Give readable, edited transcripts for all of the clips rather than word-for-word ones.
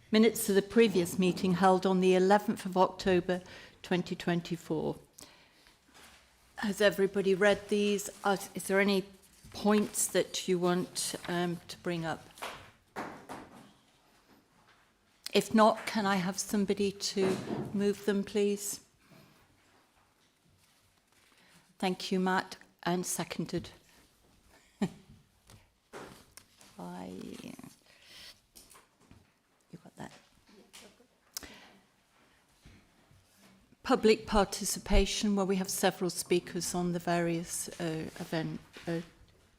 Minutes of the previous meeting held on the 11th of October 2024. Has everybody read these? Is there any points that you want to bring up? If not, can I have somebody to move them, please? Thank you, Matt, and seconded. You got that? Public participation, where we have several speakers on the various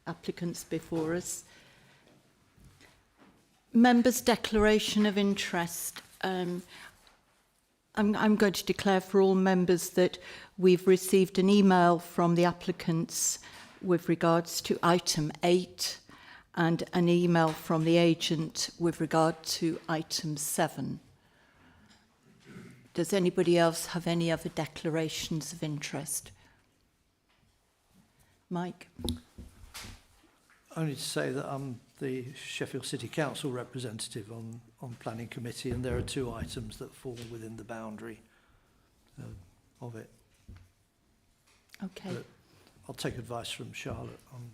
applicants before us. Members' declaration of interest. I'm going to declare for all members that we've received an email from the applicants with regards to item 8 and an email from the agent with regard to item 7. Does anybody else have any other declarations of interest? Mike? Only to say that I'm the Sheffield City Council representative on Planning Committee, and there are 2 items that fall within the boundary of it. Okay. But I'll take advice from Charlotte on...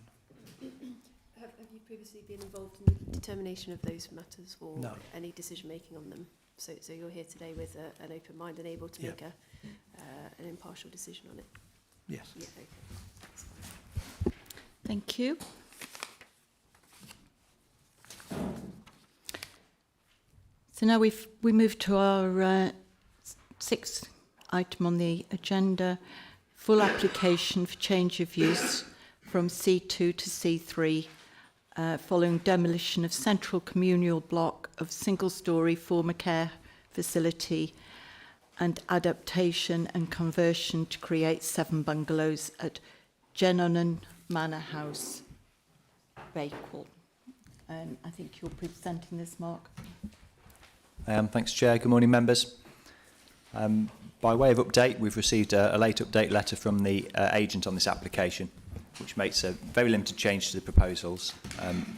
Have you previously been involved in the determination of those matters or No. any decision making on them? So you're here today with an open mind and able to make an impartial decision on it? Yes. Yeah, okay. That's fine. Thank you. So now we move to our 6th item on the agenda, full application for change of use from C2 to C3 following demolition of central communal block of single-storey former care facility and adaptation and conversion to create 7 bungalows at Genonan Manor House, Bakewell. I think you're presenting this, Mark. I am, thanks Chair. Good morning members. By way of update, we've received a late update letter from the agent on this application, which makes a very limited change to the proposals.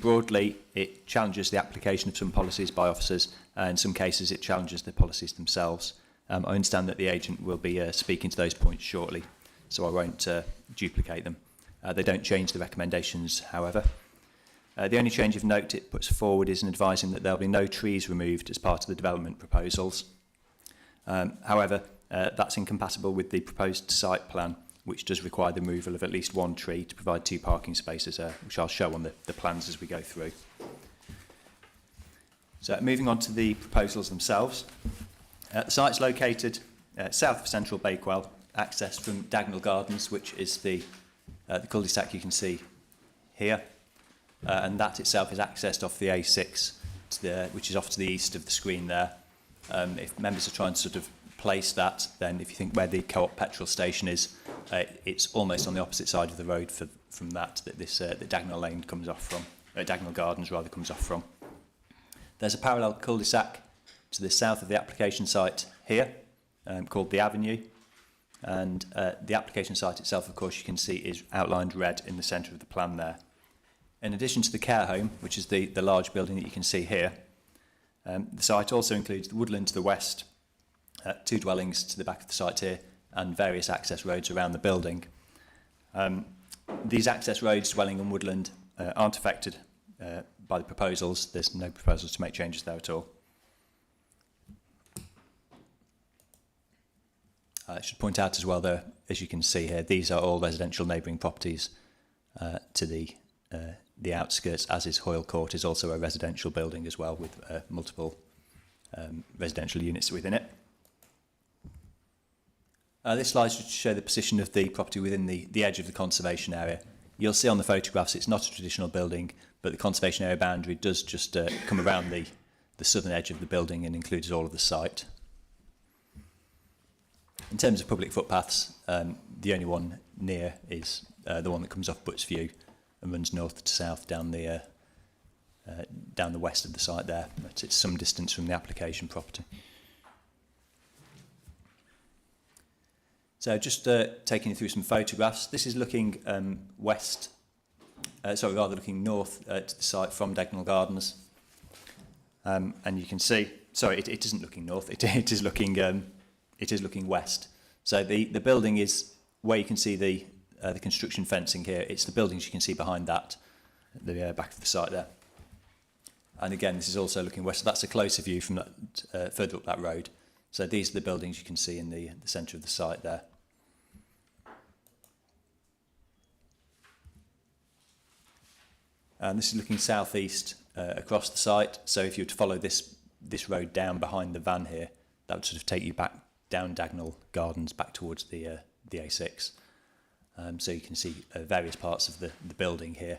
Broadly, it challenges the application of some policies by officers, and in some cases it challenges the policies themselves. I understand that the agent will be speaking to those points shortly, so I won't duplicate them. They don't change the recommendations, however. The only change of note it puts forward is in advising that there will be no trees removed as part of the development proposals. However, that's incompatible with the proposed site plan, which does require the removal of at least 1 tree to provide 2 parking spaces, which I'll show on the plans as we go through. So moving on to the proposals themselves. The site's located south of central Bakewell, accessed from Dagnall Gardens, which is the cul-de-sac you can see here. And that itself is accessed off the A6, which is off to the east of the screen there. If members are trying to sort of place that, then if you think where the Co-op petrol station is, it's almost on the opposite side of the road from that this the Dagnall Lane comes off from, Dagnall Gardens rather comes off from. There's a parallel cul-de-sac to the south of the application site here, called the Avenue, and the application site itself, of course, you can see is outlined red in the centre of the plan there. In addition to the care home, which is the large building that you can see here, the site also includes the woodland to the west, 2 dwellings to the back of the site here, and various access roads around the building. These access roads, dwelling and woodland, aren't affected by the proposals. There's no proposals to make changes there at all. I should point out as well, though, as you can see here, these are all residential neighbouring properties to the outskirts, as is Hoyle Court, is also a residential building as well, with multiple residential units within it. This slide should show the position of the property within the edge of the conservation area. You'll see on the photographs it's not a traditional building, but the conservation area boundary does just come around the southern edge of the building and includes all of the site. In terms of public footpaths, the only one near is the one that comes off Butts View and runs north to south down the west of the site there, but it's some distance from the application property. So just taking you through some photographs. This is looking looking north to the site from Dagnall Gardens. And you can see, Sorry, it isn't looking north. It is looking west. So the building is where you can see the construction fencing here. It's the buildings you can see behind that, the back of the site there. And again, this is also looking west. So that's a closer view from that, further up that road. So these are the buildings you can see in the centre of the site there. And this is looking southeast across the site. So if you were to follow this road down behind the van here, that would sort of take you back down Dagnall Gardens back towards the A6. So you can see various parts of the building here.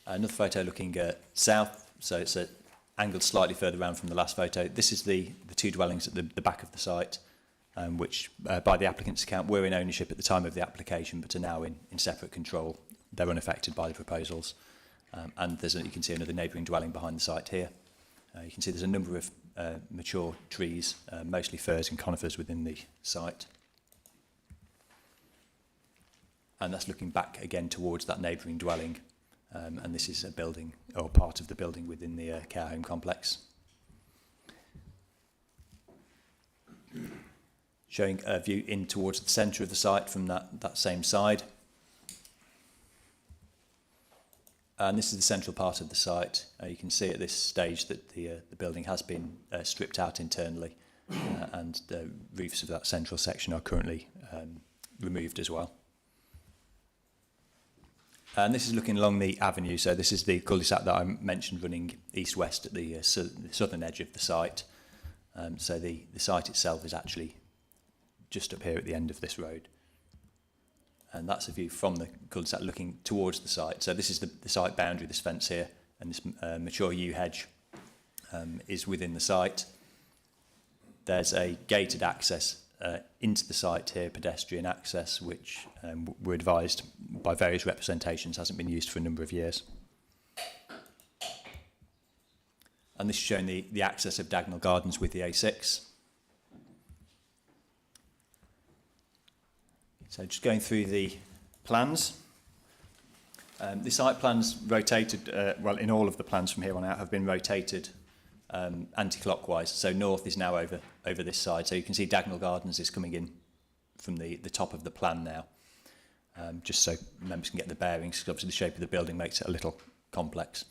Another photo looking south, so it's angled slightly further around from the last photo. This is the two dwellings at the back of the site, which by the applicant's account were in ownership at the time of the application, but are now in separate control. They're unaffected by the proposals. And you can see another neighbouring dwelling behind the site here. You can see there's a number of mature trees, mostly firs and conifers within the site. And that's looking back again towards that neighbouring dwelling. And this is a building, or part of the building within the care home complex. Showing a view in towards the centre of the site from that same side. And this is the central part of the site. You can see at this stage that the building has been stripped out internally, and the roofs of that central section are currently removed as well. And this is looking along the avenue. So this is the cul-de-sac that I mentioned running east-west at the southern edge of the site. So the site itself is actually just up here at the end of this road. And that's a view from the cul-de-sac looking towards the site. So this is the site boundary, this fence here, and this mature yew hedge is within the site. There's a gated access into the site here, pedestrian access, which we're advised by various representations hasn't been used for a number of years. And this is showing the access of Dagnall Gardens with the A6. So just going through the plans. The site plans rotated, well, in all of the plans from here on out have been rotated anti-clockwise. So north is now over this side. So you can see Dagnall Gardens is coming in from the top of the plan now. Just so members can get the bearings, because obviously the shape of the building makes it a little complex.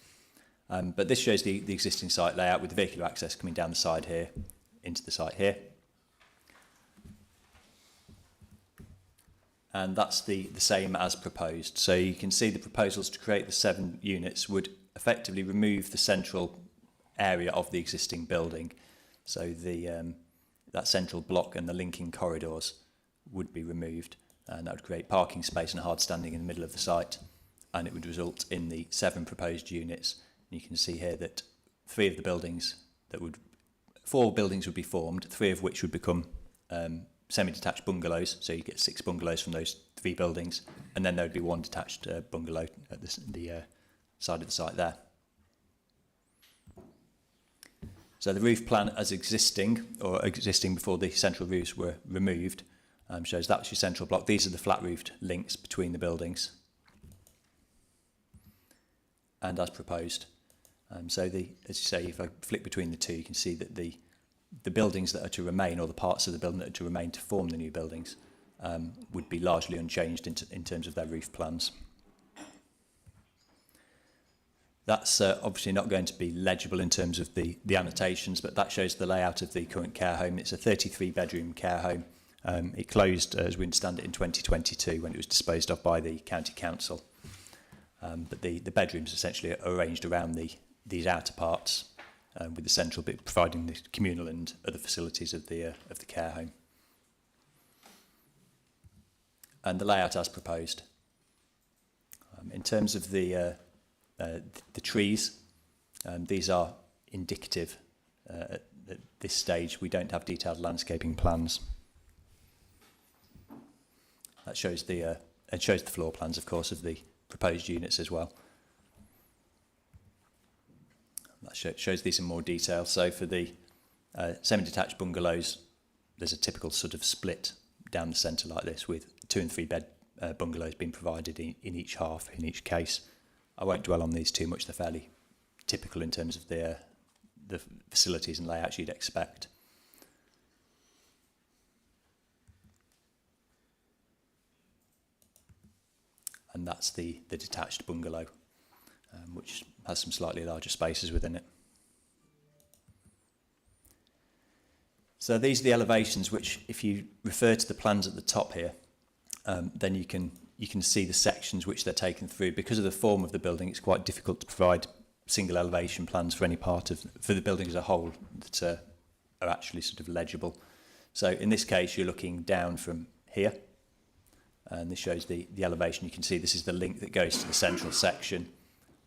But this shows the existing site layout with the vehicular access coming down the side here into the site here. And that's the same as proposed. So you can see the proposals to create the 7 units would effectively remove the central area of the existing building. So that central block and the linking corridors would be removed, and that would create parking space and a hard standing in the middle of the site, and it would result in the 7 proposed units. You can see here that 4 buildings would be formed, 3 of which would become semi-detached bungalows, so you get 6 bungalows from those 3 buildings, and then there would be 1 detached bungalow at the side of the site there. So the roof plan as existing before the central roofs were removed, shows that's your central block. These are the flat-roofed links between the buildings, and as proposed. So as you say, if I flick between the two, you can see that the buildings that are to remain, or the parts of the building that are to remain to form the new buildings, would be largely unchanged in terms of their roof plans. That's obviously not going to be legible in terms of the annotations, but that shows the layout of the current care home. It's a 33-bedroom care home. It closed, as we understand it, in 2022 when it was disposed of by the county council. But the bedrooms essentially are arranged around these outer parts, with the central bit providing the communal and other facilities of the care home. And the layout as proposed. In terms of the trees, these are indicative. At this stage, we don't have detailed landscaping plans. That shows the floor plans, of course, of the proposed units as well. That shows these in more detail. So for the semi-detached bungalows, there's a typical sort of split down the centre like this, with 2 and 3 bed bungalows being provided in each half, in each case. I won't dwell on these too much. They're fairly typical in terms of the facilities and layouts you'd expect. And that's the detached bungalow, which has some slightly larger spaces within it. So these are the elevations which, if you refer to the plans at the top here, then you can see the sections which they're taken through. Because of the form of the building, it's quite difficult to provide single elevation plans for any part of for the building as a whole that are actually sort of legible. So in this case, you're looking down from here, and this shows the elevation. You can see this is the link that goes to the central section,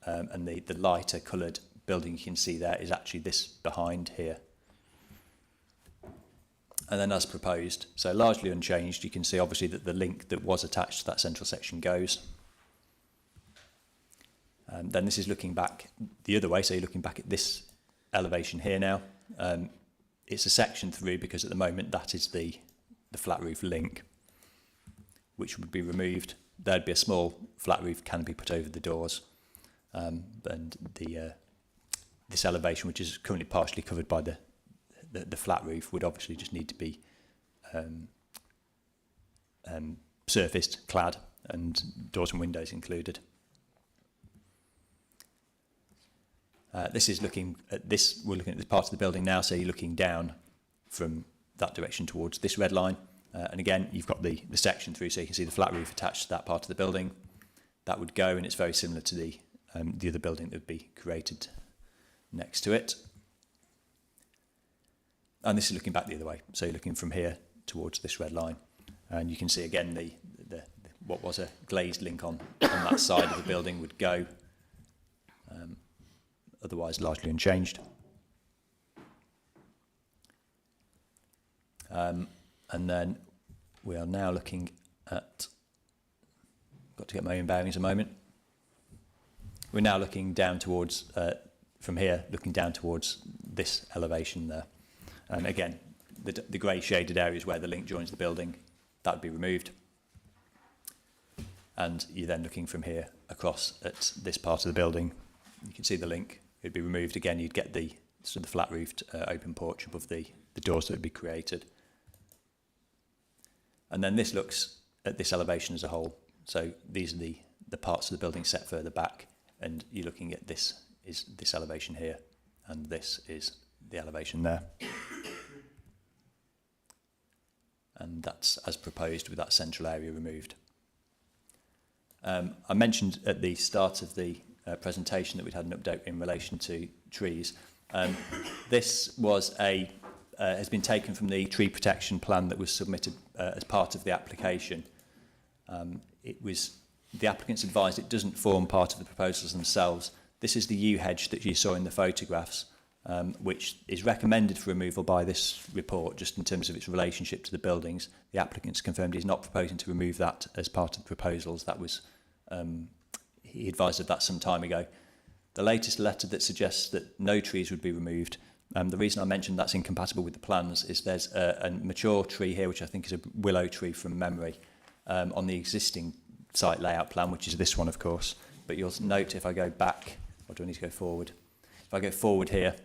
and the lighter coloured building you can see there is actually this behind here. And then as proposed, so largely unchanged, you can see obviously that the link that was attached to that central section goes. Then this is looking back the other way, so you're looking back at this elevation here now. It's a section through because at the moment that is the flat roof link, which would be removed. There'd be a small flat roof canopy put over the doors, and this elevation, which is currently partially covered by the flat roof, would obviously just need to be surfaced, clad, and doors and windows included. This is looking at this. We're looking at this part of the building now, so you're looking down from that direction towards this red line, and again you've got the section through, so you can see the flat roof attached to that part of the building. That would go, and it's very similar to the other building that would be created next to it. And this is looking back the other way, so you're looking from here towards this red line, and you can see again the what was a glazed link on that side of the building would go, otherwise largely unchanged. And then we are now looking at, got to get my own bearings a moment. We're now looking down towards, from here, looking down towards this elevation there. And again, the grey shaded areas where the link joins the building, that would be removed. And you're then looking from here across at this part of the building. You can see the link, it'd be removed. Again, you'd get the sort of flat roofed open porch above the doors that would be created. And then this looks at this elevation as a whole. So these are the parts of the building set further back, and you're looking at this elevation here, and this is the elevation there. And that's as proposed with that central area removed. I mentioned at the start of the presentation that we'd had an update in relation to trees. This was has been taken from the tree protection plan that was submitted as part of the application. The applicants advised it doesn't form part of the proposals themselves. This is the yew hedge that you saw in the photographs, which is recommended for removal by this report, just in terms of its relationship to the buildings. The applicants confirmed he's not proposing to remove that as part of the proposals. That was, he advised of that some time ago. The latest letter that suggests that no trees would be removed, the reason I mentioned that's incompatible with the plans is there's a mature tree here, which I think is a willow tree from memory, on the existing site layout plan, which is this one, of course. But you'll note if I go back, or do I need to go forward? If I go forward here,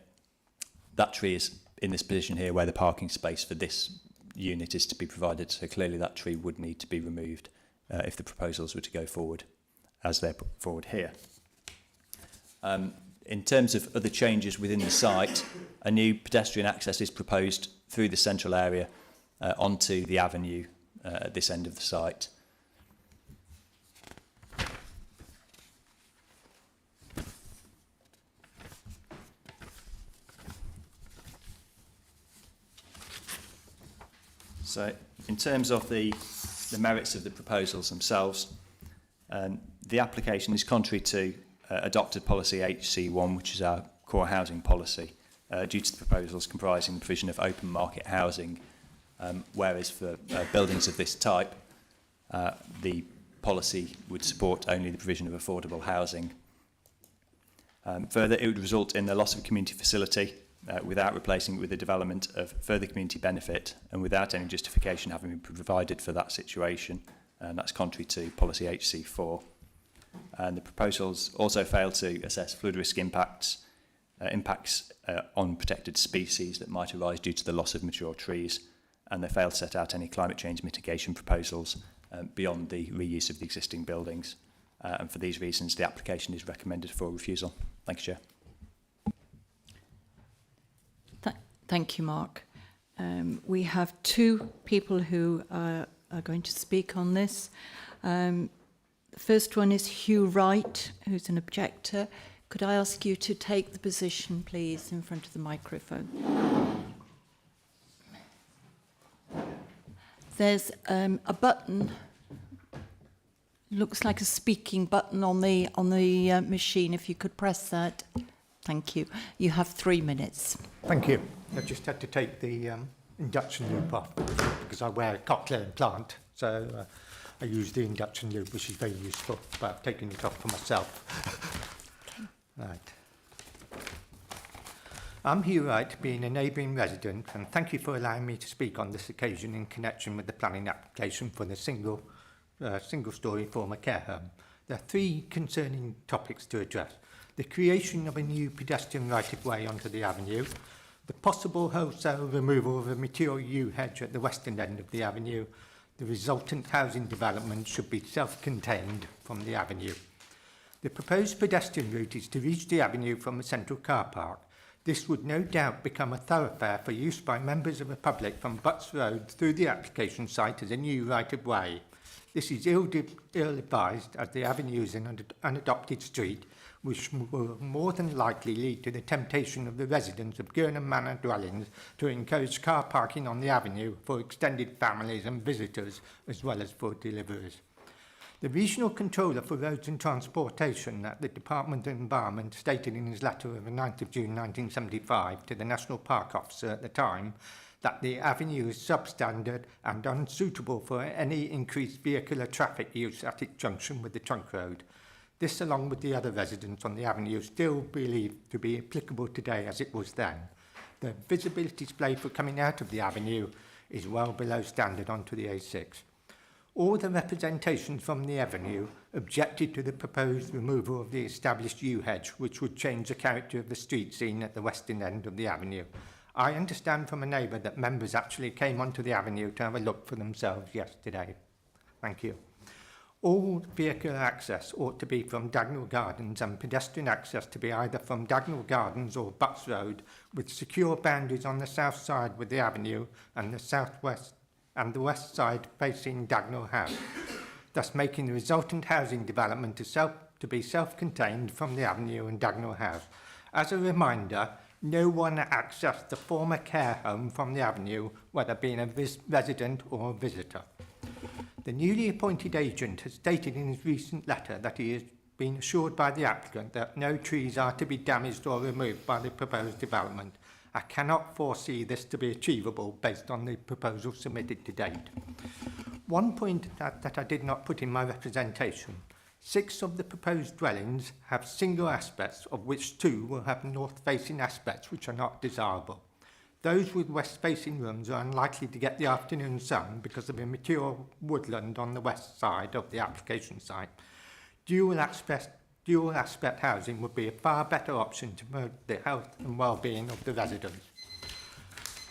that tree is in this position here where the parking space for this unit is to be provided. So clearly that tree would need to be removed if the proposals were to go forward as they're put forward here. In terms of other changes within the site, a new pedestrian access is proposed through the central area onto the avenue at this end of the site. So in terms of the merits of the proposals themselves, the application is contrary to adopted policy HC1, which is our core housing policy, due to the proposals comprising the provision of open market housing, whereas for buildings of this type, the policy would support only the provision of affordable housing. Further, it would result in the loss of a community facility without replacing it with the development of further community benefit and without any justification having been provided for that situation, and that's contrary to policy HC4. And the proposals also fail to assess flood risk impacts on protected species that might arise due to the loss of mature trees, and they fail to set out any climate change mitigation proposals beyond the reuse of the existing buildings. And for these reasons, the application is recommended for refusal. Thank you, Chair. Thank you, Mark. We have two people who are going to speak on this. The first one is Hugh Wright, who's an objector. Could I ask you to take the position, please, in front of the microphone? There's a button, looks like a speaking button on the machine. If you could press that. Thank you. You have 3 minutes. Thank you. I just had to take the induction loop off because I wear a cochlear implant, so I use the induction loop, which is very useful, but I've taken it off for myself. Right. I'm Hugh Wright, being a neighbouring resident, and thank you for allowing me to speak on this occasion in connection with the planning application for the single-storey former care home. There are 3 concerning topics to address. The creation of a new pedestrian right-of-way onto the avenue, the possible wholesale removal of a mature yew hedge at the western end of the avenue, the resultant housing development should be self-contained from the avenue. The proposed pedestrian route is to reach the avenue from the central car park. This would no doubt become a thoroughfare for use by members of the public from Butts Road through the application site as a new right-of-way. This is ill-advised as the avenue is an unadopted street, which will more than likely lead to the temptation of the residents of Gurnham Manor dwellings to encourage car parking on the avenue for extended families and visitors, as well as for deliveries. The Regional Controller for Roads and Transportation at the Department of Environment stated in his letter of the 9th of June 1975 to the National Park Officer at the time that the avenue is substandard and unsuitable for any increased vehicular traffic use at its junction with the trunk road. This, along with the other residents on the avenue, still believed to be applicable today as it was then. The visibility display for coming out of the avenue is well below standard onto the A6. All the representations from the avenue objected to the proposed removal of the established yew hedge, which would change the character of the street scene at the western end of the avenue. I understand from a neighbour that members actually came onto the avenue to have a look for themselves yesterday. Thank you. All vehicular access ought to be from Dagnall Gardens and pedestrian access to be either from Dagnall Gardens or Butts Road, with secure boundaries on the south side with the avenue and the southwest and the west side facing Dagnall House, thus making the resultant housing development to be self-contained from the avenue and Dagnall House. As a reminder, no one accessed the former care home from the avenue, whether being a resident or a visitor. The newly appointed agent has stated in his recent letter that he has been assured by the applicant that no trees are to be damaged or removed by the proposed development. I cannot foresee this to be achievable based on the proposal submitted to date. One point that I did not put in my representation: 6 of the proposed dwellings have single aspects, of which 2 will have north-facing aspects which are not desirable. Those with west-facing rooms are unlikely to get the afternoon sun because of a mature woodland on the west side of the application site. Dual aspect housing would be a far better option to promote the health and well-being of the residents.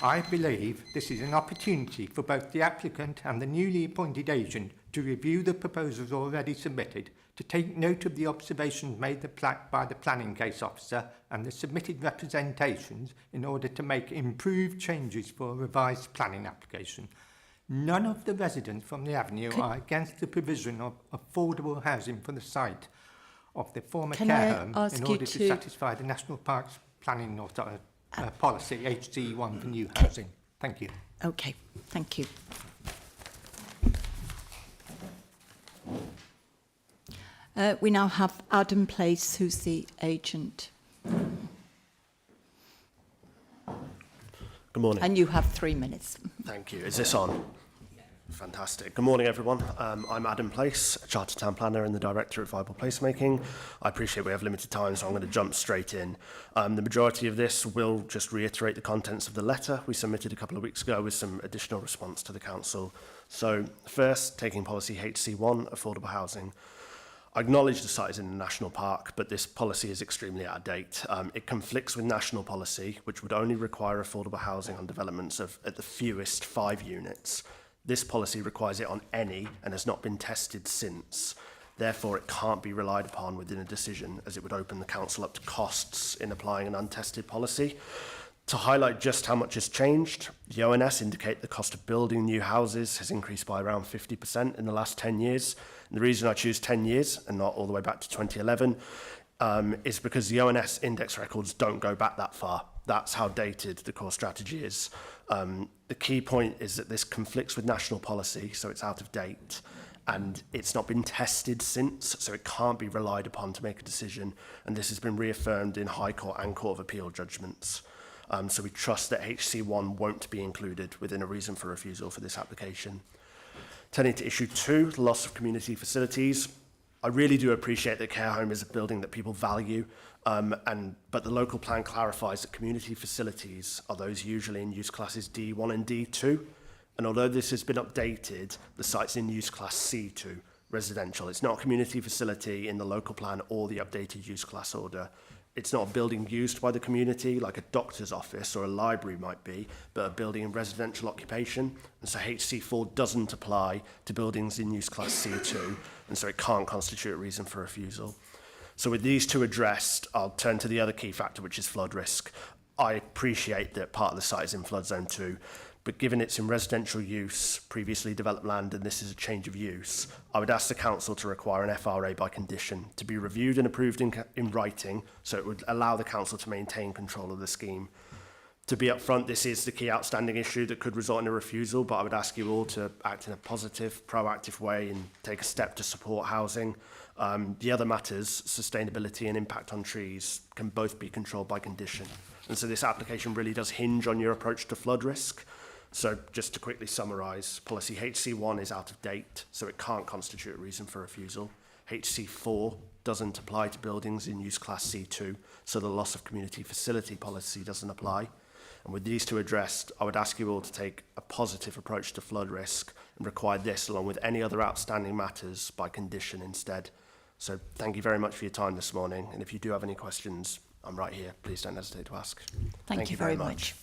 I believe this is an opportunity for both the applicant and the newly appointed agent to review the proposals already submitted, to take note of the observations made by the planning case officer and the submitted representations in order to make improved changes for a revised planning application. None of the residents from the avenue are against the provision of affordable housing for the site of the former care home in order to satisfy the National Parks Planning Policy HC1 for new housing. Thank you. Okay, thank you. We now have Adam Place, who's the agent. Good morning. And you have 3 minutes. Thank you. Is this on? Fantastic. Good morning, everyone. I'm Adam Place, a Chartered Town Planner and the Director at Viable Placemaking. I appreciate we have limited time, so I'm going to jump straight in. The majority of this will just reiterate the contents of the letter we submitted a couple of weeks ago with some additional response to the Council. So first, taking policy HC1, affordable housing. I acknowledge the site is in a national park, but this policy is extremely out of date. It conflicts with national policy, which would only require affordable housing on developments of at the fewest 5 units. This policy requires it on any and has not been tested since. Therefore, it can't be relied upon within a decision, as it would open the council up to costs in applying an untested policy. To highlight just how much has changed, the ONS indicate the cost of building new houses has increased by around 50% in the last 10 years. And the reason I choose 10 years and not all the way back to 2011 is because the ONS index records don't go back that far. That's how dated the core strategy is. The key point is that this conflicts with national policy, so it's out of date, and it's not been tested since, so it can't be relied upon to make a decision, and this has been reaffirmed in High Court and Court of Appeal judgments. So we trust that HC1 won't be included within a reason for refusal for this application. Turning to issue 2, the loss of community facilities. I really do appreciate that care home is a building that people value, but the local plan clarifies that community facilities are those usually in use classes D1 and D2. And although this has been updated, the site's in use class C2, residential. It's not a community facility in the local plan or the updated use class order. It's not a building used by the community like a doctor's office or a library might be, but a building in residential occupation. And so HC4 doesn't apply to buildings in use class C2, and so it can't constitute a reason for refusal. So with these 2 addressed, I'll turn to the other key factor, which is flood risk. I appreciate that part of the site is in flood zone 2, but given it's in residential use, previously developed land, and this is a change of use, I would ask the council to require an FRA by condition to be reviewed and approved in writing, so it would allow the council to maintain control of the scheme. To be upfront, this is the key outstanding issue that could result in a refusal, but I would ask you all to act in a positive, proactive way and take a step to support housing. The other matters, sustainability and impact on trees, can both be controlled by condition. And so this application really does hinge on your approach to flood risk. So just to quickly summarise, policy HC1 is out of date, so it can't constitute a reason for refusal. HC4 doesn't apply to buildings in use class C2, so the loss of community facility policy doesn't apply. And with these 2 addressed, I would ask you all to take a positive approach to flood risk and require this along with any other outstanding matters by condition instead. So thank you very much for your time this morning, and if you do have any questions, I'm right here. Please don't hesitate to ask. Thank you very much.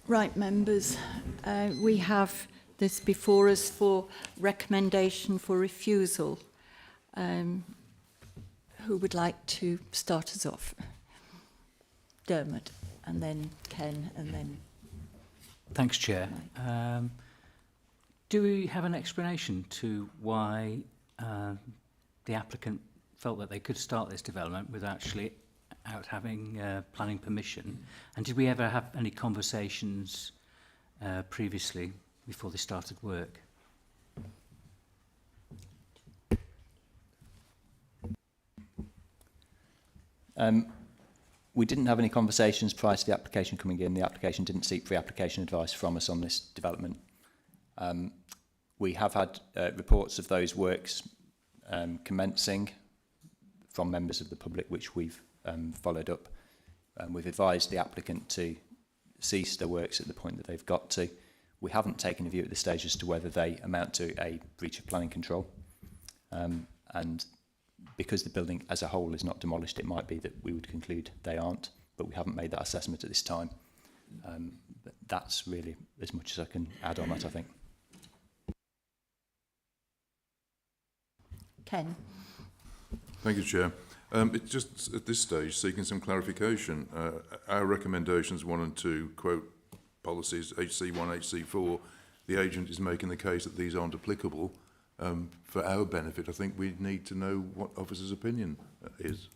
Right, members, we have this before us for recommendation for refusal. Who would like to start us off? Dermot, and then Ken, and then... Thanks, Chair. Do we have an explanation to why the applicant felt that they could start this development without having planning permission? And did we ever have any conversations previously before they started work? We didn't have any conversations prior to the application coming in. The application didn't seek pre-application advice from us on this development. We have had reports of those works commencing from members of the public, which we've followed up. We've advised the applicant to cease their works at the point that they've got to. We haven't taken a view at this stage as to whether they amount to a breach of planning control. And because the building as a whole is not demolished, it might be that we would conclude they aren't, but we haven't made that assessment at this time. But that's really as much as I can add on that, I think. Ken. Thank you, Chair. It's just at this stage seeking some clarification. Our recommendations 1 and 2 quote policies HC1, HC4. The agent is making the case that these aren't applicable. For our benefit, I think we need to know what officer's opinion is.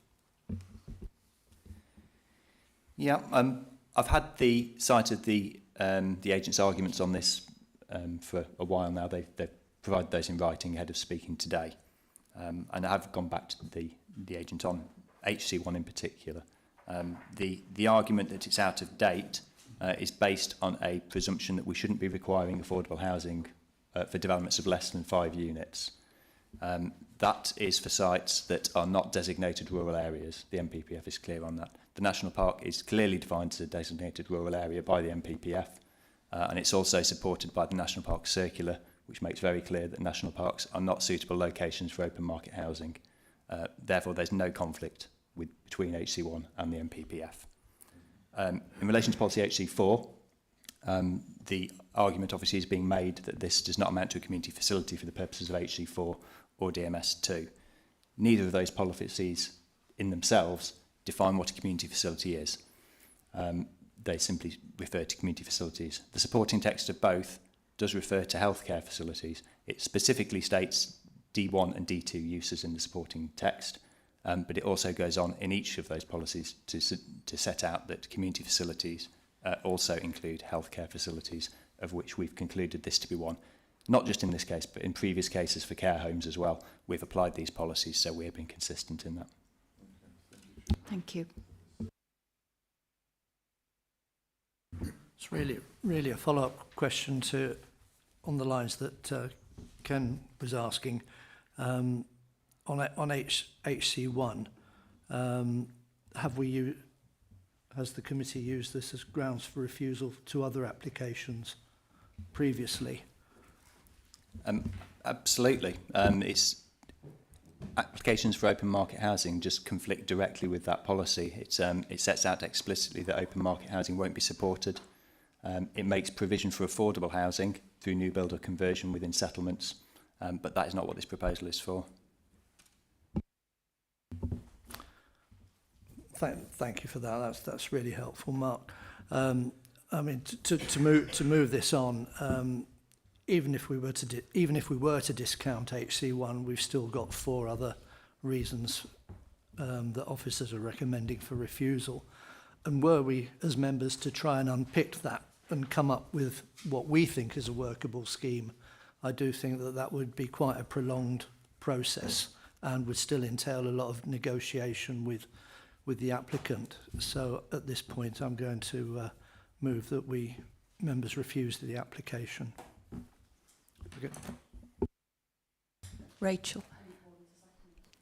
Yeah, I've had the sight of the agent's arguments on this for a while now. They've provided those in writing ahead of speaking today. And I have gone back to the agent on HC1 in particular. The argument that it's out of date is based on a presumption that we shouldn't be requiring affordable housing for developments of less than 5 units. That is for sites that are not designated rural areas. The NPPF is clear on that. The National Park is clearly defined as a designated rural area by the NPPF, and it's also supported by the National Park Circular, which makes very clear that national parks are not suitable locations for open market housing. Therefore, there's no conflict between HC1 and the NPPF. In relation to policy HC4, the argument obviously is being made that this does not amount to a community facility for the purposes of HC4 or DMS2. Neither of those policies in themselves define what a community facility is. They simply refer to community facilities. The supporting text of both does refer to healthcare facilities. It specifically states D1 and D2 uses in the supporting text, but it also goes on in each of those policies to set out that community facilities also include healthcare facilities, of which we've concluded this to be one. Not just in this case, but in previous cases for care homes as well. We've applied these policies, so we have been consistent in that. Thank you. It's really a follow-up question on the lines that Ken was asking. On HC1, has the committee used this as grounds for refusal to other applications previously? Absolutely. It's applications for open market housing just conflict directly with that policy. It sets out explicitly that open market housing won't be supported. It makes provision for affordable housing through new build or conversion within settlements, but that is not what this proposal is for. Thank you for that. That's really helpful, Mark. I mean, to move this on, even if we were to discount HC1, we've still got 4 other reasons that officers are recommending for refusal. And were we, as members, to try and unpick that and come up with what we think is a workable scheme, I do think that would be quite a prolonged process and would still entail a lot of negotiation with the applicant. So at this point, I'm going to move that we members refuse the application. Okay. Rachel.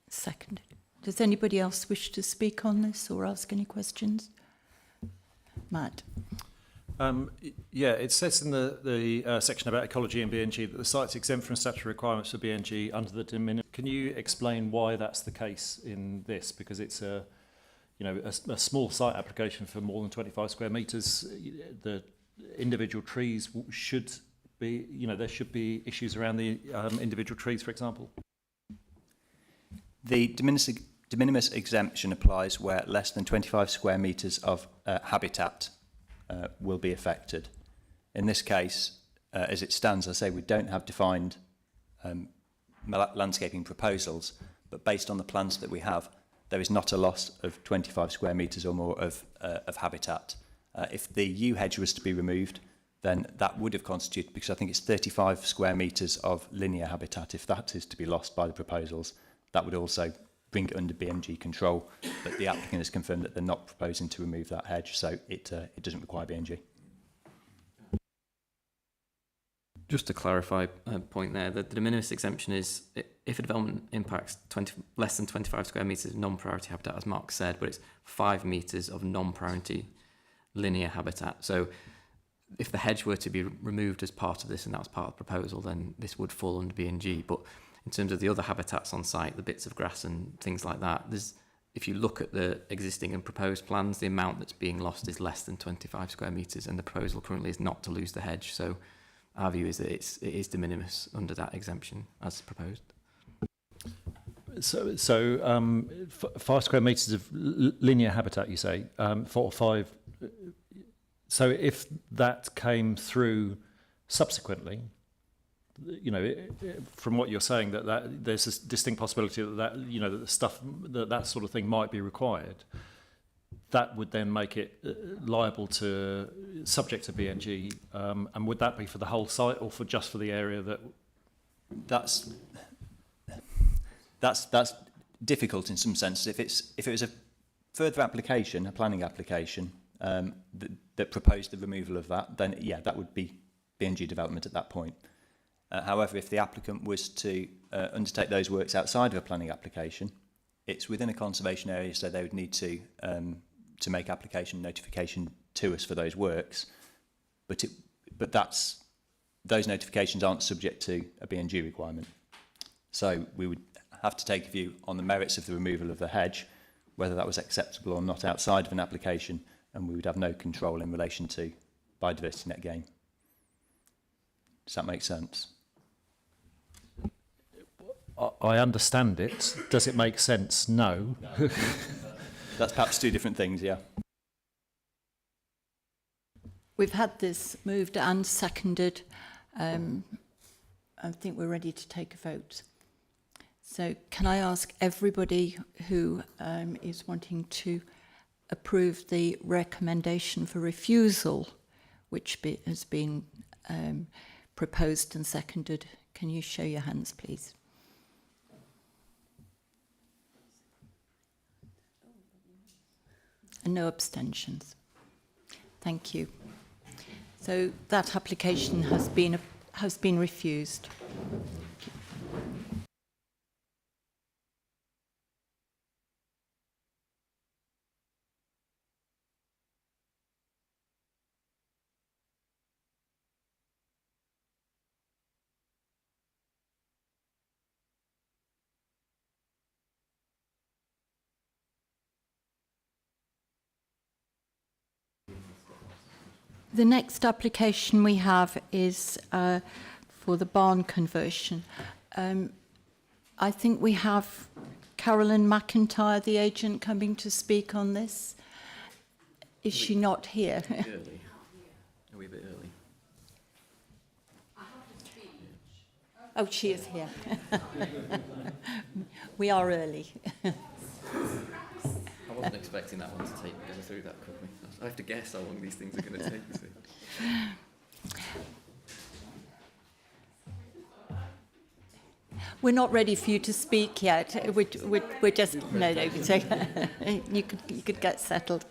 Seconded. Does anybody else wish to speak on this or ask any questions? Matt. Yeah, it says in the section about ecology and BNG that the site's exempt from statutory requirements for BNG under the de minimis. Can you explain why that's the case in this? Because it's a small site application for more than 25 square metres. The individual trees should be, there should be issues around the individual trees, for example. The de minimis exemption applies where less than 25 square metres of habitat will be affected. In this case, as it stands, I say we don't have defined landscaping proposals, but based on the plans that we have, there is not a loss of 25 square metres or more of habitat. If the yew hedge was to be removed, then that would have constituted, because I think it's 35 square metres of linear habitat. If that is to be lost by the proposals, that would also bring it under BNG control. But the applicant has confirmed that they're not proposing to remove that hedge, so it doesn't require BNG. Just to clarify a point there, the de minimis exemption is if a development impacts less than 25 square metres of non-priority habitat, as Mark said, but it's 5 metres of non-priority linear habitat. So if the hedge were to be removed as part of this, and that was part of the proposal, then this would fall under BNG. But in terms of the other habitats on site, the bits of grass and things like that, if you look at the existing and proposed plans, the amount that's being lost is less than 25 square metres, and the proposal currently is not to lose the hedge. So our view is that it is de minimis under that exemption as proposed. So 5 square metres of linear habitat, you say, 4 or 5. So if that came through subsequently, from what you're saying, that there's a distinct possibility that the stuff that sort of thing might be required, that would then make it liable to subject to BNG, and would that be for the whole site or just for the area that? That's difficult in some sense. If it was a further application, a planning application that proposed the removal of that, then yeah, that would be BNG development at that point. However, if the applicant was to undertake those works outside of a planning application, it's within a conservation area, so they would need to make application notification to us for those works. But that's those notifications aren't subject to a B&G requirement. So we would have to take a view on the merits of the removal of the hedge, whether that was acceptable or not outside of an application, and we would have no control in relation to biodiversity net gain. Does that make sense? I understand it. Does it make sense? No. That's perhaps two different things, yeah. We've had this moved and seconded. I think we're ready to take a vote. So can I ask everybody who is wanting to approve the recommendation for refusal, which has been proposed and seconded, can you show your hands, please? And no abstentions. Thank you. So that application has been refused. The next application we have is for the barn conversion. I think we have Carolyn McIntyre, the agent, coming to speak on this. Is she not here? Early. Are we a bit early? Oh, she is here. We are early. I wasn't expecting that one to go through that quickly. I have to guess how long these things are going to take. You see. We're not ready for you to speak yet. We're just no. So you could get settled.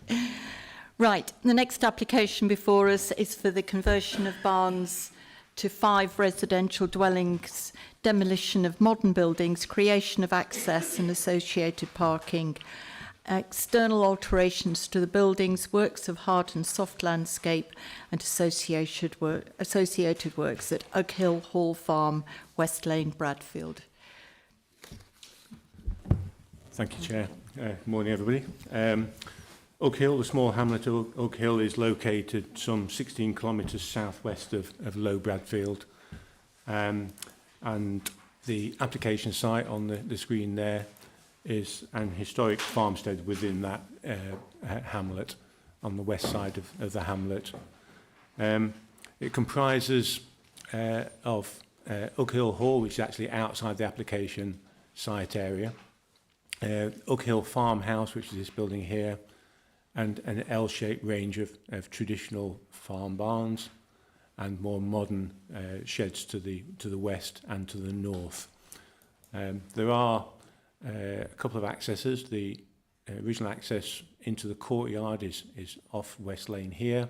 Right. The next application before us is for the conversion of barns to 5 residential dwellings, demolition of modern buildings, creation of access and associated parking, external alterations to the buildings, works of hard and soft landscape, and associated works at Oak Hill Hall Farm, West Lane, Bradfield. Thank you, Chair. Morning, everybody. Oak Hill, the small hamlet of Oak Hill, is located some 16 kilometres southwest of Low Bradfield. And the application site on the screen there is an historic farmstead within that hamlet, on the west side of the hamlet. It comprises of Oak Hill Hall, which is actually outside the application site area, Oak Hill Farmhouse, which is this building here, and an L-shaped range of traditional farm barns and more modern sheds to the west and to the north. There are a couple of accesses. The original access into the courtyard is off West Lane here.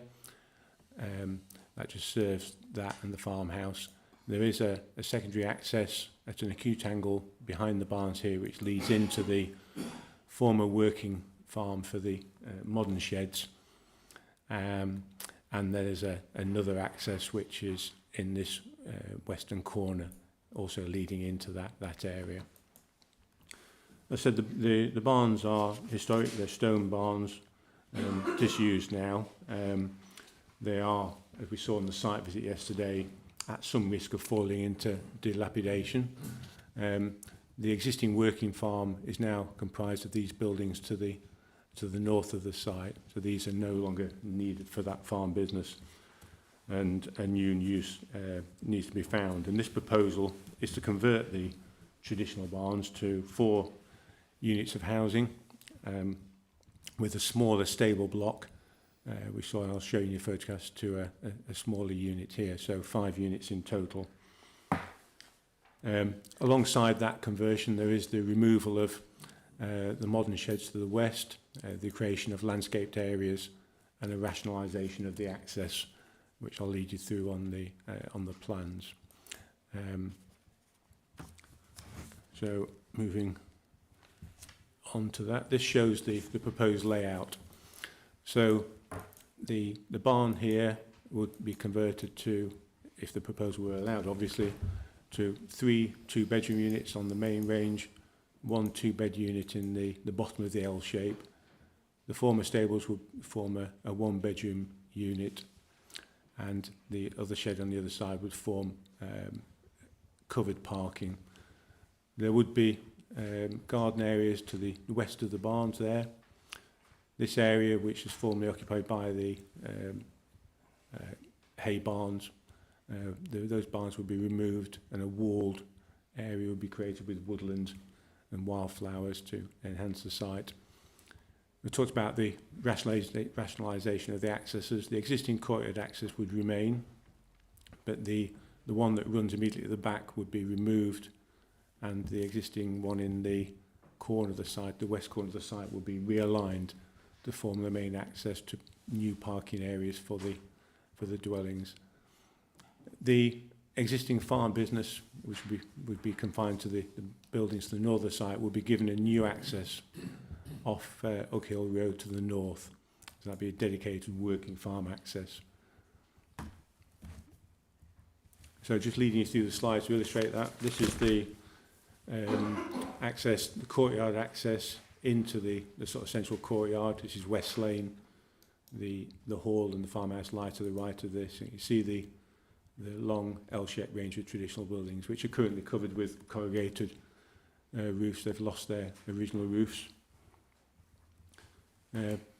That just serves that and the farmhouse. There is a secondary access at an acute angle behind the barns here, which leads into the former working farm for the modern sheds. And there's another access which is in this western corner, also leading into that area. As I said, the barns are historic. They're stone barns, disused now. They are, as we saw on the site visit yesterday, at some risk of falling into dilapidation. The existing working farm is now comprised of these buildings to the north of the site, so these are no longer needed for that farm business, and a new use needs to be found. And this proposal is to convert the traditional barns to 4 units of housing with a smaller stable block. We saw, and I'll show you photographs, to a smaller unit here, so 5 units in total. Alongside that conversion, there is the removal of the modern sheds to the west, the creation of landscaped areas, and a rationalisation of the access, which I'll lead you through on the plans. So moving on to that, this shows the proposed layout. So the barn here would be converted to if the proposal were allowed, obviously, to 3 two-bedroom units on the main range, 1 two-bed unit in the bottom of the L shape. The former stables would form a one-bedroom unit, and the other shed on the other side would form covered parking. There would be garden areas to the west of the barns there. This area, which is formerly occupied by the hay barns, those barns would be removed and a walled area would be created with woodland and wildflowers to enhance the site. We talked about the rationalisation of the accesses. The existing courtyard access would remain, but the one that runs immediately at the back would be removed, and the existing one in the corner of the site, the west corner of the site, would be realigned to form the main access to new parking areas for the dwellings. The existing farm business, which would be confined to the buildings to the north of the site, would be given a new access off Oak Hill Road to the north. So that'd be a dedicated working farm access. So just leading you through the slides to illustrate that, this is the access, the courtyard access into the sort of central courtyard. This is West Lane, the hall and the farmhouse lie to the right of this. And you see the long L-shaped range of traditional buildings, which are currently covered with corrugated roofs. They've lost their original roofs.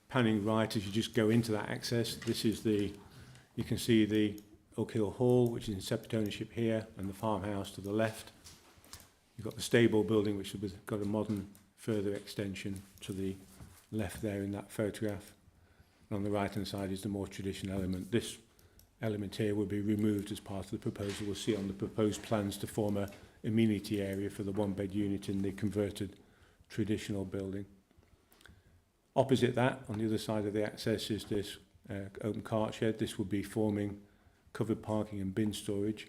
Panning right, as you just go into that access, this is you can see the Oak Hill Hall, which is in separate ownership here, and the farmhouse to the left. You've got the stable building, which has got a modern further extension to the left there in that photograph. And on the right-hand side is the more traditional element. This element here will be removed as part of the proposal. We'll see on the proposed plans to form a amenity area for the one-bed unit in the converted traditional building. Opposite that, on the other side of the access, is this open cart shed. This will be forming covered parking and bin storage.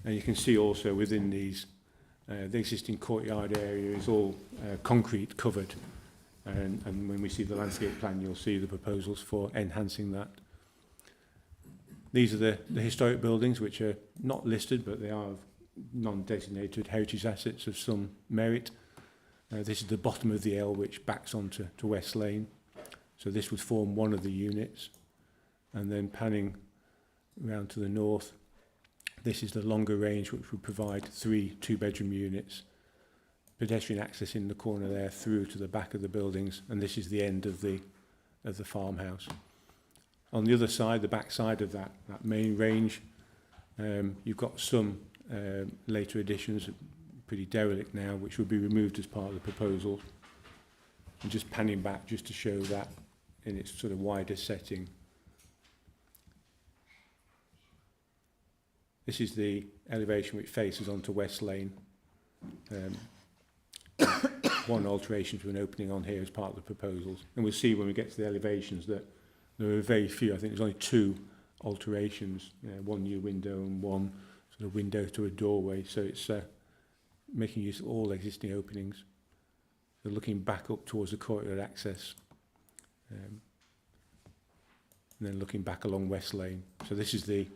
And you can see also within these, the existing courtyard area is all concrete covered. And when we see the landscape plan, you'll see the proposals for enhancing that. These are the historic buildings, which are not listed, but they are non-designated heritage assets of some merit. This is the bottom of the L, which backs onto West Lane. So this would form one of the units. And then panning around to the north, this is the longer range, which would provide 3 two-bedroom units. Pedestrian access in the corner there through to the back of the buildings, and this is the end of the farmhouse. On the other side, the back side of that main range, you've got some later additions, pretty derelict now, which will be removed as part of the proposal. And just panning back just to show that in its sort of wider setting. This is the elevation which faces onto West Lane. One alteration to an opening on here as part of the proposals. And we'll see when we get to the elevations that there are very few. I think there's only 2 alterations, one new window and one sort of window to a doorway. So it's making use of all existing openings. So looking back up towards the courtyard access. And then looking back along West Lane. So this is the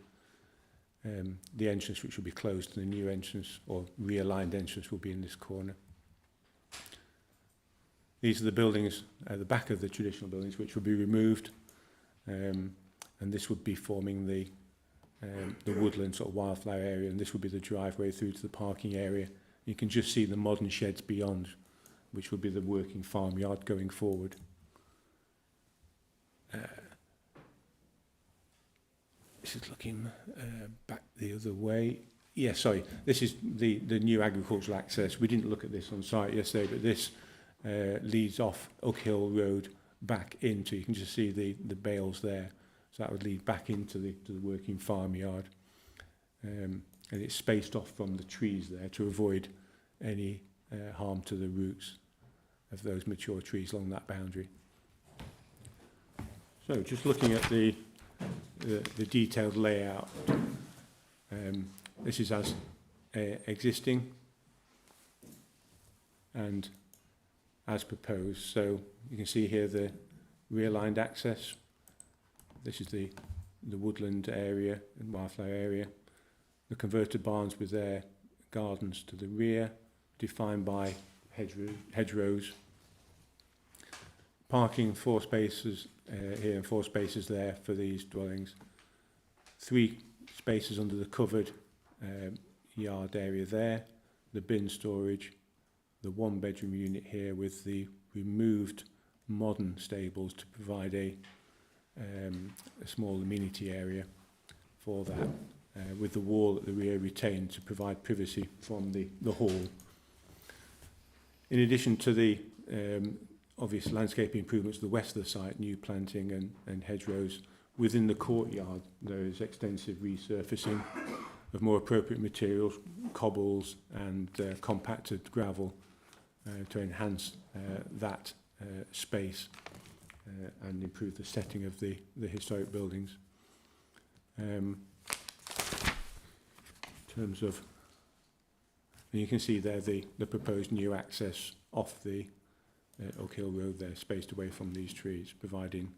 entrance, which will be closed, and the new entrance or realigned entrance will be in this corner. These are the buildings at the back of the traditional buildings, which will be removed, and this would be forming the woodland sort of wildflower area, and this would be the driveway through to the parking area. You can just see the modern sheds beyond, which would be the working farmyard going forward. This is looking back the other way. Yeah, sorry. This is the new agricultural access. We didn't look at this on site yesterday, but this leads off Oak Hill Road back into. You can just see the bales there. So that would lead back into the working farmyard, and it's spaced off from the trees there to avoid any harm to the roots of those mature trees along that boundary. So just looking at the detailed layout. This is as existing and as proposed. So you can see here the realigned access. This is the the woodland area and wildflower area. The converted barns with their gardens to the rear, defined by hedgerows. Parking 4 spaces here and 4 spaces there for these dwellings. 3 spaces under the covered yard area there. The bin storage. The 1-bedroom unit here with the removed modern stables to provide a small amenity area for that, with the wall at the rear retained to provide privacy from the hall. In addition to the obvious landscaping improvements to the west of the site, new planting and hedgerows, within the courtyard there is extensive resurfacing of more appropriate materials, cobbles and compacted gravel to enhance that space and improve the setting of the historic buildings. In terms of, and you can see there the proposed new access off the Oak Hill Road there, spaced away from these trees, providing,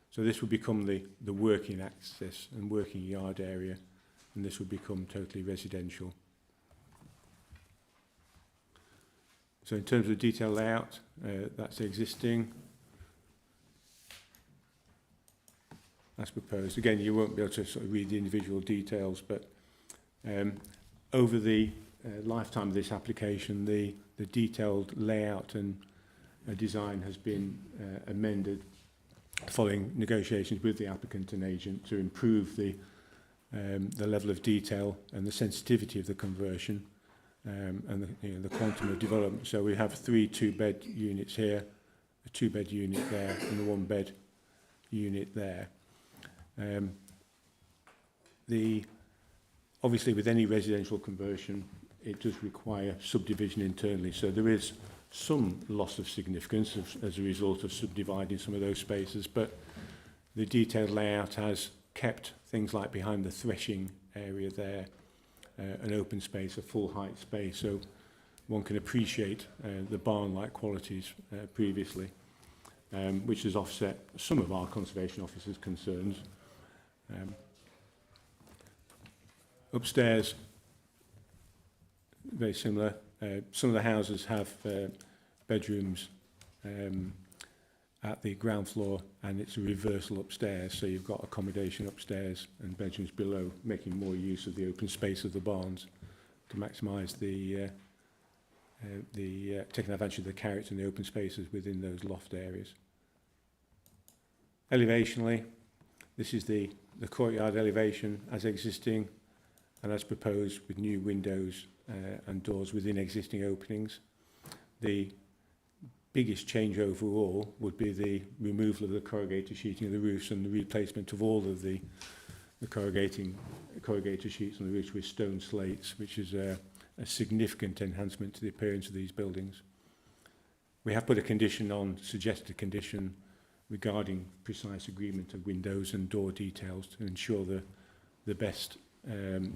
so this would become the working access and working yard area, and this would become totally residential. So in terms of detail layout, that's existing. That's proposed. Again, you won't be able to sort of read the individual details, but over the lifetime of this application, the detailed layout and design has been amended following negotiations with the applicant and agent to improve the level of detail and the sensitivity of the conversion. And the quantum of development. So we have 3 2-bed units here, a 2-bed unit there, and a 1-bed unit there. Obviously, with any residential conversion, it does require subdivision internally. So there is some loss of significance as a result of subdividing some of those spaces, but the detailed layout has kept things like behind the threshing area there, an open space, a full height space, so one can appreciate the barn-like qualities previously, which has offset some of our conservation officers' concerns. Upstairs, very similar. Some of the houses have bedrooms at the ground floor, and it's a reversal upstairs, so you've got accommodation upstairs and bedrooms below, making more use of the open space of the barns to maximise taking advantage of the character and the open spaces within those loft areas. Elevationally, this is the courtyard elevation as existing and as proposed with new windows and doors within existing openings. The biggest change overall would be the removal of the corrugated sheeting of the roofs and the replacement of all of the corrugated sheets on the roofs with stone slates, which is a significant enhancement to the appearance of these buildings. We have put a condition on, suggested condition, regarding precise agreement of windows and door details to ensure the best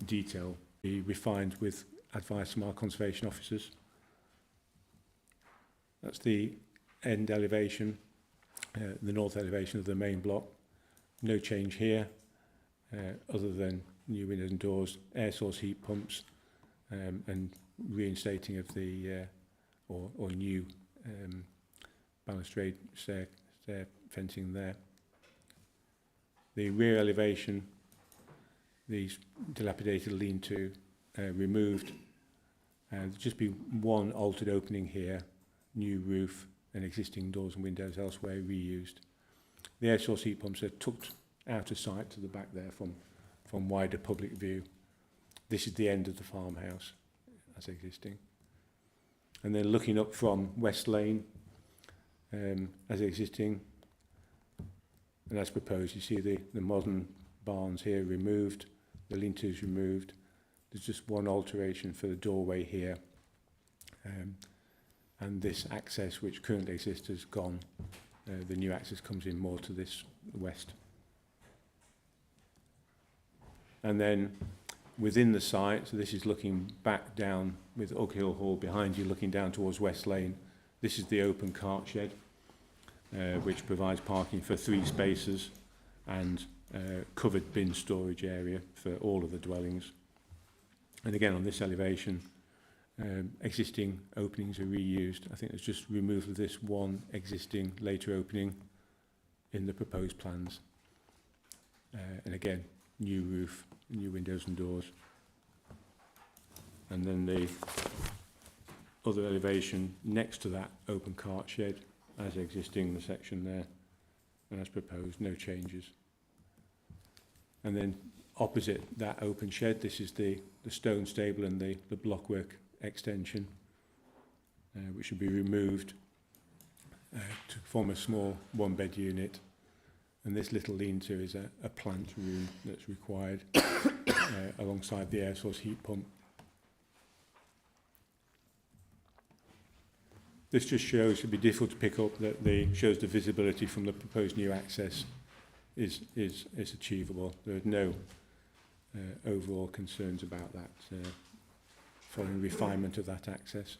detail be refined with advice from our conservation officers. That's the end elevation, the north elevation of the main block. No change here, other than new windows and doors, air source heat pumps, and reinstating of the or new balustrade stair fencing there. The rear elevation, these dilapidated lean-to removed. There'll just be one altered opening here, new roof and existing doors and windows elsewhere reused. The air source heat pumps are tucked out of sight to the back there from wider public view. This is the end of the farmhouse as existing. And then looking up from West Lane as existing and as proposed, you see the modern barns here removed, the lean-tos removed. There's just one alteration for the doorway here. And this access, which currently exists, has gone. The new access comes in more to this west. And then within the site, so this is looking back down with Oak Hill Hall behind you, looking down towards West Lane. This is the open cart shed, which provides parking for 3 spaces and covered bin storage area for all of the dwellings. And again, on this elevation, existing openings are reused. I think there's just removal of this one existing later opening in the proposed plans. And again, new roof, new windows and doors. And then the other elevation next to that open cart shed, as existing in the section there, and as proposed, no changes. And then opposite that open shed, this is the stone stable and the blockwork extension, which should be removed to form a small one-bed unit. And this little lean-to is a plant room that's required alongside the air source heat pump. This just shows, it'd be difficult to pick up, that shows the visibility from the proposed new access is achievable. There are no overall concerns about that following refinement of that access.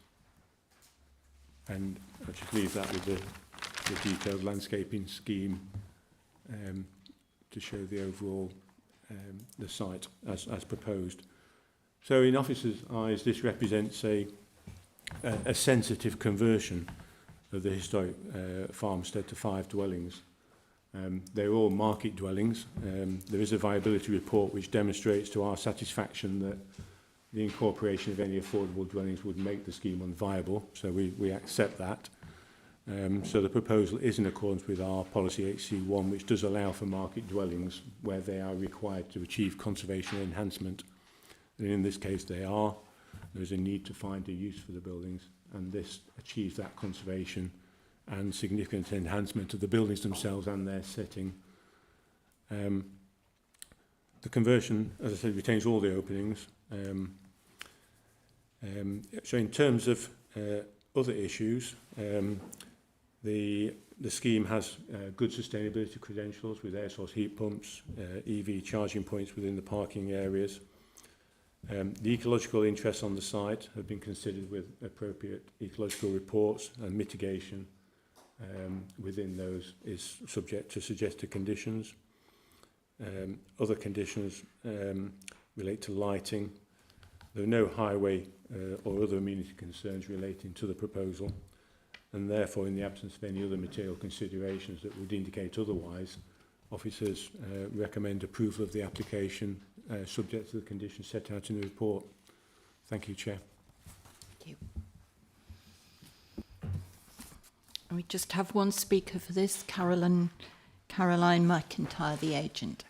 And I'll just leave that with the detailed landscaping scheme to show the overall the site as proposed. So in officers' eyes, this represents a sensitive conversion of the historic farmstead to 5 dwellings. They're all market dwellings. There is a viability report which demonstrates to our satisfaction that the incorporation of any affordable dwellings would make the scheme unviable, so we accept that. So the proposal is in accordance with our policy HC1, which does allow for market dwellings where they are required to achieve conservation enhancement. And in this case they are. There is a need to find a use for the buildings, and this achieves that conservation and significant enhancement of the buildings themselves and their setting. The conversion, as I said, retains all the openings. So in terms of other issues, the scheme has good sustainability credentials with air source heat pumps, EV charging points within the parking areas. The ecological interests on the site have been considered with appropriate ecological reports, and mitigation within those is subject to suggested conditions. Other conditions relate to lighting. There are no highway or other amenity concerns relating to the proposal, and therefore, in the absence of any other material considerations that would indicate otherwise, officers recommend approval of the application subject to the conditions set out in the report. Thank you, Chair. Thank you. And we just have one speaker for this, Caroline McIntyre, the agent.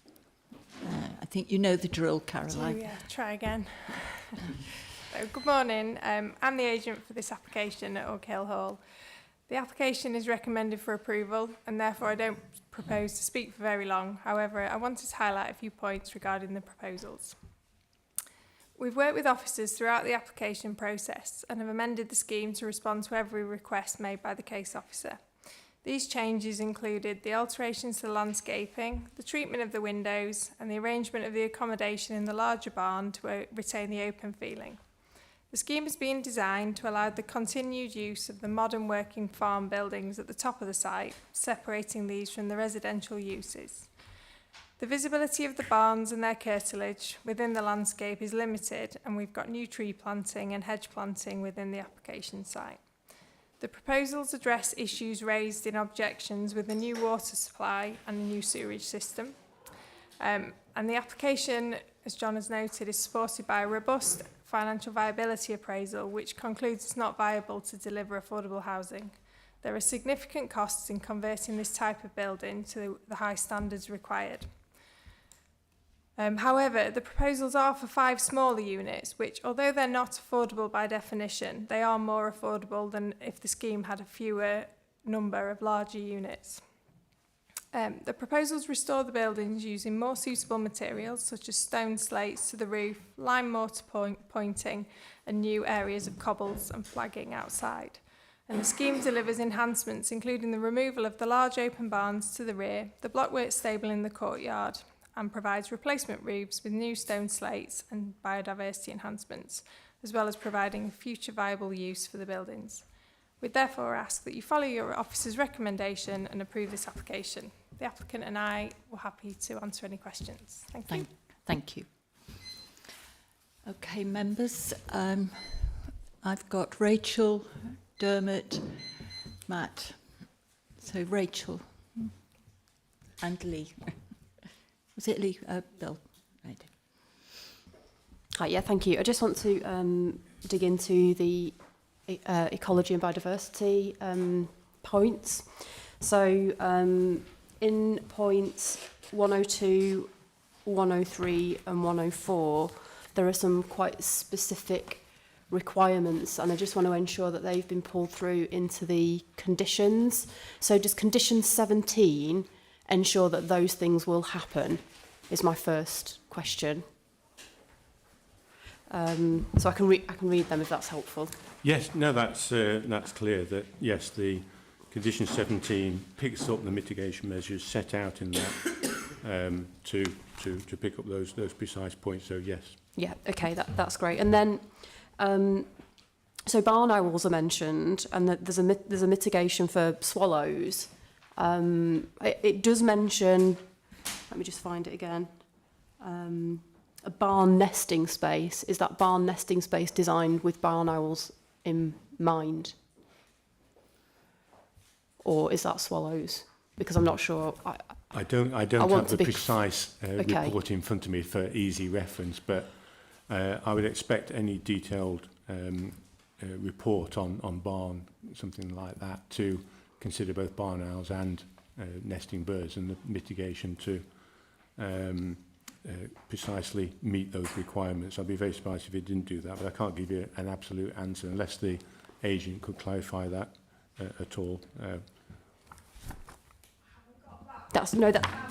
I think you know the drill, Caroline. Yeah, try again. So, good morning. I'm the agent for this application at Oak Hill Hall. The application is recommended for approval, and therefore I don't propose to speak for very long. However, I wanted to highlight a few points regarding the proposals. We've worked with officers throughout the application process and have amended the scheme to respond to every request made by the case officer. These changes included the alterations to the landscaping, the treatment of the windows, and the arrangement of the accommodation in the larger barn to retain the open feeling. The scheme has been designed to allow the continued use of the modern working farm buildings at the top of the site, separating these from the residential uses. The visibility of the barns and their curtilage within the landscape is limited, and we've got new tree planting and hedge planting within the application site. The proposals address issues raised in objections with a new water supply and a new sewerage system. And the application, as John has noted, is supported by a robust financial viability appraisal, which concludes it's not viable to deliver affordable housing. There are significant costs in converting this type of building to the high standards required. However, the proposals are for 5 smaller units, which, although they're not affordable by definition, they are more affordable than if the scheme had a fewer number of larger units. The proposals restore the buildings using more suitable materials such as stone slates to the roof, lime mortar pointing, and new areas of cobbles and flagging outside. And the scheme delivers enhancements including the removal of the large open barns to the rear, the blockwork stable in the courtyard, and provides replacement roofs with new stone slates and biodiversity enhancements, as well as providing future viable use for the buildings. We therefore ask that you follow your officer's recommendation and approve this application. The applicant and I were happy to answer any questions. Thank you. Thank you. Okay, members, I've got Rachel, Dermot, Matt. So Rachel and Lee. Was it Lee? Bill. Right. Hi, yeah, thank you. I just want to dig into the ecology and biodiversity points. So in points 102, 103 and 104, there are some quite specific requirements, and I just want to ensure that they've been pulled through into the conditions. So does condition 17 ensure that those things will happen, is my first question. So I can read them if that's helpful. Yes, no, that's clear that, yes, the condition 17 picks up the mitigation measures set out in that to pick up those precise points, so yes. Yeah, okay, that's great. And then, so barn owls are mentioned, and that there's a mitigation for swallows. It does mention, let me just find it again, a barn nesting space. Is that barn nesting space designed with barn owls in mind? Or is that swallows? Because I'm not sure. I don't have the precise report in front of me for easy reference, but I would expect any detailed report on barn, something like that, to consider both barn owls and nesting birds and the mitigation to precisely meet those requirements. I'd be very surprised if it didn't do that, but I can't give you an absolute answer unless the agent could clarify that at all.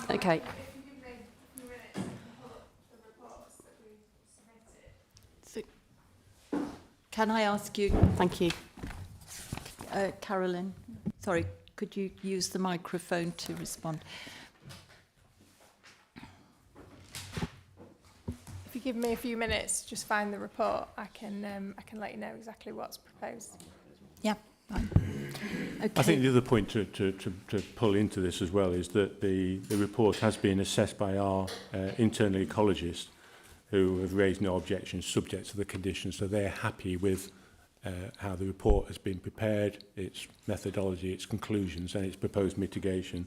Okay. So, can I ask you? Thank you. Carolyn, sorry, could you use the microphone to respond? If you give me a few minutes to just find the report, I can let you know exactly what's proposed. Yeah, fine. Okay. I think the other point to pull into this as well is that the report has been assessed by our internal ecologists, who have raised no objections subject to the conditions, so they're happy with how the report has been prepared, its methodology, its conclusions and its proposed mitigation,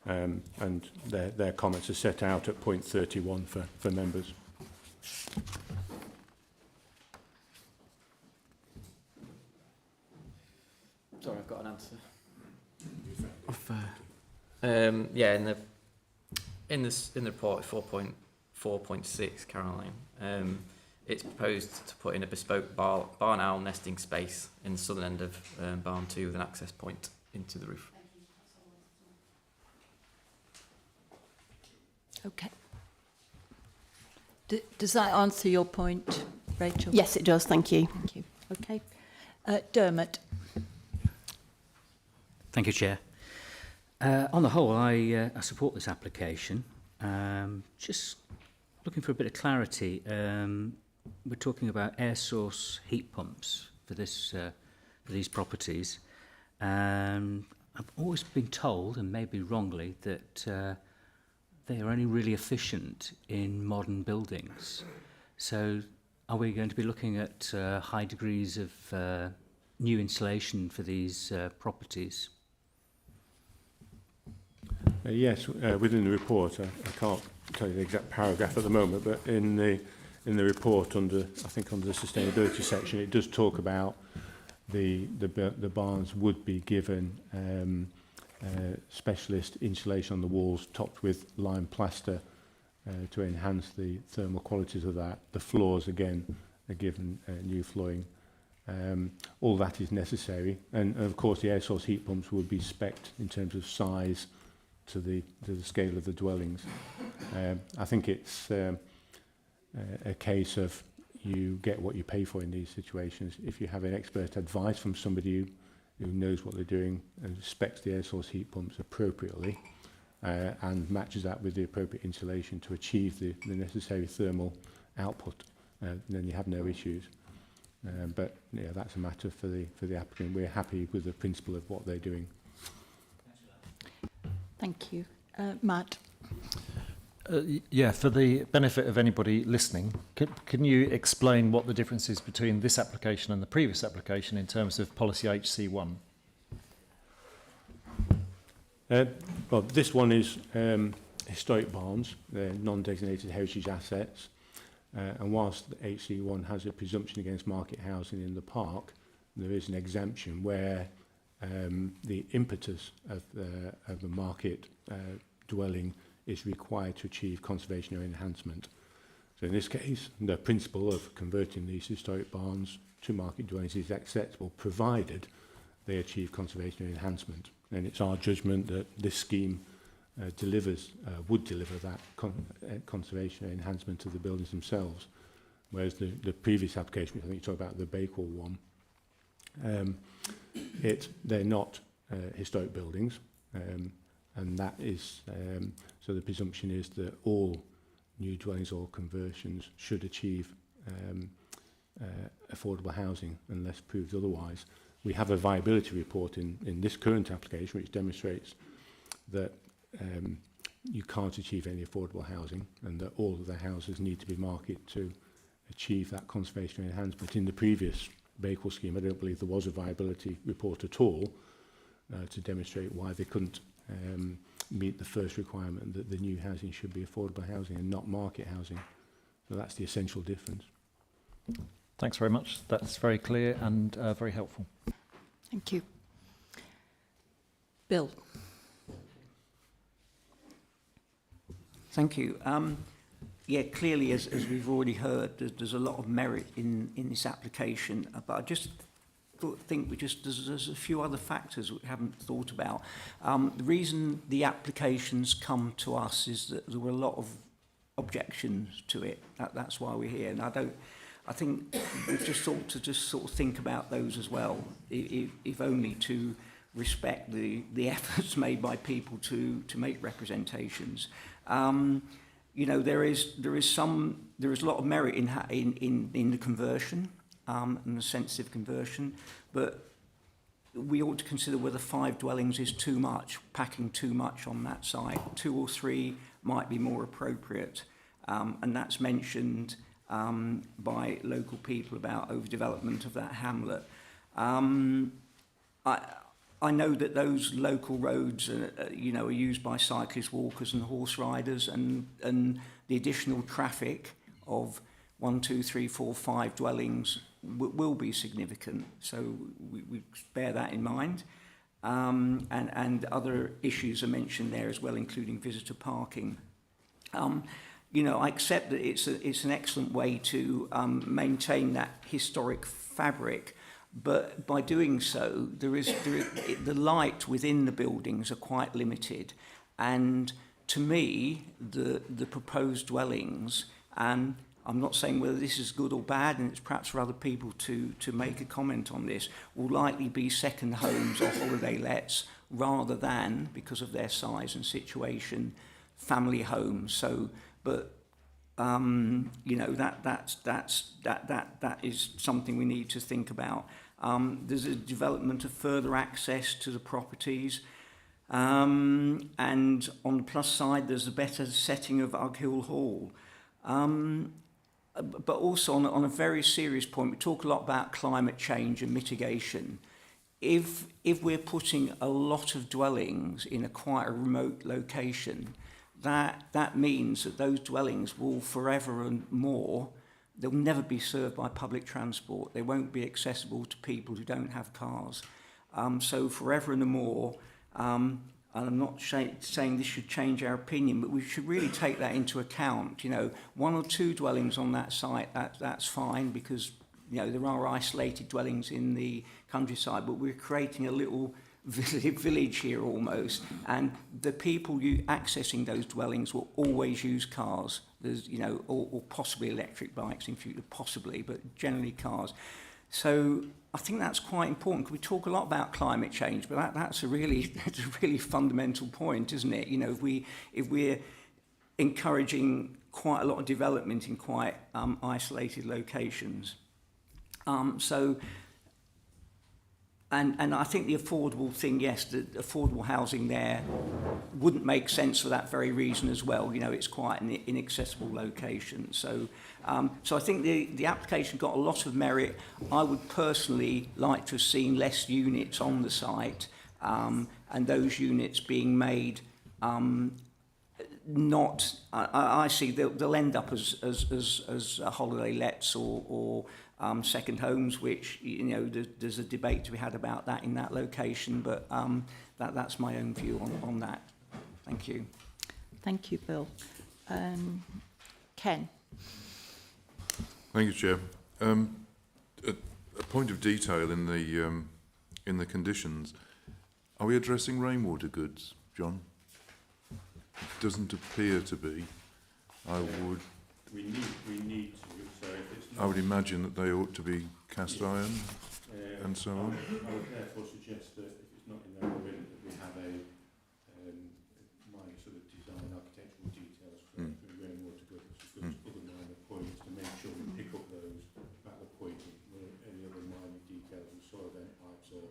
and their comments are set out at point 31 for members. Sorry, I've got an answer. Yeah, in the report 4.4.6, Caroline, it's proposed to put in a bespoke barn owl nesting space in the southern end of barn 2 with an access point into the roof. Okay. Does that answer your point, Rachel? Yes, it does. Thank you. Thank you. Okay. Dermot. Thank you, Chair. On the whole, I support this application. Just looking for a bit of clarity. We're talking about air source heat pumps for these properties. I've always been told, and maybe wrongly, that they are only really efficient in modern buildings. So are we going to be looking at high degrees of new insulation for these properties? Yes, within the report, I can't tell you the exact paragraph at the moment, but in the report under the sustainability section, it does talk about the barns would be given specialist insulation on the walls topped with lime plaster to enhance the thermal qualities of that. The floors again are given new flooring. All that is necessary, and of course the air source heat pumps would be spec'd in terms of size to the scale of the dwellings. I think it's a case of you get what you pay for in these situations. If you have an expert advice from somebody who knows what they're doing and specs the air source heat pumps appropriately and matches that with the appropriate insulation to achieve the necessary thermal output, then you have no issues. But yeah, that's a matter for the applicant. We're happy with the principle of what they're doing. Thank you. Matt? Yeah, for the benefit of anybody listening, can you explain what the difference is between this application and the previous application in terms of policy HC1? Well, this one is historic barns, they're non-designated heritage assets, and whilst the HC1 has a presumption against market housing in the park, there is an exemption where the impetus of the market dwelling is required to achieve conservation or enhancement. So in this case, the principle of converting these historic barns to market dwellings is acceptable, provided they achieve conservation or enhancement. And it's our judgment that this scheme would deliver that conservation or enhancement of the buildings themselves. Whereas the previous application, which I think you talked about, the Bakewell one, they're not historic buildings, and that is so the presumption is that all new dwellings or conversions should achieve affordable housing unless proved otherwise. We have a viability report in this current application which demonstrates that you can't achieve any affordable housing and that all of the houses need to be marketed to achieve that conservation enhancement. In the previous Bakewell scheme, I don't believe there was a viability report at all to demonstrate why they couldn't meet the first requirement that the new housing should be affordable housing and not market housing. So that's the essential difference. Thanks very much. That's very clear and very helpful. Thank you. Bill? Thank you. Yeah, clearly, as we've already heard, there's a lot of merit in this application, but I just think there's a few other factors we haven't thought about. The reason the applications come to us is that there were a lot of objections to it. That's why we're here, and I think we've just thought to sort of think about those as well, if only to respect the efforts made by people to make representations. You know, there is a lot of merit in the conversion and the sensitive conversion, but we ought to consider whether 5 dwellings is too much, packing too much on that site. 2 or 3 might be more appropriate, and that's mentioned by local people about overdevelopment of that hamlet. I know that those local roads, are used by cyclists, walkers, and horse riders, and the additional traffic of 1, 2, 3, 4, 5 dwellings will be significant. So we bear that in mind, and other issues are mentioned there as well, including visitor parking. I accept that it's an excellent way to maintain that historic fabric. But by doing so, the light within the buildings are quite limited, and to me, the proposed dwellings, and I'm not saying whether this is good or bad, and it's perhaps for other people to make a comment on this, will likely be second homes or holiday lets rather than, because of their size and situation, family homes. So, but that is something we need to think about. There's a development of further access to the properties, and on the plus side there's a better setting of Ughill Hall. But also on a very serious point, we talk a lot about climate change and mitigation. If we're putting a lot of dwellings in quite a remote location, that means that those dwellings will forever and more, they'll never be served by public transport. They won't be accessible to people who don't have cars. So forever and more, and I'm not saying this should change our opinion, but we should really take that into account. 1 or 2 dwellings on that site, that's fine, because there are isolated dwellings in the countryside, but we're creating a little village here almost, and the people accessing those dwellings will always use cars. There's or possibly electric bikes in future, possibly, but generally cars. So I think that's quite important, because we talk a lot about climate change, but that's a really fundamental point, isn't it? If we're encouraging quite a lot of development in quite isolated locations, so And I think the affordable thing, yes, the affordable housing there wouldn't make sense for that very reason as well. You know, it's quite an inaccessible location. So I think the application got a lot of merit. I would personally like to have seen less units on the site, and those units being made I see they'll end up as holiday lets or second homes, which, you know, there's a debate to be had about that in that location, but that's my own view on that. Thank you. Thank you, Bill. Ken. Thank you, Chair. A point of detail in the conditions. Are we addressing rainwater goods, John? It doesn't appear to be. We need to. So if it's not, I would imagine that they ought to be cast iron and so on. I would therefore suggest that if it's not in there already, that we have a minor sort of design architectural details for rainwater goods, other minor points to make sure we pick up those at the point of any other minor details of soil vent pipes or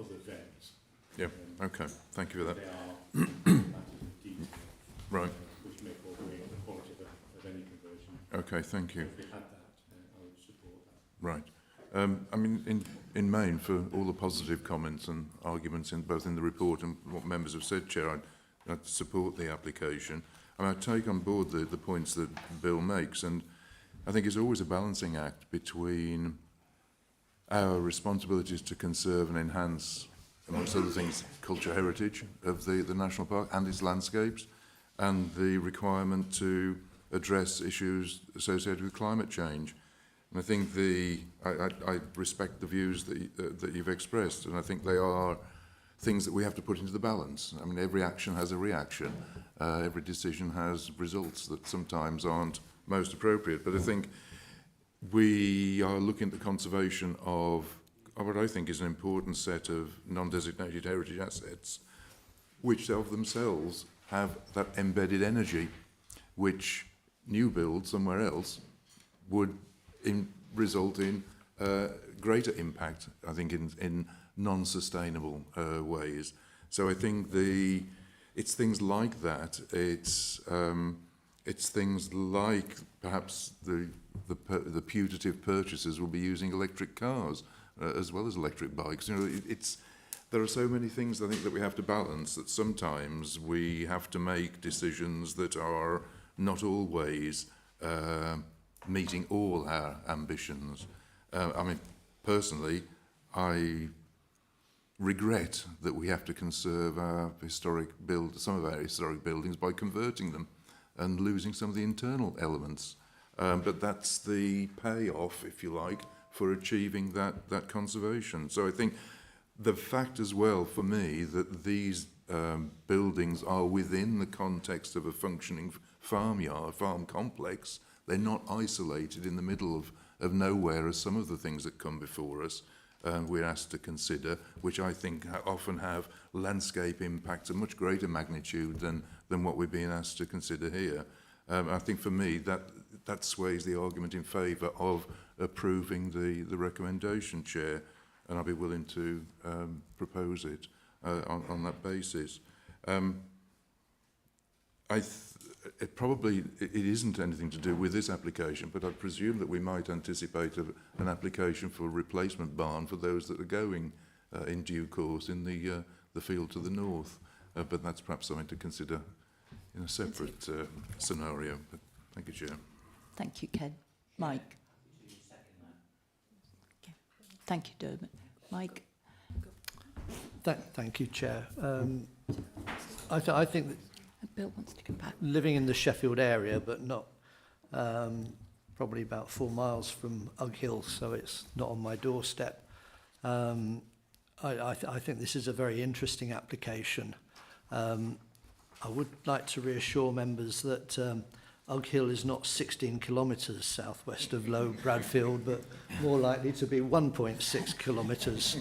other vents. Yeah. Okay. Thank you for that. They are matters of detail. Right. Which may fall away the quality of any conversion. Okay. Thank you. So if we had that, I would support that. Right. I mean, in main, for all the positive comments and arguments in both in the report and what members have said, Chair, I'd support the application. And I take on board the points that Bill makes, and I think it's always a balancing act between our responsibilities to conserve and enhance, amongst other things, cultural heritage of the national park and its landscapes, and the requirement to address issues associated with climate change. And I think I respect the views that you've expressed, and I think they are things that we have to put into the balance. I mean, every action has a reaction. Every decision has results that sometimes aren't most appropriate. But I think we are looking at the conservation of what I think is an important set of non-designated heritage assets, which of themselves have that embedded energy, which new build somewhere else would result in greater impact, I think, in non-sustainable ways. So I think it's things like that. It's things like perhaps the putative purchasers will be using electric cars as well as electric bikes. You know, there are so many things I think that we have to balance that sometimes we have to make decisions that are not always meeting all our ambitions. I mean, personally, I regret that we have to conserve some of our historic buildings by converting them and losing some of the internal elements. But that's the payoff, if you like, for achieving that conservation. So I think the fact as well for me that these buildings are within the context of a functioning farm complex. They're not isolated in the middle of nowhere as some of the things that come before us we're asked to consider, which I think often have landscape impacts of much greater magnitude than what we're being asked to consider here. I think for me that sways the argument in favour of approving the recommendation, Chair, and I'll be willing to propose it on that basis. It isn't anything to do with this application, but I presume that we might anticipate an application for a replacement barn for those that are going in due course in the field to the north. But that's perhaps something to consider in a separate scenario. But thank you, Chair. Thank you, Ken. Mike. Okay. Thank you, Dermot. Mike. Thank you, Chair. I think that Bill wants to come back. living in the Sheffield area, but not probably about 4 miles from Ugg Hill, so it's not on my doorstep. I think this is a very interesting application. I would like to reassure members that Ugg Hill is not 16 kilometres southwest of Low Bradfield, but more likely to be 1.6 kilometres.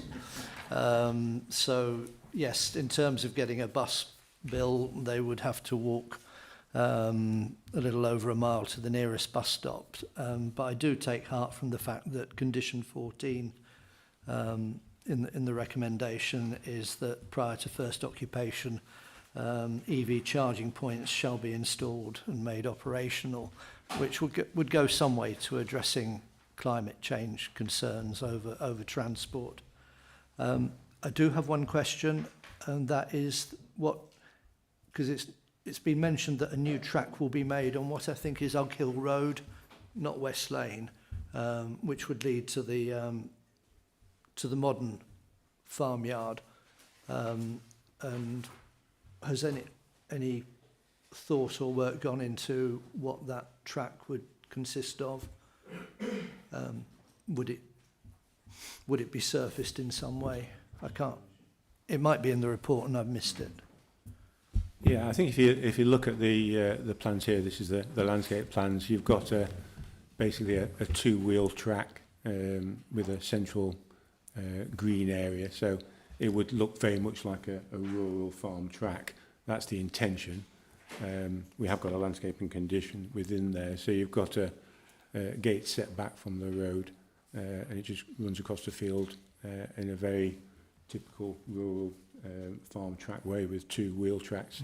So, yes, in terms of getting a bus bill, they would have to walk a little over a mile to the nearest bus stop. But I do take heart from the fact that condition 14 in the recommendation is that prior to first occupation, EV charging points shall be installed and made operational, which would go some way to addressing climate change concerns over transport. I do have one question, and that is because it's been mentioned that a new track will be made on what I think is Ugg Hill Road, not West Lane, which would lead to the modern farmyard. And has any thought or work gone into what that track would consist of? Would it be surfaced in some way? I can't. It might be in the report and I've missed it. Yeah, I think if you look at the plans here, this is the landscape plans. You've got basically a two-wheel track with a central green area, so it would look very much like a rural farm track. That's the intention. We have got a landscaping condition within there, so you've got a gate set back from the road, and it just runs across the field in a very typical rural farm track way with two wheel tracks,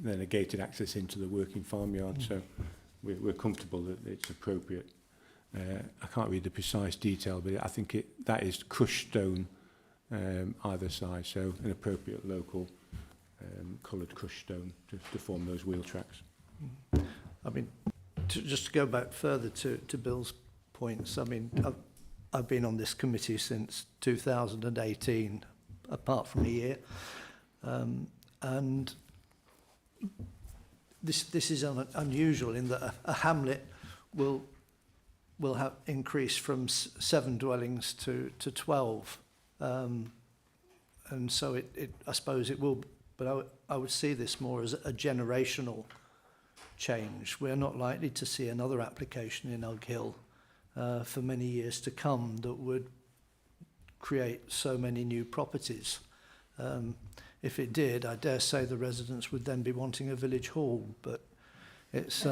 then a gated access into the working farmyard. So we're comfortable that it's appropriate. I can't read the precise detail, but I think that is crushed stone either side, so an appropriate local coloured crushed stone to form those wheel tracks. I mean, just to go back further to Bill's points, I mean, I've been on this committee since 2018, apart from a year, and this is unusual in that a hamlet will have increased from 7 dwellings to 12, and so I suppose it will. But I would see this more as a generational change. We're not likely to see another application in Ugg Hill for many years to come that would create so many new properties. If it did, I dare say the residents would then be wanting a village hall, but it's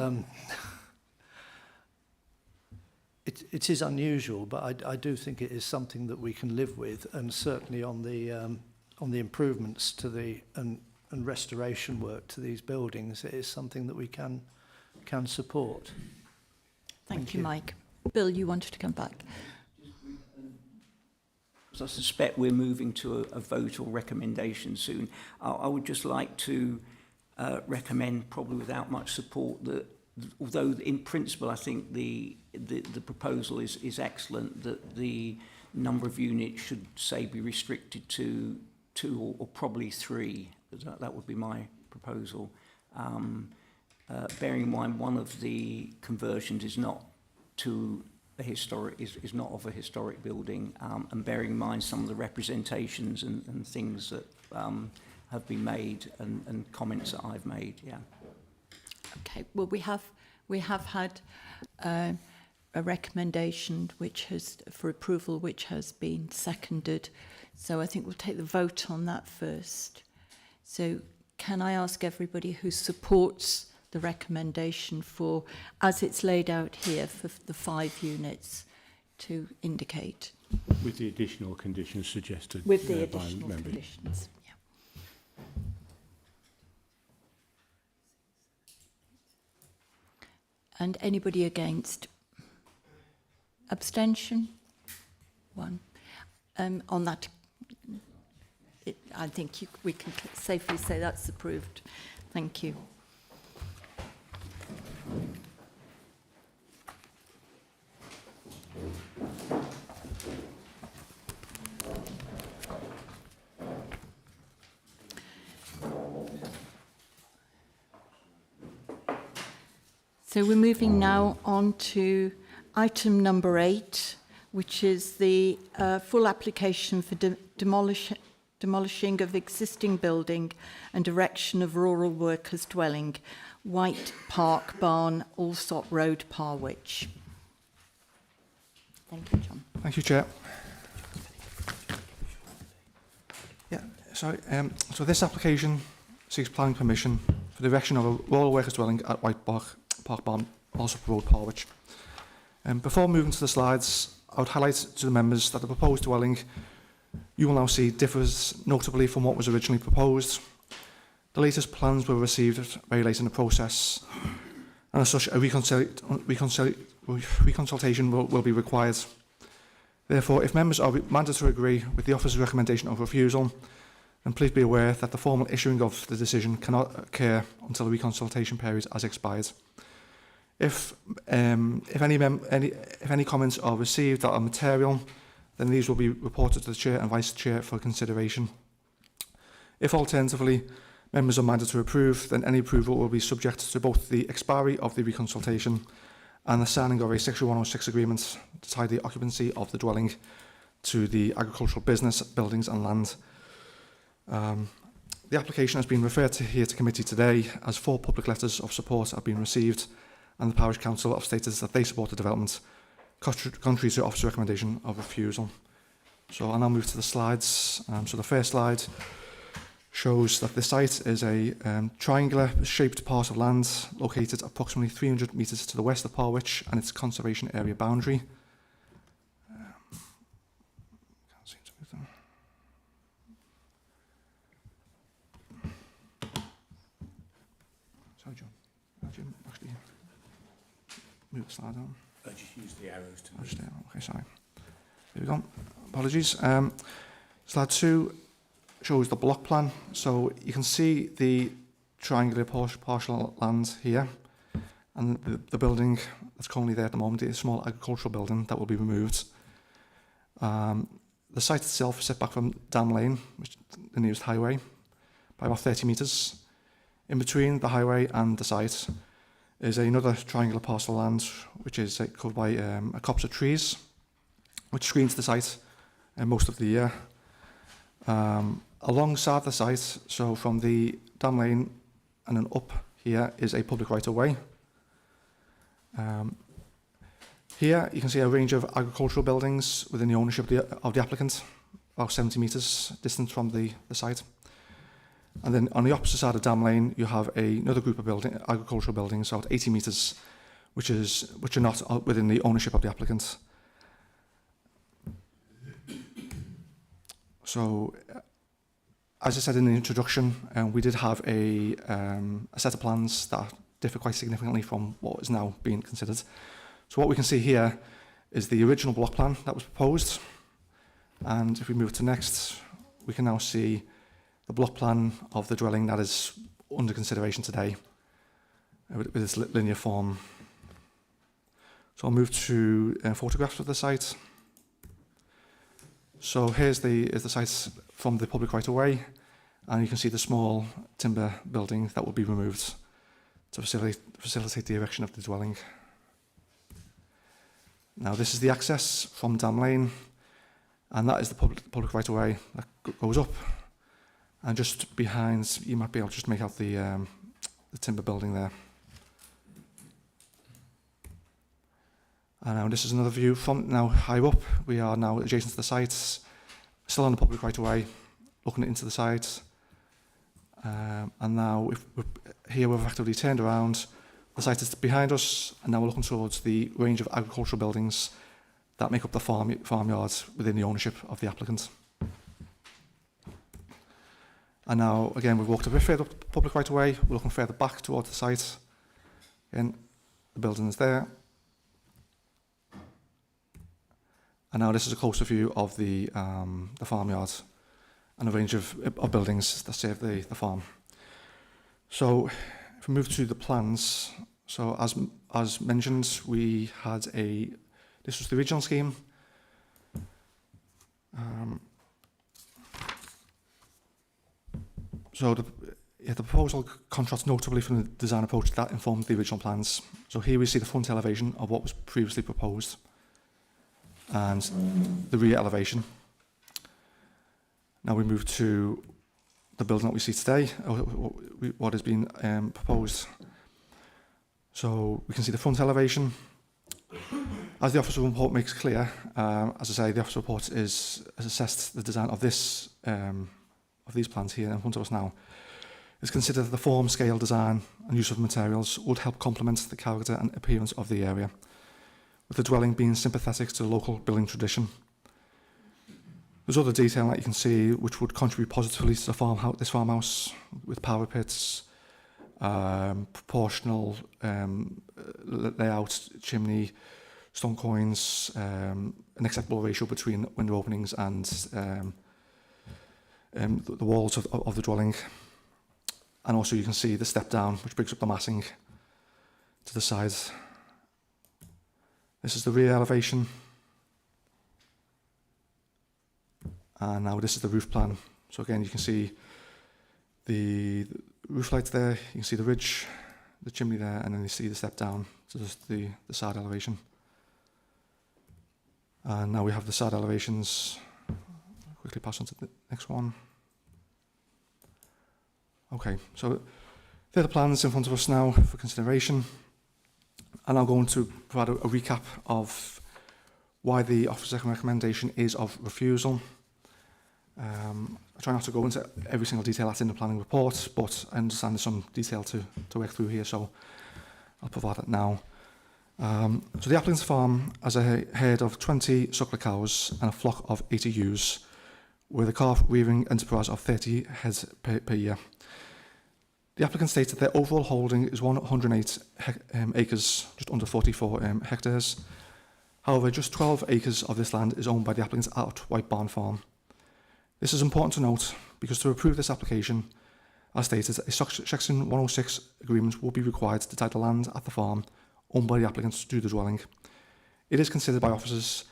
it is unusual, but I do think it is something that we can live with, and certainly on the improvements to and restoration work to these buildings, it is something that we can support. Thank you, Mike. Bill, you wanted to come back. So I suspect we're moving to a vote or recommendation soon. I would just like to recommend, probably without much support, that although in principle I think the proposal is excellent, that the number of units should, say, be restricted to 2 or probably 3. That would be my proposal. Bearing in mind one of the conversions is not to a historic, is not of a historic building, and bearing in mind some of the representations and things that have been made and comments that I've made. Yeah. Okay. Well, we have had a recommendation for approval which has been seconded. So I think we'll take the vote on that first. So can I ask everybody who supports the recommendation for, as it's laid out here, for the 5 units to indicate? With the additional conditions suggested With the by additional members. conditions, yeah. And anybody against? Abstention? 1. On that, I think we can safely say that's approved. Thank you. So we're moving now on to item number 8, which is the full application for demolishing of existing building and erection of rural workers' dwelling, White Park Barn, Allsop Road, Parwich. Thank you, John. Thank you, Chair. Yeah, so this application seeks planning permission for the erection of a rural workers' dwelling at White Park Barn, Allsop Road, Parwich. Before moving to the slides, I would highlight to the members that the proposed dwelling you will now see differs notably from what was originally proposed. The latest plans were received very late in the process, and as such, a reconsultation will be required. Therefore, if members are minded to agree with the officer's recommendation of refusal, then please be aware that the formal issuing of the decision cannot occur until the reconsultation period has expired. If any comments are received that are material, then these will be reported to the Chair and Vice Chair for consideration. If alternatively, members are minded to approve, then any approval will be subject to both the expiry of the reconsultation and the signing of a Section 106 agreement to tie the occupancy of the dwelling to the agricultural business, buildings and land. The application has been referred here to committee today as 4 public letters of support have been received, and the Parish Council have stated that they support the development, contrary to officer's recommendation of refusal. So I'll now move to the slides. So the first slide shows that the site is a triangular shaped part of land located approximately 300 metres to the west of Parwich and its conservation area boundary. Can't seem to move them. Sorry, John. Actually, move the slide on. I just use the arrows to move. Okay, sorry. Here we go. Apologies. Slide 2 shows the block plan. So you can see the triangular partial land here, and the building that's currently there at the moment is a small agricultural building that will be removed. The site itself is set back from Dam Lane, which is the nearest highway, by about 30 metres. In between the highway and the site is another triangular parcel of land, which is covered by a copse of trees, which screens the site most of the year. Alongside the site, so from the Dam Lane and then up here, is a public right-of-way. Here you can see a range of agricultural buildings within the ownership of the applicant, about 70 metres distant from the site. And then on the opposite side of Dam Lane, you have another group of agricultural buildings, about 80 metres, which are not within the ownership of the applicant. So, as I said in the introduction, we did have a set of plans that differ quite significantly from what is now being considered. So what we can see here is the original block plan that was proposed. And if we move to next, we can now see the block plan of the dwelling that is under consideration today with its linear form. So I'll move to photographs of the site. So here's the site from the public right-of-way, and you can see the small timber building that will be removed to facilitate the erection of the dwelling. Now this is the access from Dam Lane, and that is the public right-of-way that goes up. And just behind, you might be able to just make out the timber building there. And now this is another view from now higher up. We are now adjacent to the site, still on the public right-of-way, looking into the site. And now here we've effectively turned around. The site is behind us, and now we're looking towards the range of agricultural buildings that make up the farmyard within the ownership of the applicant. And now, again, we've walked a bit further up the public right-of-way. We're looking further back towards the site. Again, the building is there. And now this is a closer view of the farmyard and a range of buildings that serve the farm. So, if we move to the plans, so as mentioned, we had this was the original scheme. So the proposal contrasts notably from the design approach that informed the original plans. So here we see the front elevation of what was previously proposed and the rear elevation. Now we move to the building that we see today, what has been proposed. So we can see the front elevation. As the officer report makes clear, as I say, the officer report has assessed the design of this of these plans here in front of us now. It's considered that the form, scale, design and use of materials would help complement the character and appearance of the area, with the dwelling being sympathetic to the local building tradition. There's other detail that you can see which would contribute positively to the this farmhouse, with power pits, proportional layout, chimney, stone coins, an acceptable ratio between window openings and the walls of the dwelling. And also you can see the step down, which brings up the massing to the sides. This is the rear elevation. And now this is the roof plan. So again, you can see the roof lights there, you can see the ridge, the chimney there, and then you see the step down to the side elevation. And now we have the side elevations. I'll quickly pass on to the next one. Okay, so they're the plans in front of us now for consideration. And I'm going to provide a recap of why the officer's recommendation is of refusal. I try not to go into every single detail that's in the planning report, but I understand there's some detail to work through here, so I'll provide that now. So the applicant's farm has a herd of 20 suckler cows and a flock of 80 ewes, with a calf rearing enterprise of 30 heads per year. The applicant states that their overall holding is 108 acres, just under 44 hectares. However, just 12 acres of this land is owned by the applicant's White Barn Farm. This is important to note because to approve this application, as stated, a Section 106 agreement will be required to title land at the farm owned by the applicant to the dwelling. It is considered by officers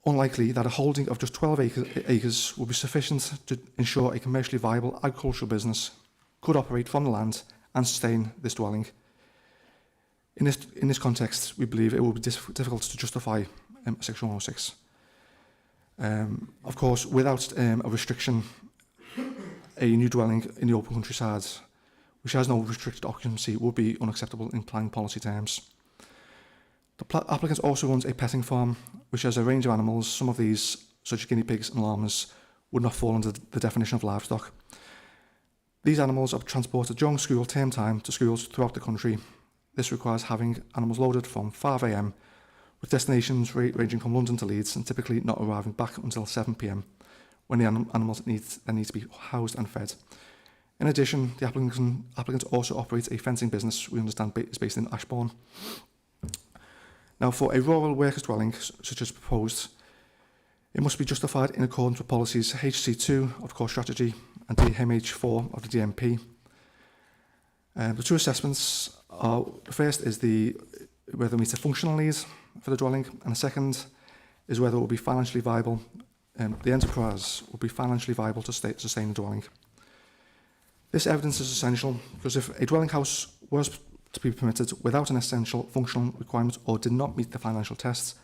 unlikely that a holding of just 12 acres will be sufficient to ensure a commercially viable agricultural business could operate from the land and sustain this dwelling. In this context, we believe it will be difficult to justify Section 106. Of course, without a restriction, a new dwelling in the open countryside, which has no restricted occupancy, would be unacceptable in planning policy terms. The applicant also owns a petting farm, which has a range of animals. Some of these, such as guinea pigs and llamas, would not fall under the definition of livestock. These animals are transported during school term time to schools throughout the country. This requires having animals loaded from 5 AM, with destinations ranging from London to Leeds, and typically not arriving back until 7 PM, when the animals need to be housed and fed. In addition, the applicant also operates a fencing business we understand is based in Ashbourne. Now, for a rural workers' dwelling, such as proposed, it must be justified in accordance with policies HC2 of Core Strategy and DMH4 of the DMP. The two assessments are, the first is whether it meets the functional needs for the dwelling, and the second is whether it will be financially viable, the enterprise will be financially viable to sustain the dwelling. This evidence is essential because if a dwelling house was to be permitted without an essential functional requirement or did not meet the financial tests,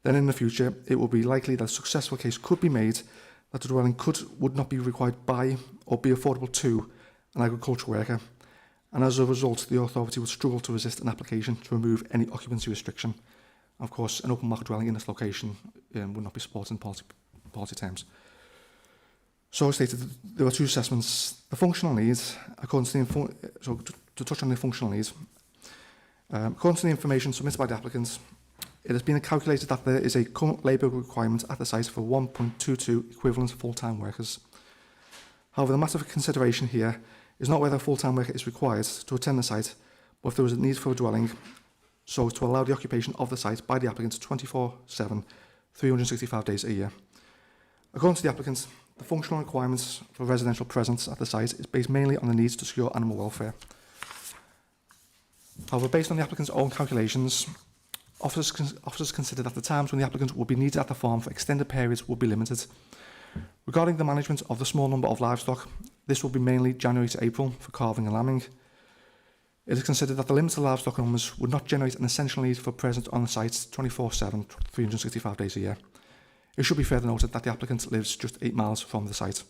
then in the future it will be likely that a successful case could be made that the dwelling would not be required by or be affordable to an agricultural worker, and as a result the authority would struggle to resist an application to remove any occupancy restriction. Of course, an open market dwelling in this location would not be supported in policy terms. So as stated, there are two assessments. The functional needs, according to to touch on the functional needs, according to the information submitted by the applicant, it has been calculated that there is a current labour requirement at the site for 1.22 equivalent full-time workers. However, the matter for consideration here is not whether a full-time worker is required to attend the site, but if there is a need for a dwelling, so as to allow the occupation of the site by the applicant 24/7, 365 days a year. According to the applicant, the functional requirements for residential presence at the site is based mainly on the needs to secure animal welfare. However, based on the applicant's own calculations, officers consider that the times when the applicant will be needed at the farm for extended periods will be limited. Regarding the management of the small number of livestock, this will be mainly January to April for calving and lambing. It is considered that the limited livestock numbers would not generate an essential need for presence on the site 24/7, 365 days a year. It should be further noted that the applicant lives just 8 miles from the site.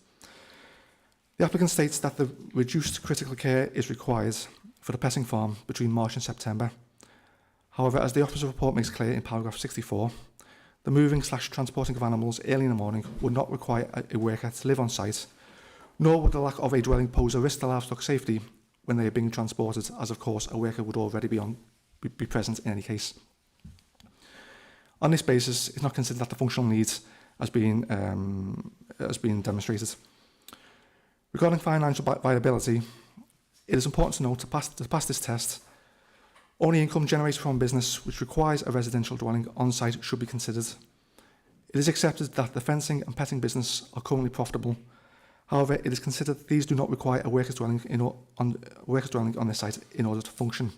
The applicant states that the reduced critical care is required for the petting farm between March and September. However, as the officer report makes clear in paragraph 64, the moving/transporting of animals early in the morning would not require a worker to live on site, nor would the lack of a dwelling pose a risk to livestock safety when they are being transported, as of course a worker would already be present in any case. On this basis, it's not considered that the functional needs as being demonstrated. Regarding financial viability, it is important to note to pass this test, only income generated from business which requires a residential dwelling on site should be considered. It is accepted that the fencing and petting business are currently profitable. However, it is considered that these do not require a workers' dwelling on their site in order to function.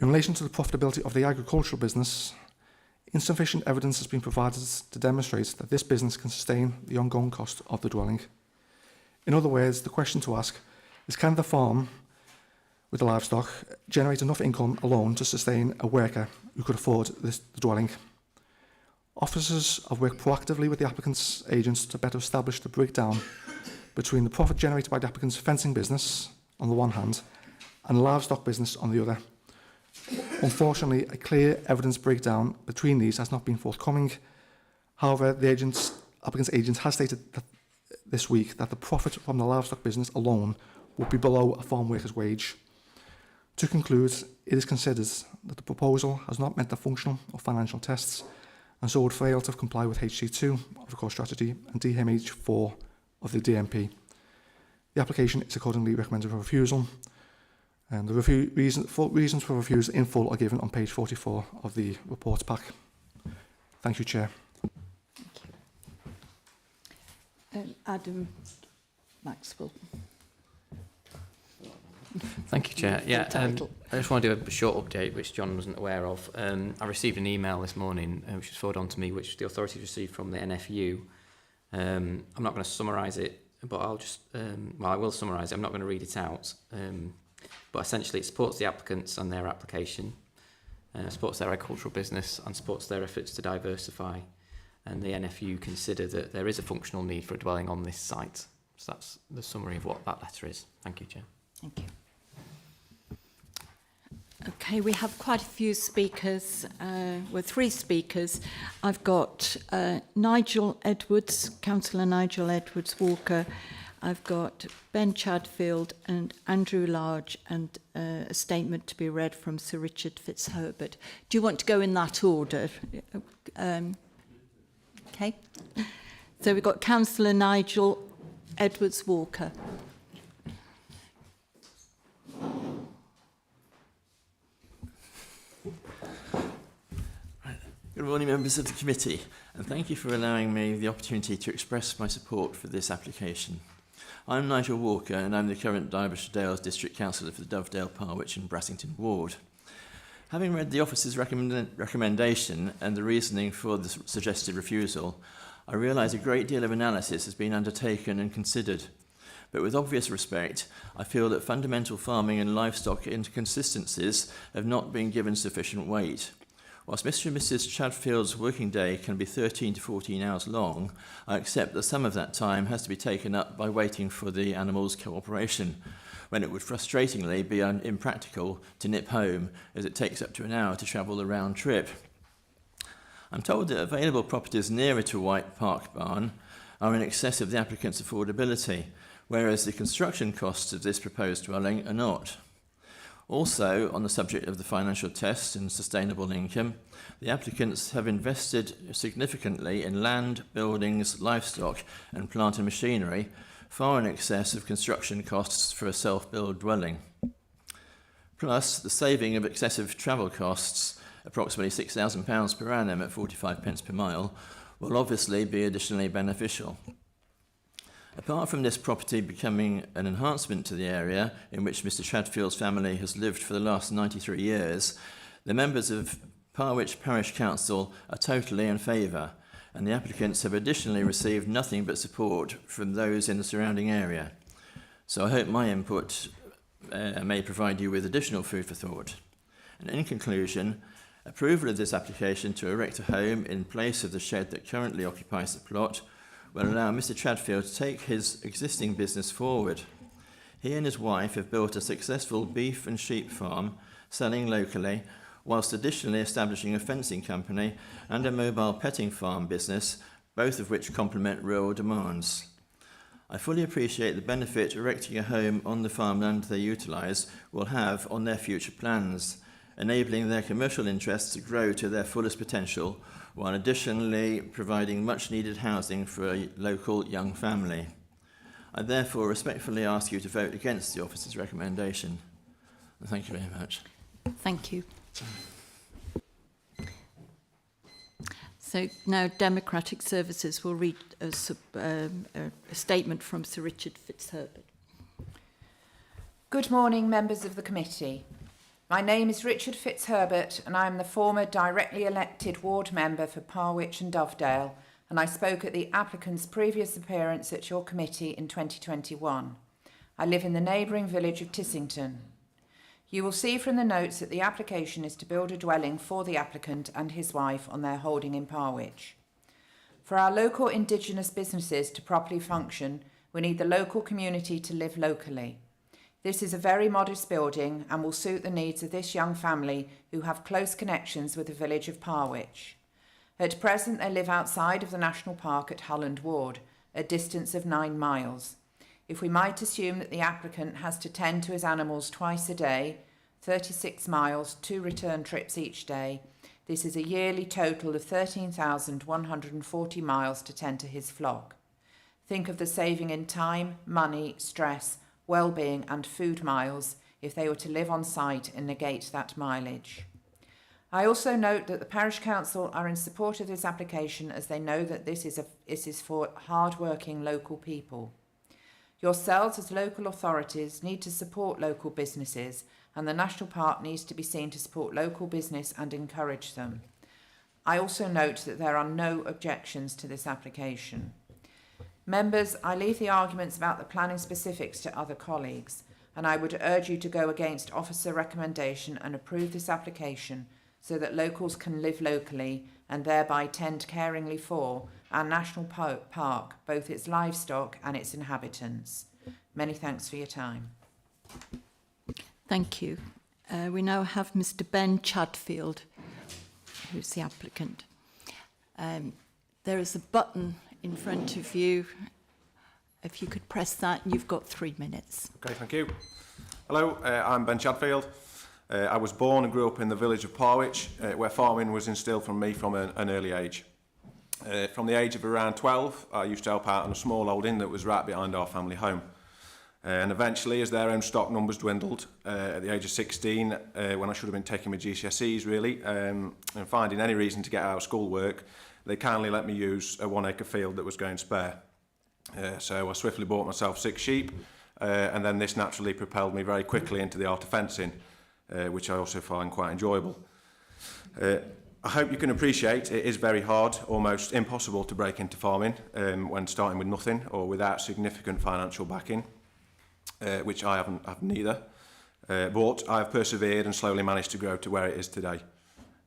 In relation to the profitability of the agricultural business, insufficient evidence has been provided to demonstrate that this business can sustain the ongoing cost of the dwelling. In other words, the question to ask is, can the farm with the livestock generate enough income alone to sustain a worker who could afford the dwelling? Officers have worked proactively with the applicant's agents to better establish the breakdown between the profit generated by the applicant's fencing business on the one hand and the livestock business on the other. Unfortunately, a clear evidence breakdown between these has not been forthcoming. However, the applicant's agent has stated that this week that the profit from the livestock business alone would be below a farm worker's wage. To conclude, it is considered that the proposal has not met the functional or financial tests and so would fail to comply with HC2 of the core strategy and DMH4 of the DMP. The application is accordingly recommended for refusal, and the reasons for refusal in full are given on page 44 of the report pack. Thank you, Chair. Thank you. Adam Maxwell. Thank you, Chair. Yeah, I just want to do a short update, which John wasn't aware of. I received an email this morning, which was forwarded on to me, which the authorities received from the NFU. I'm not going to summarise it, but I'll just, I will summarise it. I'm not going to read it out. But essentially, it supports the applicants and their application, supports their agricultural business, and supports their efforts to diversify. And the NFU consider that there is a functional need for a dwelling on this site. So that's the summary of what that letter is. Thank you, Chair. Thank you. Okay, we have quite a few speakers, three speakers. I've got Nigel Edwards, Councillor Nigel Edwards Walker. I've got Ben Chadfield and Andrew Large, and a statement to be read from Sir Richard Fitzherbert. Do you want to go in that order? Okay. So we've got Councillor Nigel Edwards Walker. Good morning, members of the committee, and thank you for allowing me the opportunity to express my support for this application. I'm Nigel Walker, and I'm the current Derbyshire Dales District Councillor for the Dovedale, Parwich and Brassington ward. Having read the officer's recommendation and the reasoning for the suggested refusal, I realise a great deal of analysis has been undertaken and considered. But with obvious respect, I feel that fundamental farming and livestock inconsistencies have not been given sufficient weight. Whilst Mr and Mrs Chadfield's working day can be 13 to 14 hours long, I accept that some of that time has to be taken up by waiting for the animals' cooperation, when it would frustratingly be impractical to nip home, as it takes up to an hour to travel the round trip. I'm told that available properties nearer to White Park Barn are in excess of the applicant's affordability, whereas the construction costs of this proposed dwelling are not. Also, on the subject of the financial test and sustainable income, the applicants have invested significantly in land, buildings, livestock and plant and machinery, far in excess of construction costs for a self-build dwelling. Plus, the saving of excessive travel costs, approximately £6,000 per annum at 45 pence per mile, will obviously be additionally beneficial. Apart from this property becoming an enhancement to the area in which Mr Chadfield's family has lived for the last 93 years, the members of Parwich Parish Council are totally in favour, and the applicants have additionally received nothing but support from those in the surrounding area. So I hope my input may provide you with additional food for thought. And in conclusion, approval of this application to erect a home in place of the shed that currently occupies the plot will allow Mr Chadfield to take his existing business forward. He and his wife have built a successful beef and sheep farm, selling locally, whilst additionally establishing a fencing company and a mobile petting farm business, both of which complement rural demands. I fully appreciate the benefit erecting a home on the farmland they utilise will have on their future plans, enabling their commercial interests to grow to their fullest potential, while additionally providing much-needed housing for a local young family. I therefore respectfully ask you to vote against the officer's recommendation. Thank you very much. Thank you. So now Democratic Services will read a statement from Sir Richard Fitzherbert. Good morning, members of the committee. My name is Richard Fitzherbert and I am the former directly elected ward member for Parwich and Dovedale, and I spoke at the applicant's previous appearance at your committee in 2021. I live in the neighbouring village of Tissington. You will see from the notes that the application is to build a dwelling for the applicant and his wife on their holding in Parwich. For our local Indigenous businesses to properly function, we need the local community to live locally. This is a very modest building and will suit the needs of this young family who have close connections with the village of Parwich. At present, they live outside of the National Park at Hulland Ward, a distance of 9 miles. If we might assume that the applicant has to tend to his animals twice a day, 36 miles, 2 return trips each day, this is a yearly total of 13,140 miles to tend to his flock. Think of the saving in time, money, stress, well-being and food miles if they were to live on site and negate that mileage. I also note that the Parish Council are in support of this application as they know that this is for hard-working local people. Yourselves as local authorities need to support local businesses, and the National Park needs to be seen to support local business and encourage them. I also note that there are no objections to this application. Members, I leave the arguments about the planning specifics to other colleagues, and I would urge you to go against officer recommendation and approve this application so that locals can live locally and thereby tend caringly for our national park, both its livestock and its inhabitants. Many thanks for your time. Thank you. We now have Mr. Ben Chadfield, who's the applicant. There is a button in front of you. If you could press that, you've got 3 minutes. Okay, thank you. Hello, I'm Ben Chadfield. I was born and grew up in the village of Parwich, where farming was instilled from me from an early age. From the age of around 12, I used to help out on a small old inn that was right behind our family home. And eventually, as their own stock numbers dwindled, at the age of 16, when I should have been taking my GCSEs really, and finding any reason to get out of schoolwork, they kindly let me use a 1 acre field that was going spare. So I swiftly bought myself 6 sheep, and then this naturally propelled me very quickly into the art of fencing, which I also find quite enjoyable. I hope you can appreciate it is very hard, almost impossible to break into farming when starting with nothing or without significant financial backing, which I have neither. But I have persevered and slowly managed to grow to where it is today.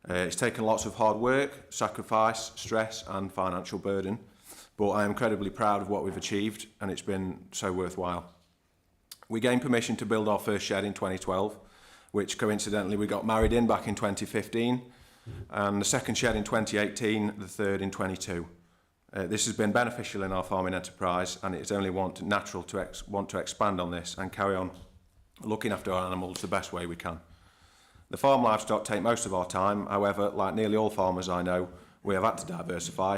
It's taken lots of hard work, sacrifice, stress and financial burden, but I am incredibly proud of what we've achieved and it's been so worthwhile. We gained permission to build our first shed in 2012, which coincidentally we got married in back in 2015, and the second shed in 2018, the third in 22. This has been beneficial in our farming enterprise, and it is only natural to want to expand on this and carry on looking after our animals the best way we can. The farm livestock take most of our time. However, like nearly all farmers I know, we have had to diversify.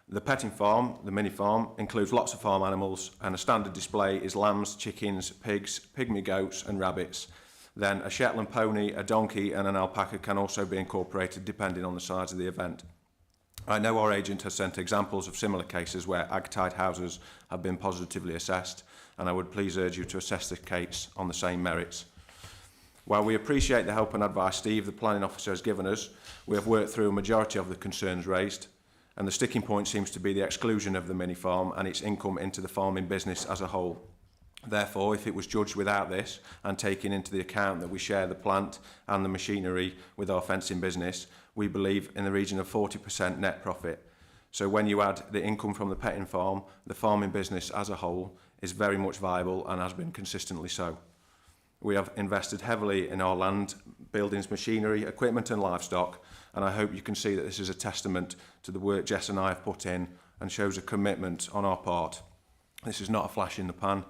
The petting farm, the mini farm, includes lots of farm animals, and a standard display is lambs, chickens, pigs, pygmy goats and rabbits. Then a Shetland pony, a donkey and an alpaca can also be incorporated depending on the size of the event. I know our agent has sent examples of similar cases where ag-tied houses have been positively assessed, and I would please urge you to assess the case on the same merits. While we appreciate the help and advice Steve, the planning officer, has given us, we have worked through a majority of the concerns raised, and the sticking point seems to be the exclusion of the mini farm and its income into the farming business as a whole. Therefore, if it was judged without this and taking into the account that we share the plant and the machinery with our fencing business, we believe in the region of 40% net profit. So when you add the income from the petting farm, the farming business as a whole is very much viable and has been consistently so. We have invested heavily in our land, buildings, machinery, equipment and livestock, and I hope you can see that this is a testament to the work Jess and I have put in and shows a commitment on our part. This is not a flash in the pan.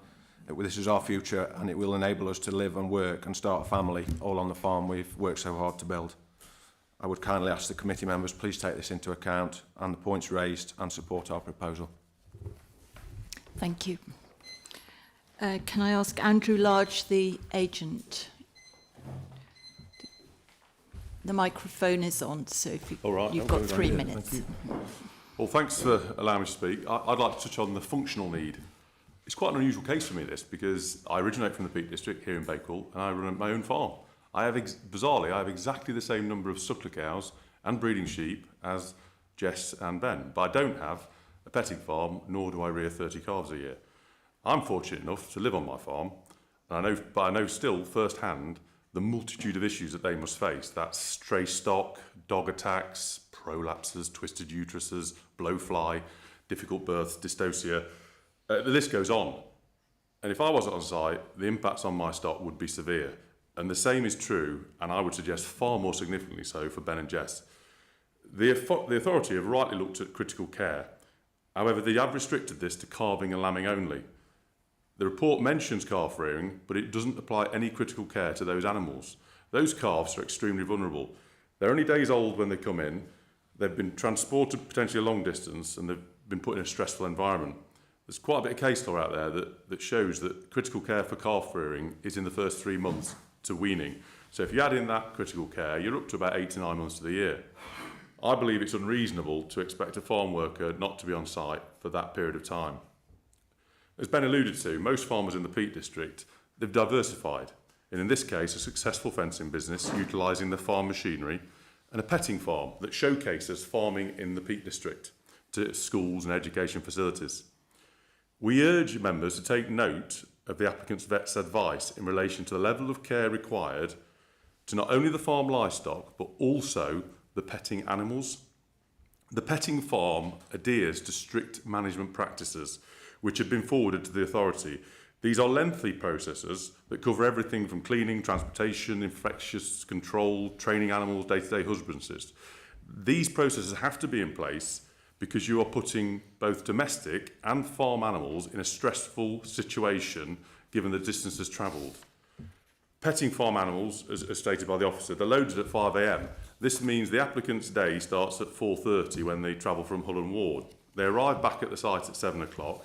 This is our future, and it will enable us to live and work and start a family all on the farm we've worked so hard to build. I would kindly ask the committee members please take this into account and the points raised and support our proposal. Thank you. Can I ask Andrew Large, the agent? The microphone is on, so if you, All right, you've I'll got go 3 down here. minutes. Thank you. Well, thanks for allowing me to speak. I'd like to touch on the functional need. It's quite an unusual case for me, this, because I originate from the Peak District here in Bakewell, and I run my own farm. Bizarrely, I have exactly the same number of suckler cows and breeding sheep as Jess and Ben, but I don't have a petting farm, nor do I rear 30 calves a year. I'm fortunate enough to live on my farm, and I know still firsthand the multitude of issues that they must face. That's stray stock, dog attacks, prolapses, twisted uteruses, blowfly, difficult births, dystocia. The list goes on. And if I wasn't on site, the impacts on my stock would be severe. And the same is true, and I would suggest far more significantly so, for Ben and Jess. The authority have rightly looked at critical care. However, they have restricted this to calving and lambing only. The report mentions calf rearing, but it doesn't apply any critical care to those animals. Those calves are extremely vulnerable. They're only days old when they come in. They've been transported potentially a long distance, and they've been put in a stressful environment. There's quite a bit of case law out there that shows that critical care for calf rearing is in the first 3 months to weaning. So if you add in that critical care, you're up to about 8 to 9 months of the year. I believe it's unreasonable to expect a farm worker not to be on site for that period of time. As Ben alluded to, most farmers in the Peak District, they've diversified, and in this case, a successful fencing business utilising the farm machinery and a petting farm that showcases farming in the Peak District to schools and education facilities. We urge members to take note of the applicant's vet's advice in relation to the level of care required to not only the farm livestock, but also the petting animals. The petting farm adheres to strict management practices, which have been forwarded to the authority. These are lengthy processes that cover everything from cleaning, transportation, infectious control, training animals, day-to-day husbandry. These processes have to be in place because you are putting both domestic and farm animals in a stressful situation given the distances travelled. Petting farm animals, as stated by the officer, they're loaded at 5 a.m. This means the applicant's day starts at 4:30 when they travel from Hull and Ward. They arrive back at the site at 7 o'clock.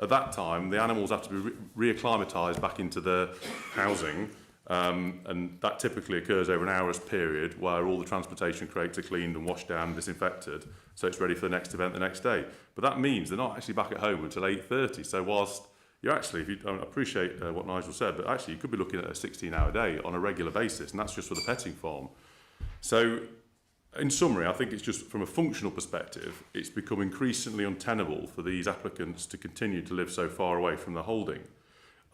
At that time, the animals have to be re-acclimatised back into their housing, and that typically occurs over an hour's period where all the transportation crates are cleaned and washed down and disinfected, so it's ready for the next event the next day. But that means they're not actually back at home until 8:30, so whilst you're actually, I appreciate what Nigel said, but actually you could be looking at a 16-hour day on a regular basis, and that's just for the petting farm. So, in summary, I think it's just from a functional perspective, it's become increasingly untenable for these applicants to continue to live so far away from the holding.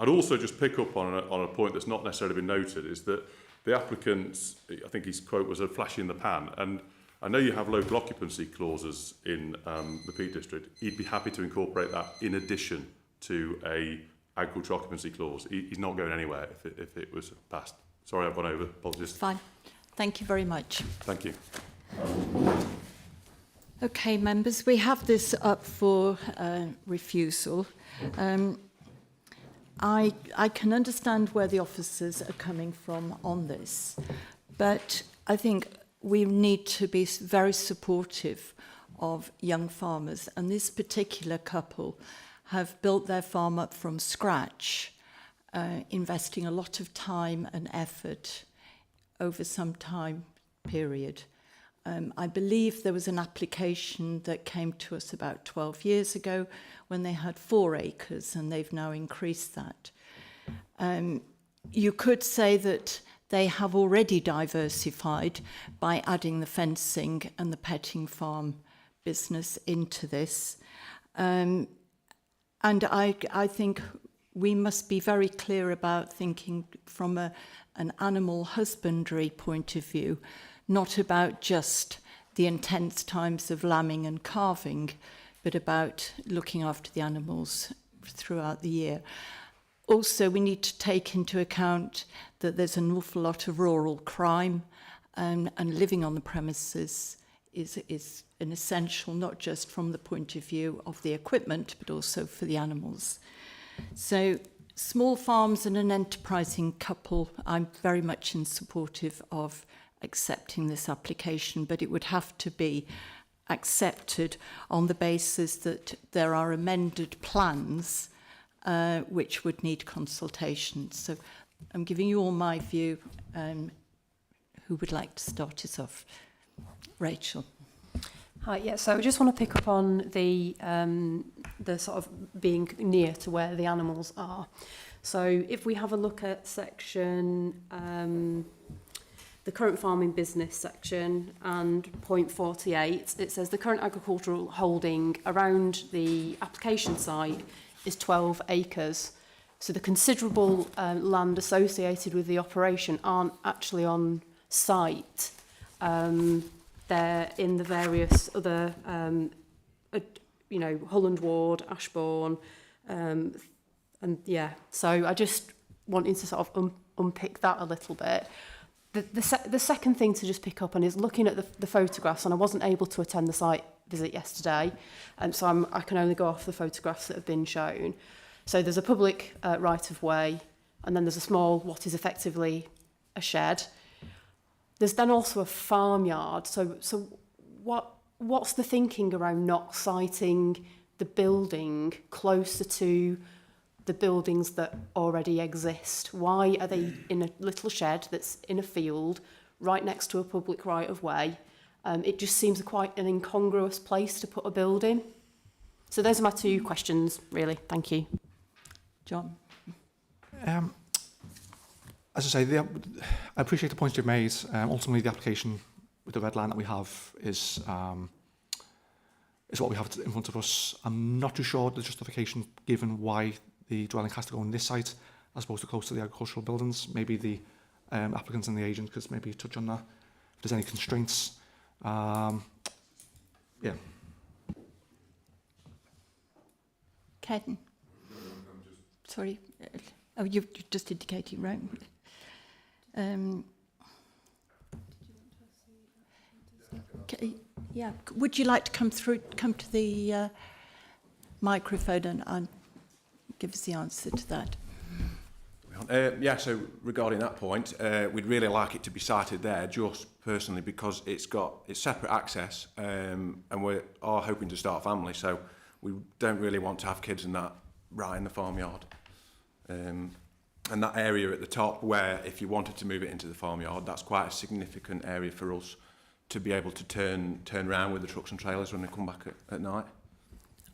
I'd also just pick up on a point that's not necessarily been noted, is that the applicants, I think his quote was a flash in the pan, and I know you have local occupancy clauses in the Peak District. He'd be happy to incorporate that in addition to a agriculture occupancy clause. He's not going anywhere if it was passed. Sorry, I've gone over. Apologies. Fine. Thank you very much. Thank you. Okay, members, we have this up for refusal. I can understand where the officers are coming from on this, but I think we need to be very supportive of young farmers, and this particular couple have built their farm up from scratch, investing a lot of time and effort over some time period. I believe there was an application that came to us about 12 years ago when they had 4 acres, and they've now increased that. You could say that they have already diversified by adding the fencing and the petting farm business into this. And I think we must be very clear about thinking from an animal husbandry point of view, not about just the intense times of lambing and calving, but about looking after the animals throughout the year. Also, we need to take into account that there's an awful lot of rural crime, and living on the premises is an essential, not just from the point of view of the equipment, but also for the animals. So small farms and an enterprising couple, I'm very much in supportive of accepting this application, but it would have to be accepted on the basis that there are amended plans which would need consultation. So I'm giving you all my view. Who would like to start us off? Rachel. Hi, yeah, so I just want to pick up on the sort of being near to where the animals are. So if we have a look at section, the current farming business section and point 48, it says the current agricultural holding around the application site is 12 acres. So the considerable land associated with the operation aren't actually on site. They're in the various other, you know, Holland Ward, Ashbourne, and yeah. So I just wanted to sort of unpick that a little bit. The second thing to just pick up on is looking at the photographs, and I wasn't able to attend the site visit yesterday, and so I can only go off the photographs that have been shown. So there's a public right-of-way, and then there's a small, what is effectively a shed. There's then also a farmyard. So what's the thinking around not siting the building closer to the buildings that already exist? Why are they in a little shed that's in a field right next to a public right-of-way? It just seems quite an incongruous place to put a building. So those are my two questions, really. Thank you. John. As I say, I appreciate the points you've made. Ultimately, the application with the red line that we have is what we have in front of us. I'm not too sure the justification given why the dwelling has to go on this site as opposed to close to the agricultural buildings. Maybe the applicants and the agent could maybe touch on that. If there's any constraints. Yeah. Ken. Sorry. Oh, you've just indicated, right? Yeah. Would you like to come to the microphone and give us the answer to that? Yeah, so regarding that point, we'd really like it to be sited there, just personally, because it's separate access, and we are hoping to start a family, so we don't really want to have kids in that right in the farmyard. And that area at the top where if you wanted to move it into the farmyard, that's quite a significant area for us to be able to turn around with the trucks and trailers when they come back at night.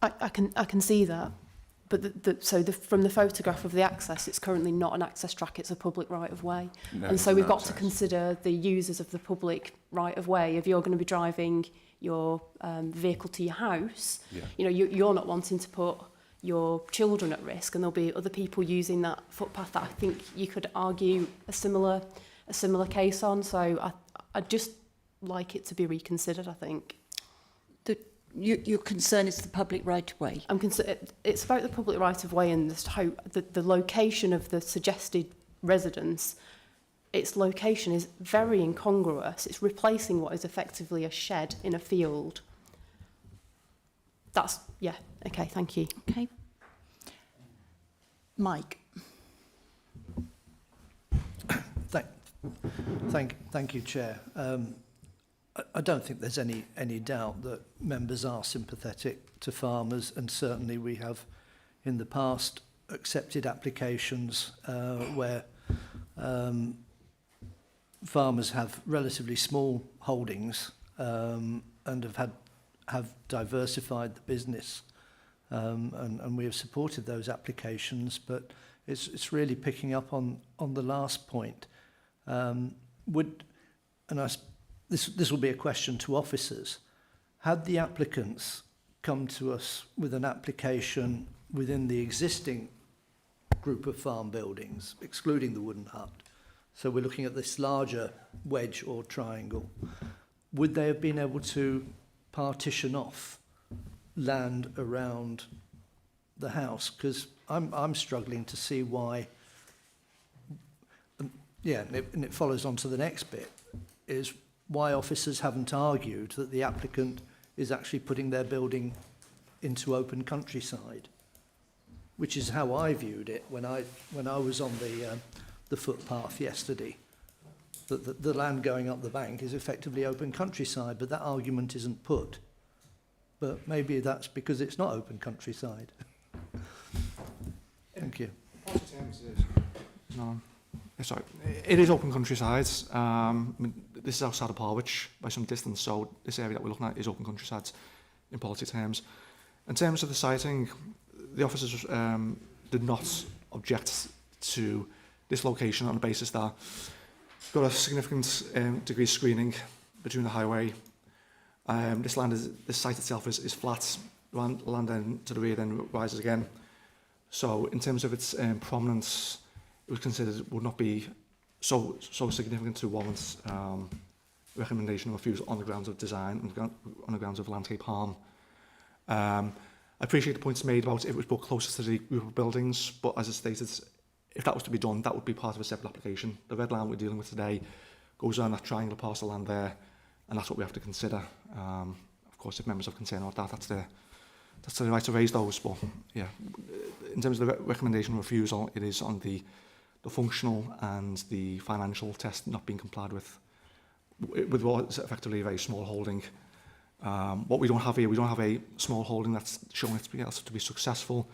I can see that, but from the photograph of the access, it's currently not an access track, it's a public right-of-way. No, and so we've got to access. consider the users of the public right-of-way. If you're going to be driving your vehicle to your house, you know, you're not wanting to put your children at risk, and there'll be other people using that footpath that I think you could argue a similar case on. So I'd just like it to be reconsidered, I think. Your concern is the public right-of-way? It's about the public right-of-way and the location of the suggested residence. Its location is very incongruous. It's replacing what is effectively a shed in a field. Yeah, okay, thank you. Okay. Mike. Thank you, Chair. I don't think there's any doubt that members are sympathetic to farmers, and certainly we have in the past accepted applications where farmers have relatively small holdings and have diversified the business, and we have supported those applications. But it's really picking up on the last point. This will be a question to officers. Had the applicants come to us with an application within the existing group of farm buildings, excluding the wooden hut, so we're looking at this larger wedge or triangle, would they have been able to partition off land around the house? Because I'm struggling to see why. Yeah, and it follows on to the next bit, is why officers haven't argued that the applicant is actually putting their building into open countryside, which is how I viewed it when I was on the footpath yesterday. That the land going up the bank is effectively open countryside, but that argument isn't put. But maybe that's because it's not open countryside. Thank you. No, sorry, it is open countryside. I mean, this is outside of Harwich by some distance, so this area that we're looking at is open countryside in policy terms. In terms of the siting, the officers did not object to this location on the basis that we've got a significant degree of screening between the highway. This site itself is flat. Land end to the rear then rises again. So in terms of its prominence, it was considered it would not be so significant to warrant recommendation of refusal on the grounds of design, on the grounds of landscape harm. I appreciate the points made about if it was brought closer to the group of buildings, but as I stated, if that was to be done, that would be part of a separate application. The red line we're dealing with today goes on that triangular parcel land there, and that's what we have to consider. Of course, if members have concern about that, that's the right to raise those. But yeah, in terms of the recommendation of refusal, it is on the functional and the financial test not being complied with what is effectively a very small holding. What we don't have here, we don't have a small holding that's shown it to be successful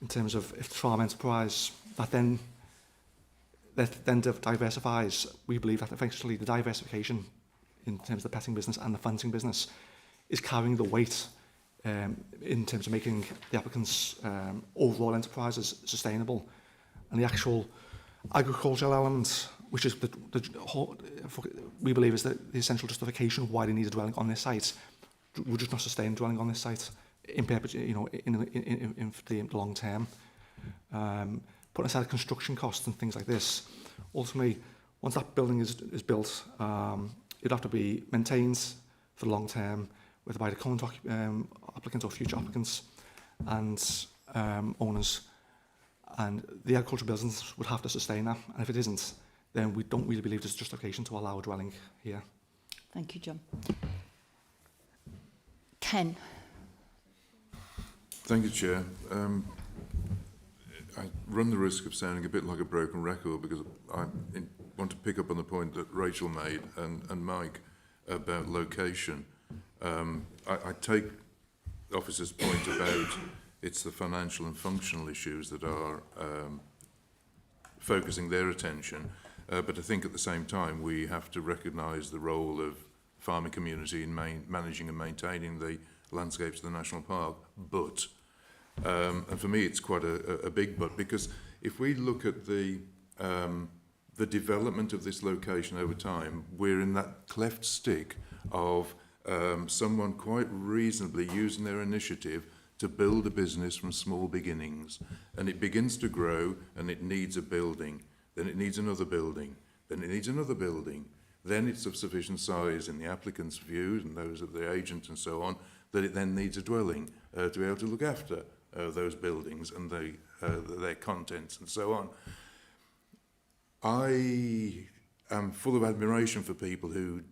in terms of if the farm enterprise that then diversifies. We believe that eventually the diversification in terms of the petting business and the fencing business is carrying the weight in terms of making the applicant's overall enterprises sustainable. And the actual agricultural element, which is we believe is the essential justification of why they need a dwelling on this site, would just not sustain dwelling on this site in perpetuity, in the long term. Putting aside construction costs and things like this, ultimately, once that building is built, it'd have to be maintained for the long term with either current applicants or future applicants and owners. And the agricultural business would have to sustain that. And if it isn't, then we don't really believe there's justification to allow a dwelling here. Thank you, John. Ken. Thank you, Chair. I run the risk of sounding a bit like a broken record because I want to pick up on the point that Rachel made and Mike about location. I take the officer's point about it's the financial and functional issues that are focusing their attention, but I think at the same time we have to recognise the role of farming community in managing and maintaining the landscapes of the national park. But and for me it's quite a big but, because if we look at the development of this location over time, we're in that cleft stick of someone quite reasonably using their initiative to build a business from small beginnings, and it begins to grow and it needs a building, then it needs another building, then it needs another building, then it's of sufficient size in the applicant's view and those of the agent and so on, that it then needs a dwelling to be able to look after those buildings and their contents and so on. I am full of admiration for people who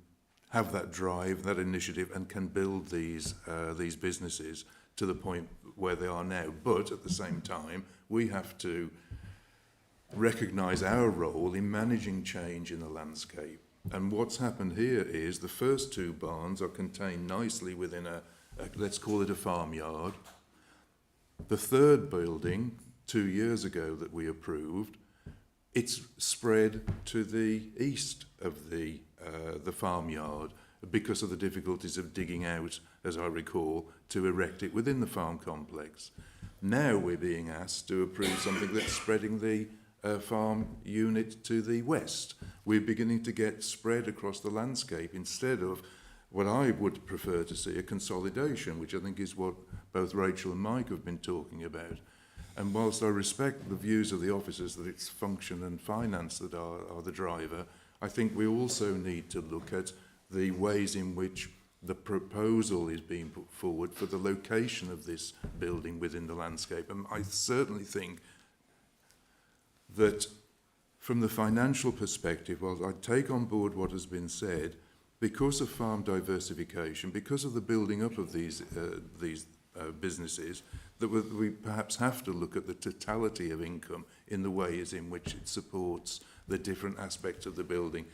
have that drive, that initiative, and can build these businesses to the point where they are now. But at the same time, we have to recognise our role in managing change in the landscape. And what's happened here is the first two barns are contained nicely within a let's call it a farmyard. The third building, 2 years ago that we approved, it's spread to the east of the farmyard because of the difficulties of digging out, as I recall, to erect it within the farm complex. Now we're being asked to approve something that's spreading the farm unit to the west. We're beginning to get spread across the landscape instead of what I would prefer to see, a consolidation, which I think is what both Rachel and Mike have been talking about. And whilst I respect the views of the officers that it's function and finance that are the driver, I think we also need to look at the ways in which the proposal is being put forward for the location of this building within the landscape. And I certainly think that from the financial perspective, while I take on board what has been said, because of farm diversification, because of the building up of these businesses, that we perhaps have to look at the totality of income in the ways in which it supports the different aspects of the building.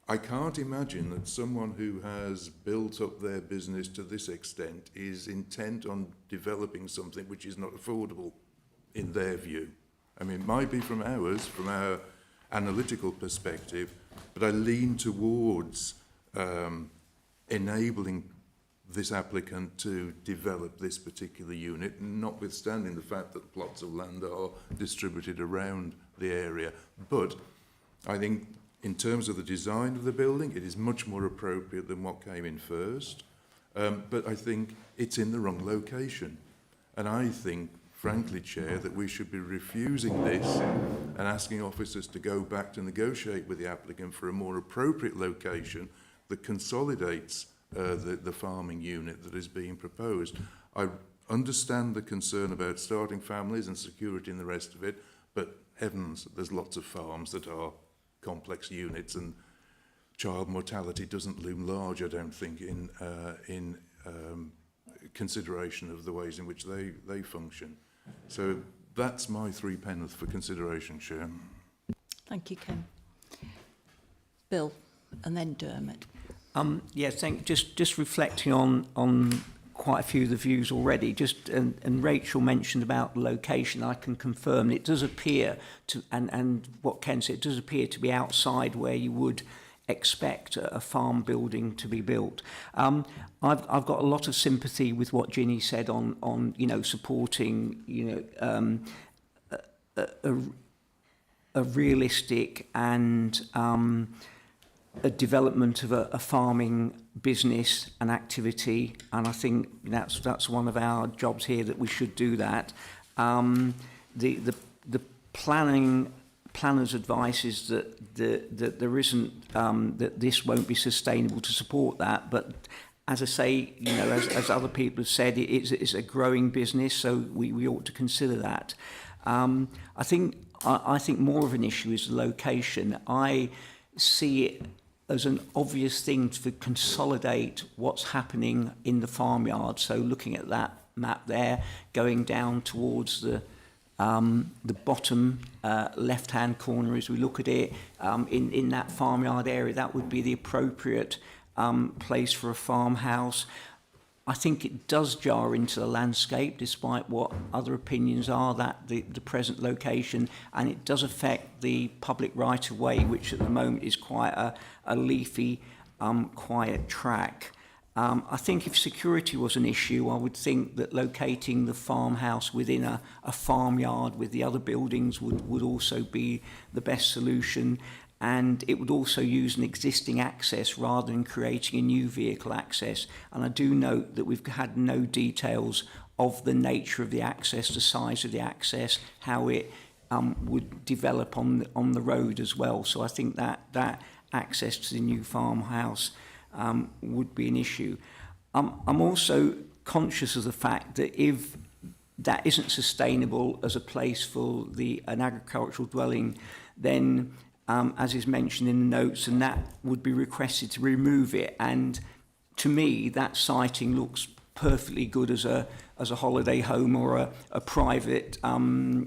I can't imagine that someone who has built up their business to this extent is intent on developing something which is not affordable in their view. I mean, it might be from ours, from our analytical perspective, but I lean towards enabling this applicant to develop this particular unit, notwithstanding the fact that plots of land are distributed around the area. But I think in terms of the design of the building, it is much more appropriate than what came in first. But I think it's in the wrong location. And I think, frankly, Chair, that we should be refusing this and asking officers to go back to negotiate with the applicant for a more appropriate location that consolidates the farming unit that is being proposed. I understand the concern about starting families and security and the rest of it, but heavens, there's lots of farms that are complex units, and child mortality doesn't loom large, I don't think, in consideration of the ways in which they function. So that's my 3 pence for consideration, Chair. Thank you, Ken. Bill, and then Dermot. Yeah, just reflecting on quite a few of the views already. And Rachel mentioned about the location. I can confirm it does appear to, and what Ken said, it does appear to be outside where you would expect a farm building to be built. I've got a lot of sympathy with what Ginny said on supporting a realistic and a development of a farming business and activity, and I think that's one of our jobs here, that we should do that. The planner's advice is that there isn't that this won't be sustainable to support that, but as I say, as other people have said, it's a growing business, so we ought to consider that. I think more of an issue is the location. I see it as an obvious thing to consolidate what's happening in the farmyard. So looking at that map there, going down towards the bottom left-hand corner as we look at it, in that farmyard area, that would be the appropriate place for a farmhouse. I think it does jar into the landscape, despite what other opinions are, that the present location, and it does affect the public right-of-way, which at the moment is quite a leafy, quiet track. I think if security was an issue, I would think that locating the farmhouse within a farmyard with the other buildings would also be the best solution. And it would also use an existing access rather than creating a new vehicle access. And I do note that we've had no details of the nature of the access, the size of the access, how it would develop on the road as well. So I think that access to the new farmhouse would be an issue. I'm also conscious of the fact that if that isn't sustainable as a place for an agricultural dwelling, then as is mentioned in the notes, and that would be requested to remove it. And to me, that siting looks perfectly good as a holiday home or a private, no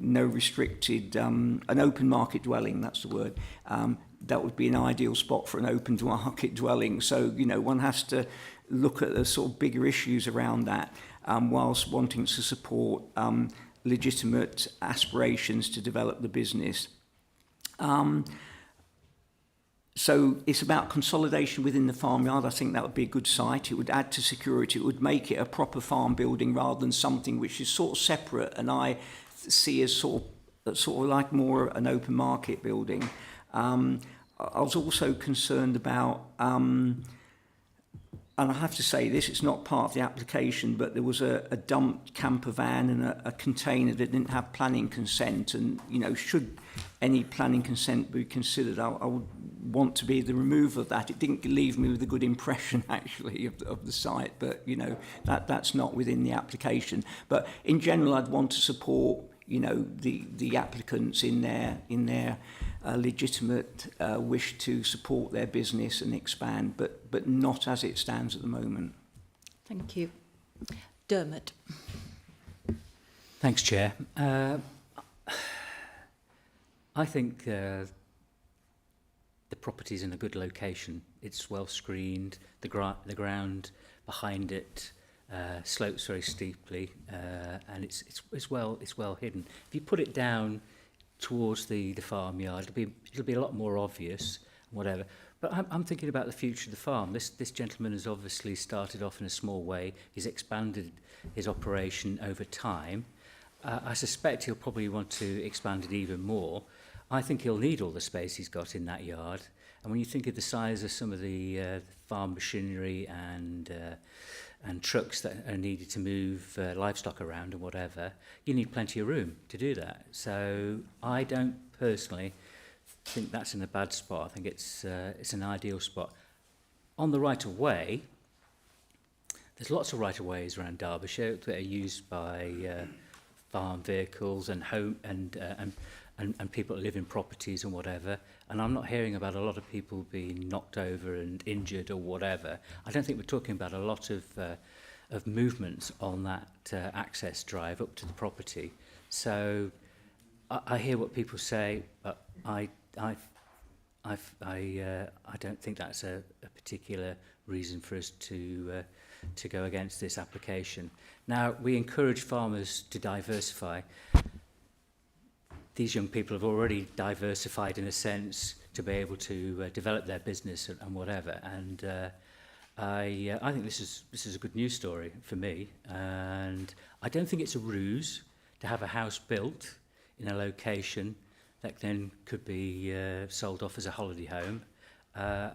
restricted, an open market dwelling. That's the word. That would be an ideal spot for an open market dwelling. So one has to look at the sort of bigger issues around that, whilst wanting to support legitimate aspirations to develop the business. So it's about consolidation within the farmyard. I think that would be a good site. It would add to security. It would make it a proper farm building rather than something which is sort of separate, and I see as sort of like more an open market building. I was also concerned about, and I have to say this, it's not part of the application, but there was a dumped camper van and a container that didn't have planning consent, and should any planning consent be considered, I would want to be the removal of that. It didn't leave me with a good impression actually of the site, but that's not within the application. But in general, I'd want to support the applicants in their legitimate wish to support their business and expand, but not as it stands at the moment. Thank you. Dermot. Thanks, Chair. I think the property's in a good location. It's well screened. The ground behind it slopes very steeply, and it's well hidden. If you put it down towards the farmyard, it'll be a lot more obvious, whatever. But I'm thinking about the future of the farm. This gentleman has obviously started off in a small way. He's expanded his operation over time. I suspect he'll probably want to expand it even more. I think he'll need all the space he's got in that yard. And when you think of the size of some of the farm machinery and trucks that are needed to move livestock around and whatever, you need plenty of room to do that. So I don't personally think that's in a bad spot. I think it's an ideal spot. On the right-of-way, there's lots of right-of-ways around Derbyshire that are used by farm vehicles and home and people that live in properties and whatever. And I'm not hearing about a lot of people being knocked over and injured or whatever. I don't think we're talking about a lot of movements on that access drive up to the property. So I hear what people say, but I don't think that's a particular reason for us to go against this application. Now, we encourage farmers to diversify. These young people have already diversified in a sense to be able to develop their business and whatever. And I think this is a good news story for me. And I don't think it's a ruse to have a house built in a location that then could be sold off as a holiday home. I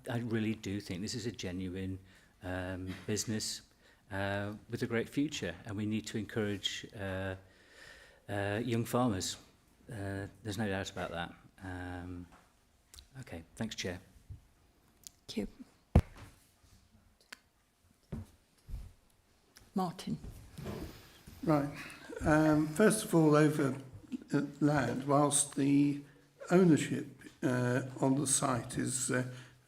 really do think this is a genuine business with a great future, and we need to encourage young farmers. There's no doubt about that. Okay, thanks, Chair. Thank you. Martin. Right. First of all, over land, whilst the ownership on the site is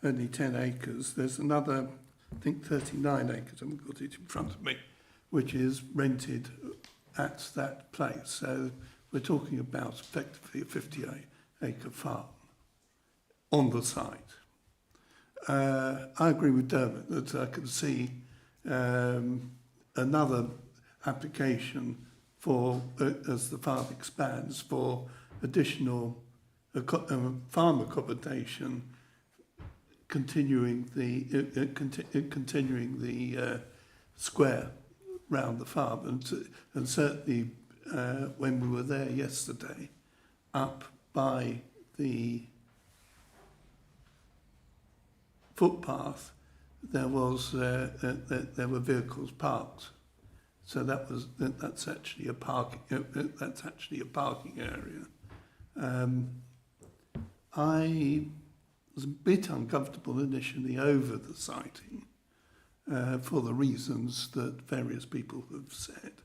only 10 acres, there's another, I think 39 acres, I haven't got it in front of me, which is rented at that place. So we're talking about effectively a 58-acre farm on the site. I agree with Dermot that I can see another application for, as the farm expands, for additional farm accommodation, continuing the square round the farm, and certainly when we were there yesterday, up by the footpath, there were vehicles parked. So that's actually a parking area. I was a bit uncomfortable initially over the siting for the reasons that various people have said.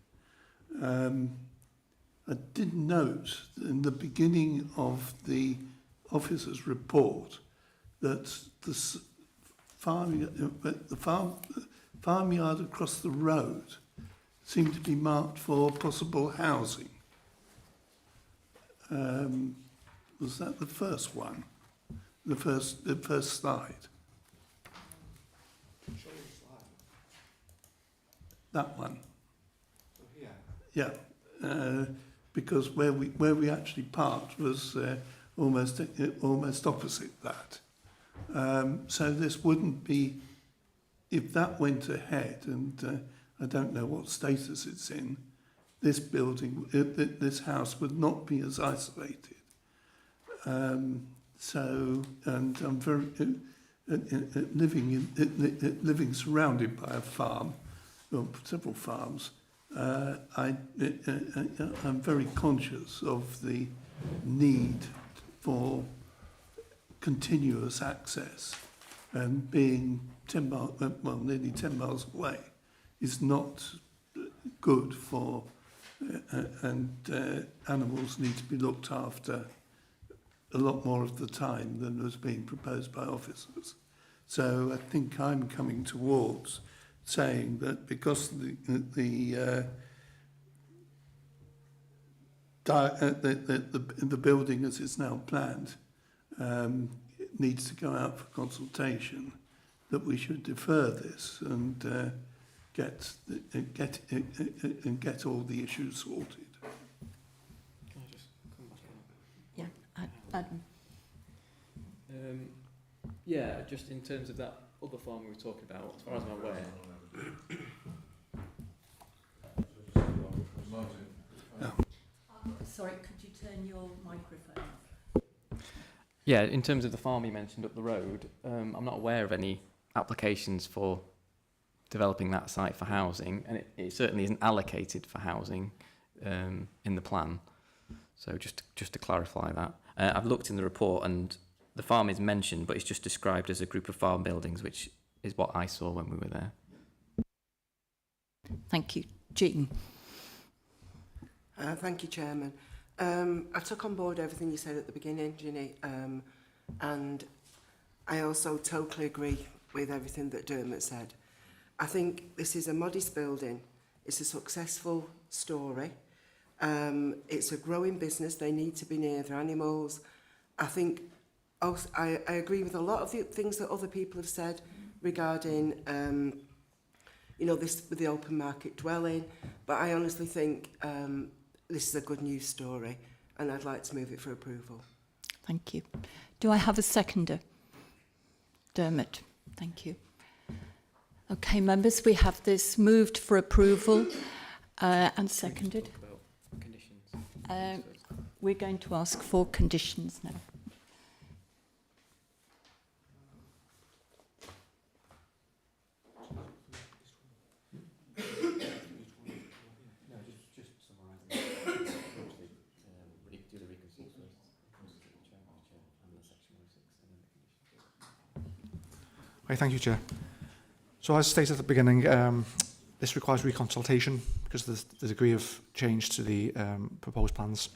I did note in the beginning of the officer's report that the farmyard across the road seemed to be marked for possible housing. Was that the first one? The first slide? That one? Yeah. Because where we actually parked was almost opposite that. So this wouldn't be, if that went ahead, and I don't know what status it's in, this building, this house would not be as isolated. So, and I'm very living surrounded by a farm, or several farms. I'm very conscious of the need for continuous access, and being 10 miles, well, nearly 10 miles away is not good for, and animals need to be looked after a lot more of the time than was being proposed by officers. So I think I'm coming towards saying that because the building as it's now planned needs to go out for consultation, that we should defer this and get all the issues sorted. Yeah, Adam. Yeah, just in terms of that other farm we were talking about, as far as I'm aware. Sorry, could you turn your microphone off? Yeah, in terms of the farm you mentioned up the road, I'm not aware of any applications for developing that site for housing, and it certainly isn't allocated for housing in the plan. So just to clarify that. I've looked in the report and the farm is mentioned, but it's just described as a group of farm buildings, which is what I saw when we were there. Thank you. Jean. Thank you, Chairman. I took on board everything you said at the beginning, Ginny, and I also totally agree with everything that Dermot said. I think this is a modest building. It's a successful story. It's a growing business. They need to be near their animals. I think also, I agree with a lot of the things that other people have said regarding, you know, this with the open market dwelling. But I honestly think this is a good news story, and I'd like to move it for approval. Thank you. Do I have a seconder? Dermot. Thank you. Okay, members, we have this moved for approval and seconded. We're going to ask for conditions now. Okay, thank you, Chair. So as stated at the beginning, this requires reconsultation because of the degree of change to the proposed plans,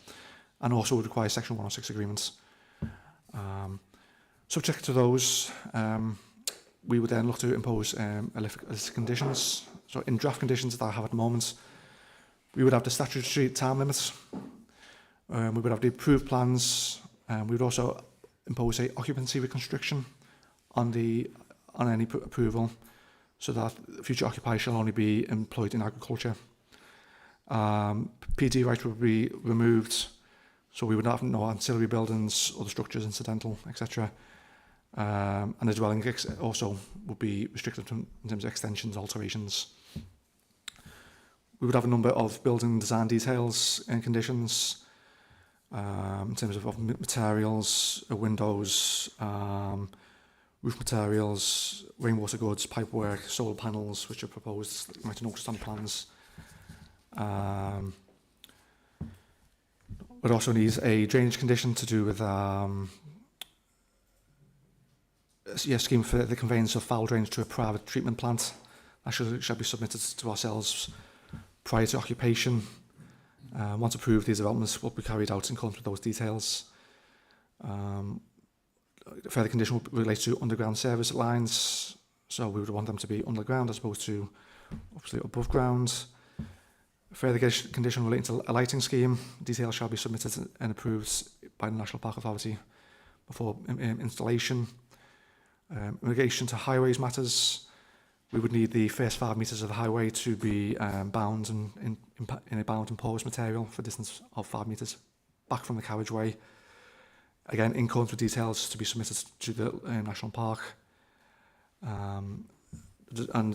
and also would require Section 106 agreements. Subject to those, we would then look to impose a list of conditions. So in draft conditions that I have at the moment, we would have the statutory time limits, we would have the approved plans, we would also impose a occupancy reconstruction on any approval, so that future occupiers shall only be employed in agriculture. PD rights would be removed, so we would have no ancillary buildings, other structures, incidental, etc. And the dwelling also would be restricted in terms of extensions, alterations. We would have a number of building design details and conditions in terms of materials, windows, roof materials, rainwater goods, pipework, solar panels, which are proposed, you might have noticed on plans. It also needs a drainage condition to do with scheme for the conveyance of foul drainage to a private treatment plant. That shall be submitted to ourselves prior to occupation. Once approved, these developments will be carried out in accordance with those details. Further condition relates to underground service lines, so we would want them to be underground as opposed to obviously above ground. Further condition relating to a lighting scheme, details shall be submitted and approved by the National Park Authority before installation. In relation to highways matters, we would need the first 5 metres of the highway to be bound in a bound and porous material for a distance of 5 metres back from the carriageway. Again, in accordance with details to be submitted to the National Park. And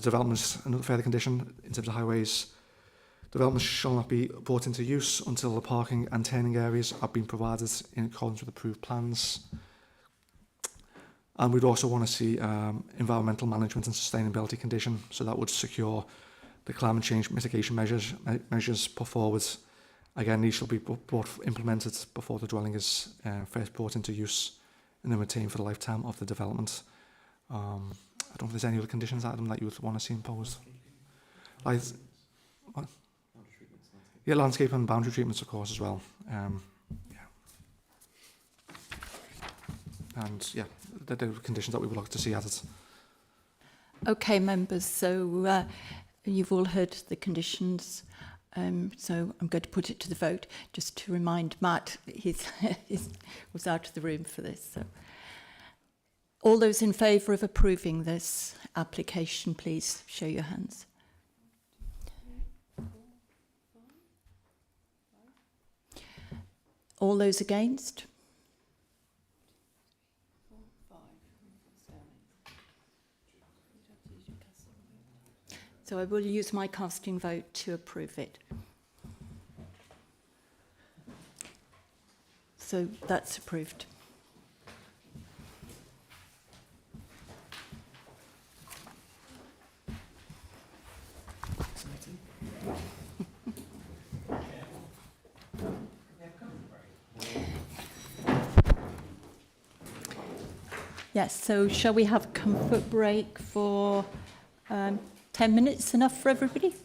developments, another further condition in terms of highways, developments shall not be brought into use until the parking and turning areas have been provided in accordance with approved plans. And we'd also want to see environmental management and sustainability condition, so that would secure the climate change mitigation measures put forward. Again, these shall be implemented before the dwelling is first brought into use and then retained for the lifetime of the development. I don't know if there's any other conditions, Adam, that you would want to see imposed. Like, what? Yeah, landscape and boundary treatments, of course, as well. And yeah, the conditions that we would like to see added. Okay, members, so you've all heard the conditions. So I'm going to put it to the vote, just to remind Matt that he was out of the room for this. So, all those in favour of approving this application, please show your hands. All those against? So I will use my casting vote to approve it. So that's approved. Yes, so shall we have a comfort break for 10 minutes? Enough for everybody?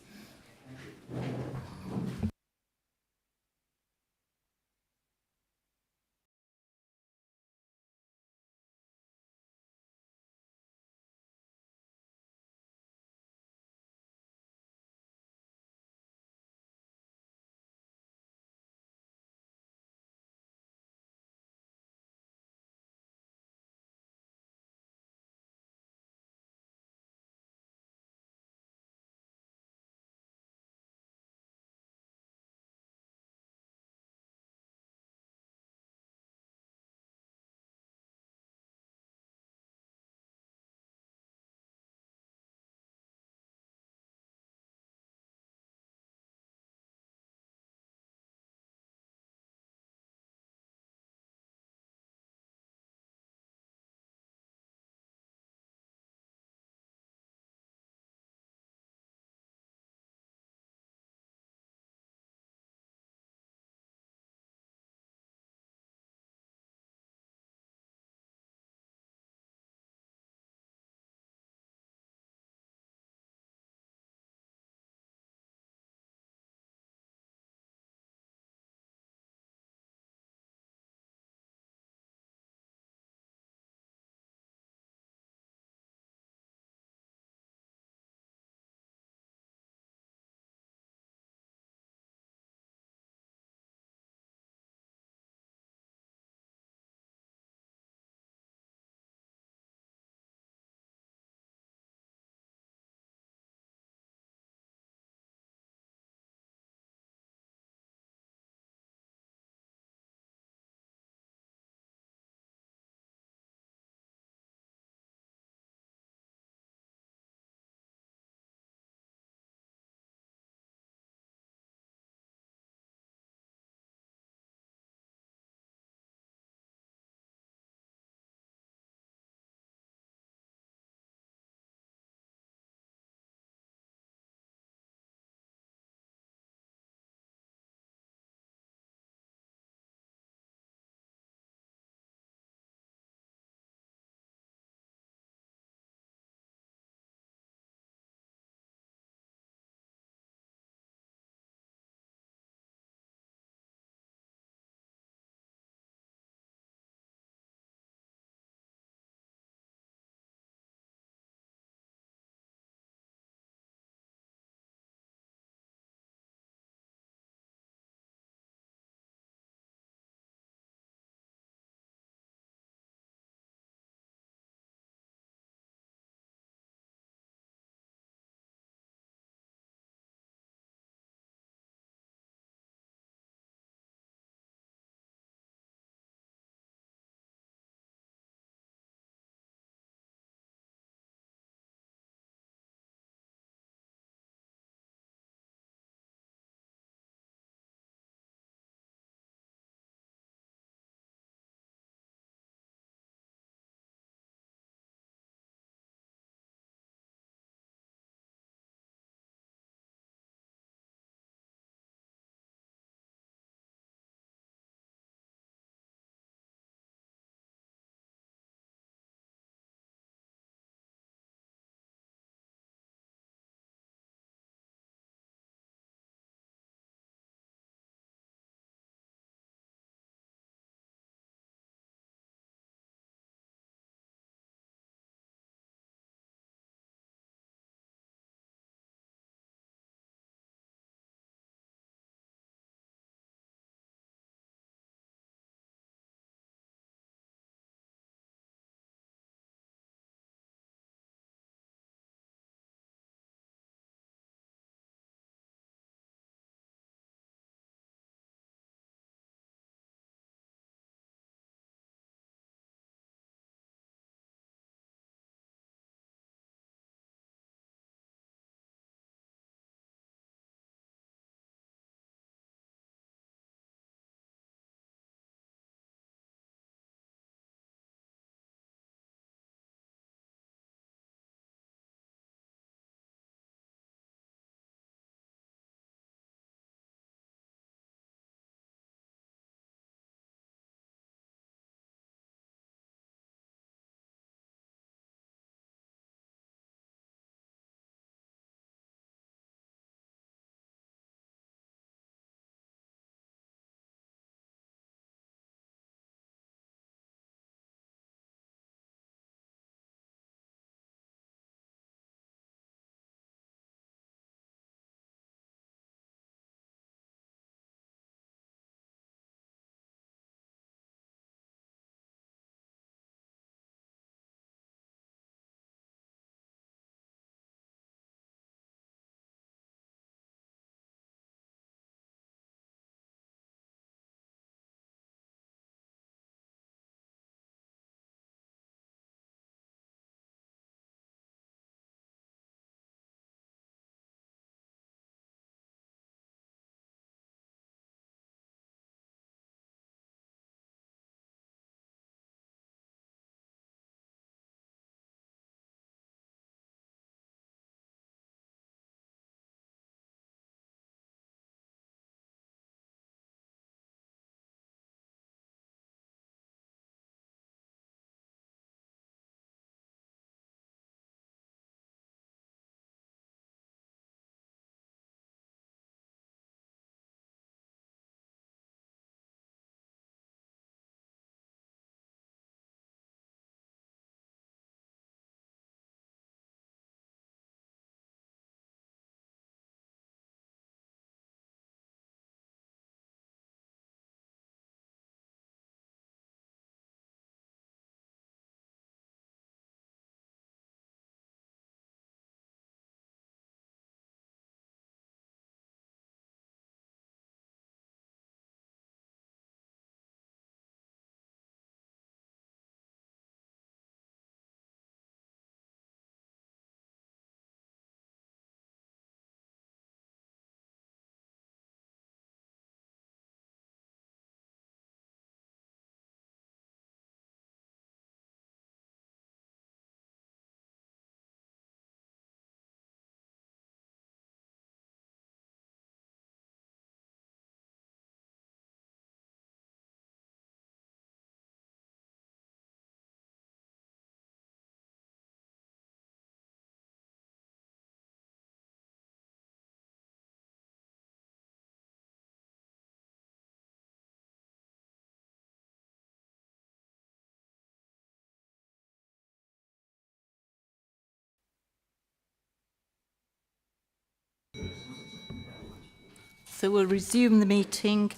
So we'll resume the meeting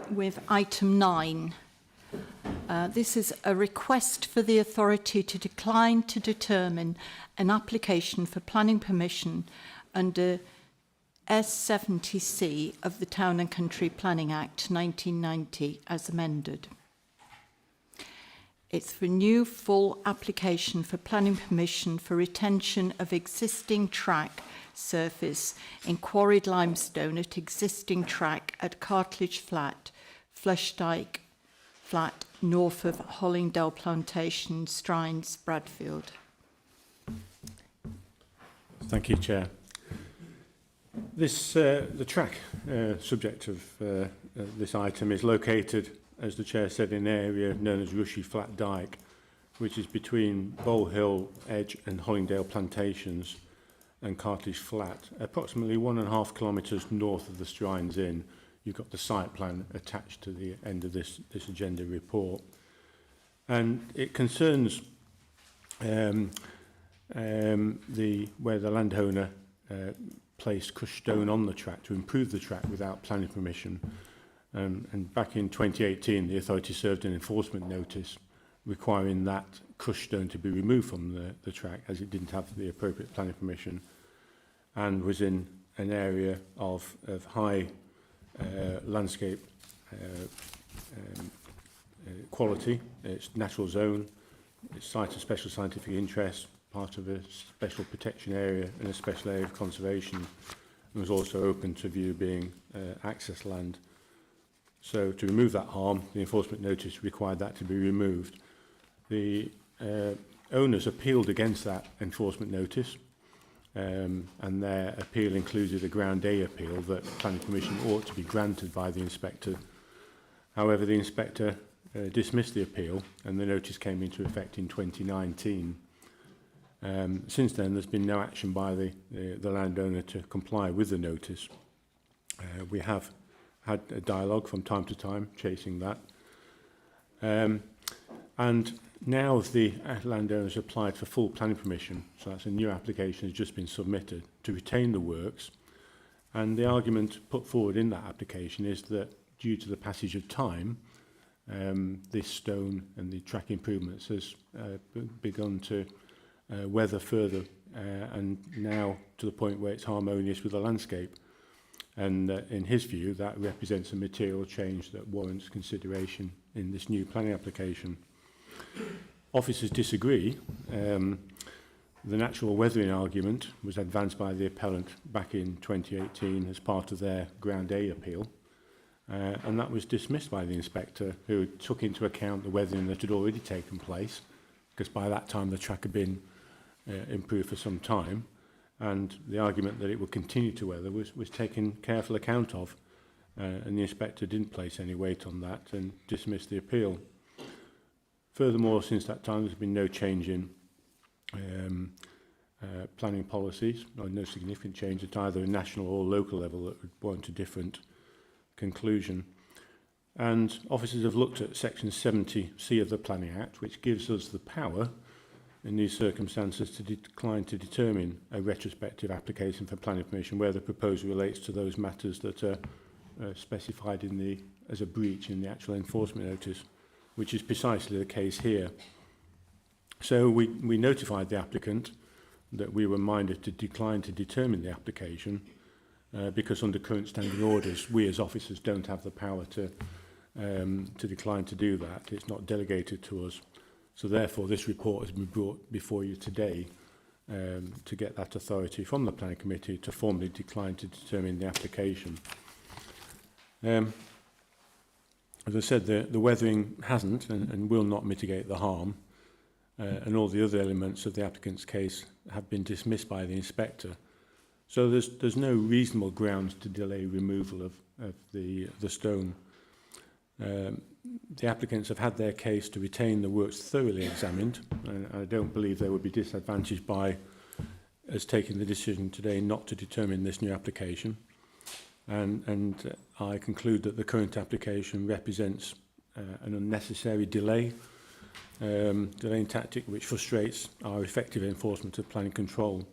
with item 9. This is a request for the authority to decline to determine an application for planning permission under S70C of the Town and Country Planning Act 1990 as amended. It's for new full application for planning permission for retention of existing track surface in quarried limestone at existing track at Cartledge Flat, Flushdyke Flat, north of Hollingdale Plantation, Strines, Bradfield. Thank you, Chair. This, the track subject of this item is located, as the Chair said, in an area known as Rushy Flat Dyke, which is between Bowl Hill Edge and Hollingdale Plantations and Cartledge Flat, approximately 1.5 kilometres north of the Strines Inn. You've got the site plan attached to the end of this agenda report. And it concerns where the landowner placed crushed stone on the track to improve the track without planning permission. And back in 2018, the authority served an enforcement notice requiring that crushed stone to be removed from the track as it didn't have the appropriate planning permission and was in an area of high landscape quality. It's natural zone, it's site of special scientific interest, part of a special protection area and a special area of conservation, and was also open to view being access land. So to remove that harm, the enforcement notice required that to be removed. The owners appealed against that enforcement notice, and their appeal included a Ground A appeal that planning permission ought to be granted by the inspector. However, the inspector dismissed the appeal and the notice came into effect in 2019. Since then, there's been no action by the landowner to comply with the notice. We have had a dialogue from time to time chasing that. And now the landowner has applied for full planning permission, so that's a new application has just been submitted to retain the works. And the argument put forward in that application is that due to the passage of time, this stone and the track improvements has begun to weather further and now to the point where it's harmonious with the landscape. And in his view, that represents a material change that warrants consideration in this new planning application. Officers disagree. The natural weathering argument was advanced by the appellant back in 2018 as part of their Ground A appeal. And that was dismissed by the inspector, who took into account the weathering that had already taken place, because by that time the track had been improved for some time, and the argument that it would continue to weather was taken careful account of, and the inspector didn't place any weight on that and dismissed the appeal. Furthermore, since that time, there's been no change in planning policies, or no significant change at either a national or local level that would warrant a different conclusion. And officers have looked at Section 70C of the Planning Act, which gives us the power in these circumstances to decline to determine a retrospective application for planning permission where the proposal relates to those matters that are specified in as a breach in the actual enforcement notice, which is precisely the case here. So we notified the applicant that we were minded to decline to determine the application because under current standing orders, we as officers don't have the power to decline to do that. It's not delegated to us. So therefore, this report has been brought before you today to get that authority from the Planning Committee to formally decline to determine the application. As I said, the weathering hasn't and will not mitigate the harm, and all the other elements of the applicant's case have been dismissed by the inspector. So there's no reasonable grounds to delay removal of the stone. The applicants have had their case to retain the works thoroughly examined, and I don't believe they would be disadvantaged by us taking the decision today not to determine this new application. And I conclude that the current application represents an unnecessary delaying tactic which frustrates our effective enforcement of planning control.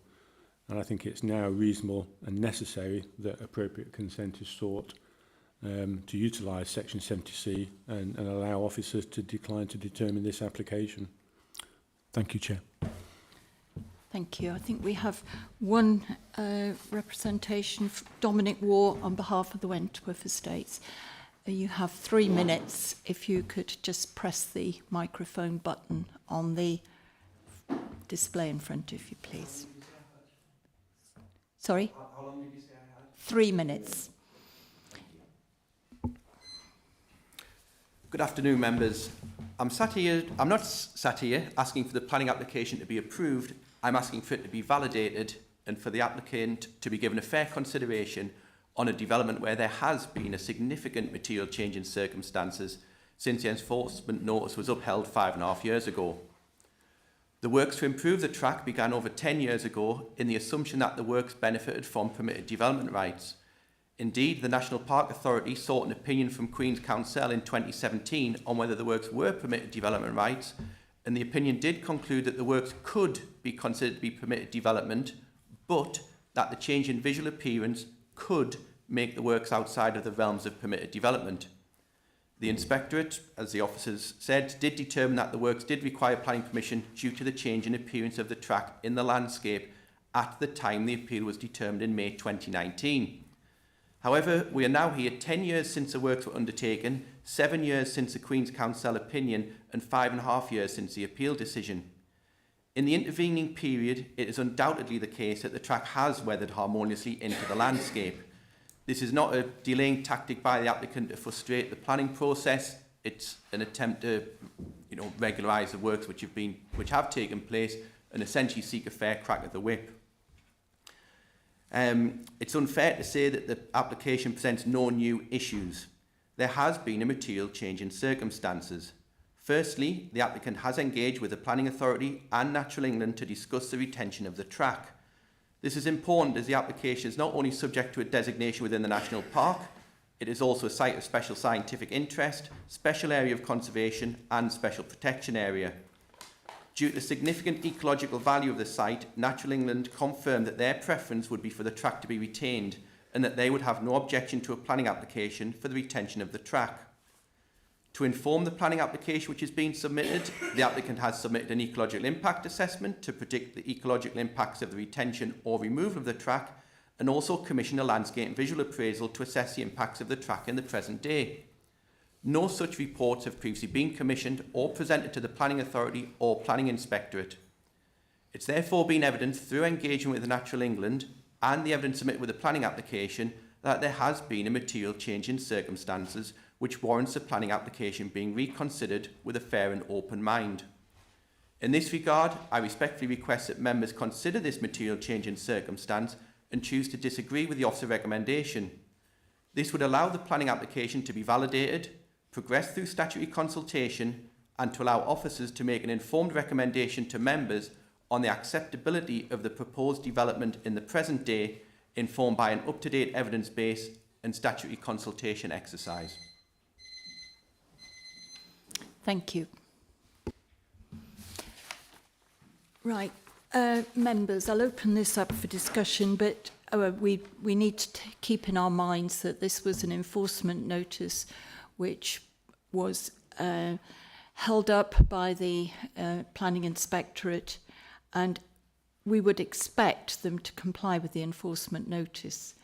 And I think it's now reasonable and necessary that appropriate consent is sought to utilise Section 70C and allow officers to decline to determine this application. Thank you, Chair. Thank you. I think we have one representation, Dominic Waugh, on behalf of the Wentworth Estates. You have 3 minutes. If you could just press the microphone button on the display in front of you, please. Sorry? How long did you say I had? 3 minutes. Good afternoon, members. I'm not sat here asking for the planning application to be approved. I'm asking for it to be validated and for the applicant to be given a fair consideration on a development where there has been a significant material change in circumstances since the enforcement notice was upheld 5.5 years ago. The works to improve the track began over 10 years ago in the assumption that the works benefited from permitted development rights. Indeed, the National Park Authority sought an opinion from Queen's Counsel in 2017 on whether the works were permitted development rights, and the opinion did conclude that the works could be considered to be permitted development, but that the change in visual appearance could make the works outside of the realms of permitted development. The inspectorate, as the officers said, did determine that the works did require planning permission due to the change in appearance of the track in the landscape at the time the appeal was determined in May 2019. However, we are now here 10 years since the works were undertaken, 7 years since the Queen's Counsel opinion, and 5.5 years since the appeal decision. In the intervening period, it is undoubtedly the case that the track has weathered harmoniously into the landscape. This is not a delaying tactic by the applicant to frustrate the planning process. It's an attempt to, regularise the works which have taken place and essentially seek a fair crack at the whip. It's unfair to say that the application presents no new issues. There has been a material change in circumstances. Firstly, the applicant has engaged with the Planning Authority and Natural England to discuss the retention of the track. This is important as the application is not only subject to a designation within the National Park, it is also a site of special scientific interest, special area of conservation and special protection area. Due to the significant ecological value of the site, Natural England confirmed that their preference would be for the track to be retained and that they would have no objection to a planning application for the retention of the track. To inform the planning application which is being submitted, the applicant has submitted an ecological impact assessment to predict the ecological impacts of the retention or removal of the track, and also commissioned a landscape and visual appraisal to assess the impacts of the track in the present day. No such reports have previously been commissioned or presented to the Planning Authority or Planning Inspectorate. It's therefore been evidenced through engagement with Natural England and the evidence submitted with the planning application that there has been a material change in circumstances which warrants the planning application being reconsidered with a fair and open mind. In this regard, I respectfully request that members consider this material change in circumstance and choose to disagree with the officer recommendation. This would allow the planning application to be validated, progress through statutory consultation, and to allow officers to make an informed recommendation to members on the acceptability of the proposed development in the present day, informed by an up-to-date evidence base and statutory consultation exercise. Thank you. Right, members, I'll open this up for discussion, but we need to keep in our minds that this was an enforcement notice which was held up by the Planning Inspectorate, and we would expect them to comply with the enforcement notice.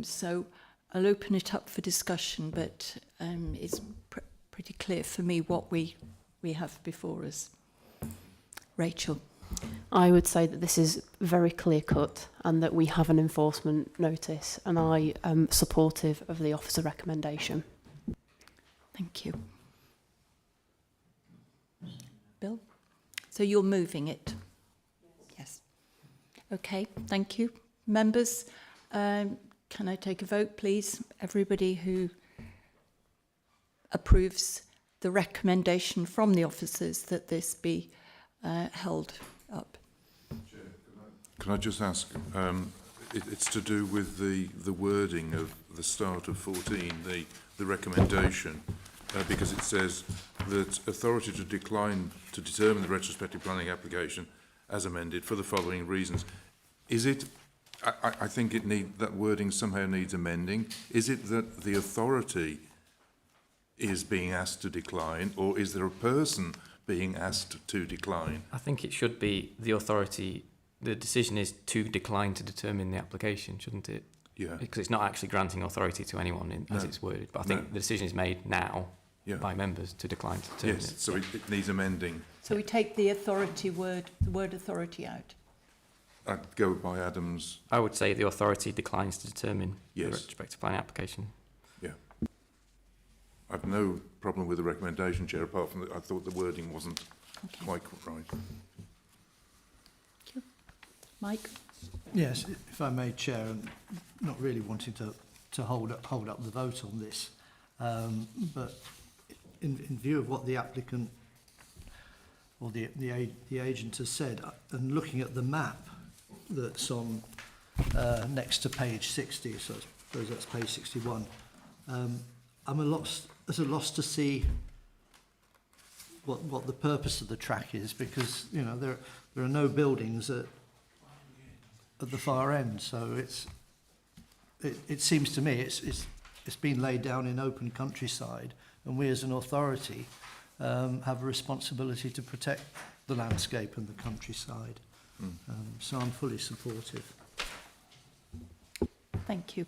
So I'll open it up for discussion, but it's pretty clear for me what we have before us. Rachel. I would say that this is very clear cut and that we have an enforcement notice, and I am supportive of the officer recommendation. Thank you. Bill? So you're moving it? Yes. Okay, thank you. Members, can I take a vote, please? Everybody who approves the recommendation from the officers that this be held up. Can I just ask, it's to do with the wording of the start of 14, the recommendation, because it says that authority to decline to determine the retrospective planning application as amended for the following reasons. Is it, I think that wording somehow needs amending. Is it that the authority is being asked to decline, or is there a person being asked to decline? I think it should be the authority. The decision is to decline to determine the application, shouldn't it? Yeah. Because it's not actually granting authority to anyone as it's worded. But I think the decision is made now by members to decline to determine it. Yes, so it needs amending. So we take the word authority out. I'd go by Adam's. I would say the authority declines to determine the Yes. respective planning application. Yeah. I've no problem with the recommendation, Chair, apart from that I thought the wording wasn't quite right. Mike? Yes, if I may, Chair, and not really wanting to hold up the vote on this, but in view of what the applicant or the agent has said, and looking at the map that's on next to page 60, so I suppose that's page 61, I'm at a loss to see what the purpose of the track is, because you know there are no buildings at the far end, so it seems to me it's been laid down in open countryside, and we as an authority have a responsibility to protect the landscape and the countryside. So I'm fully supportive. Thank you.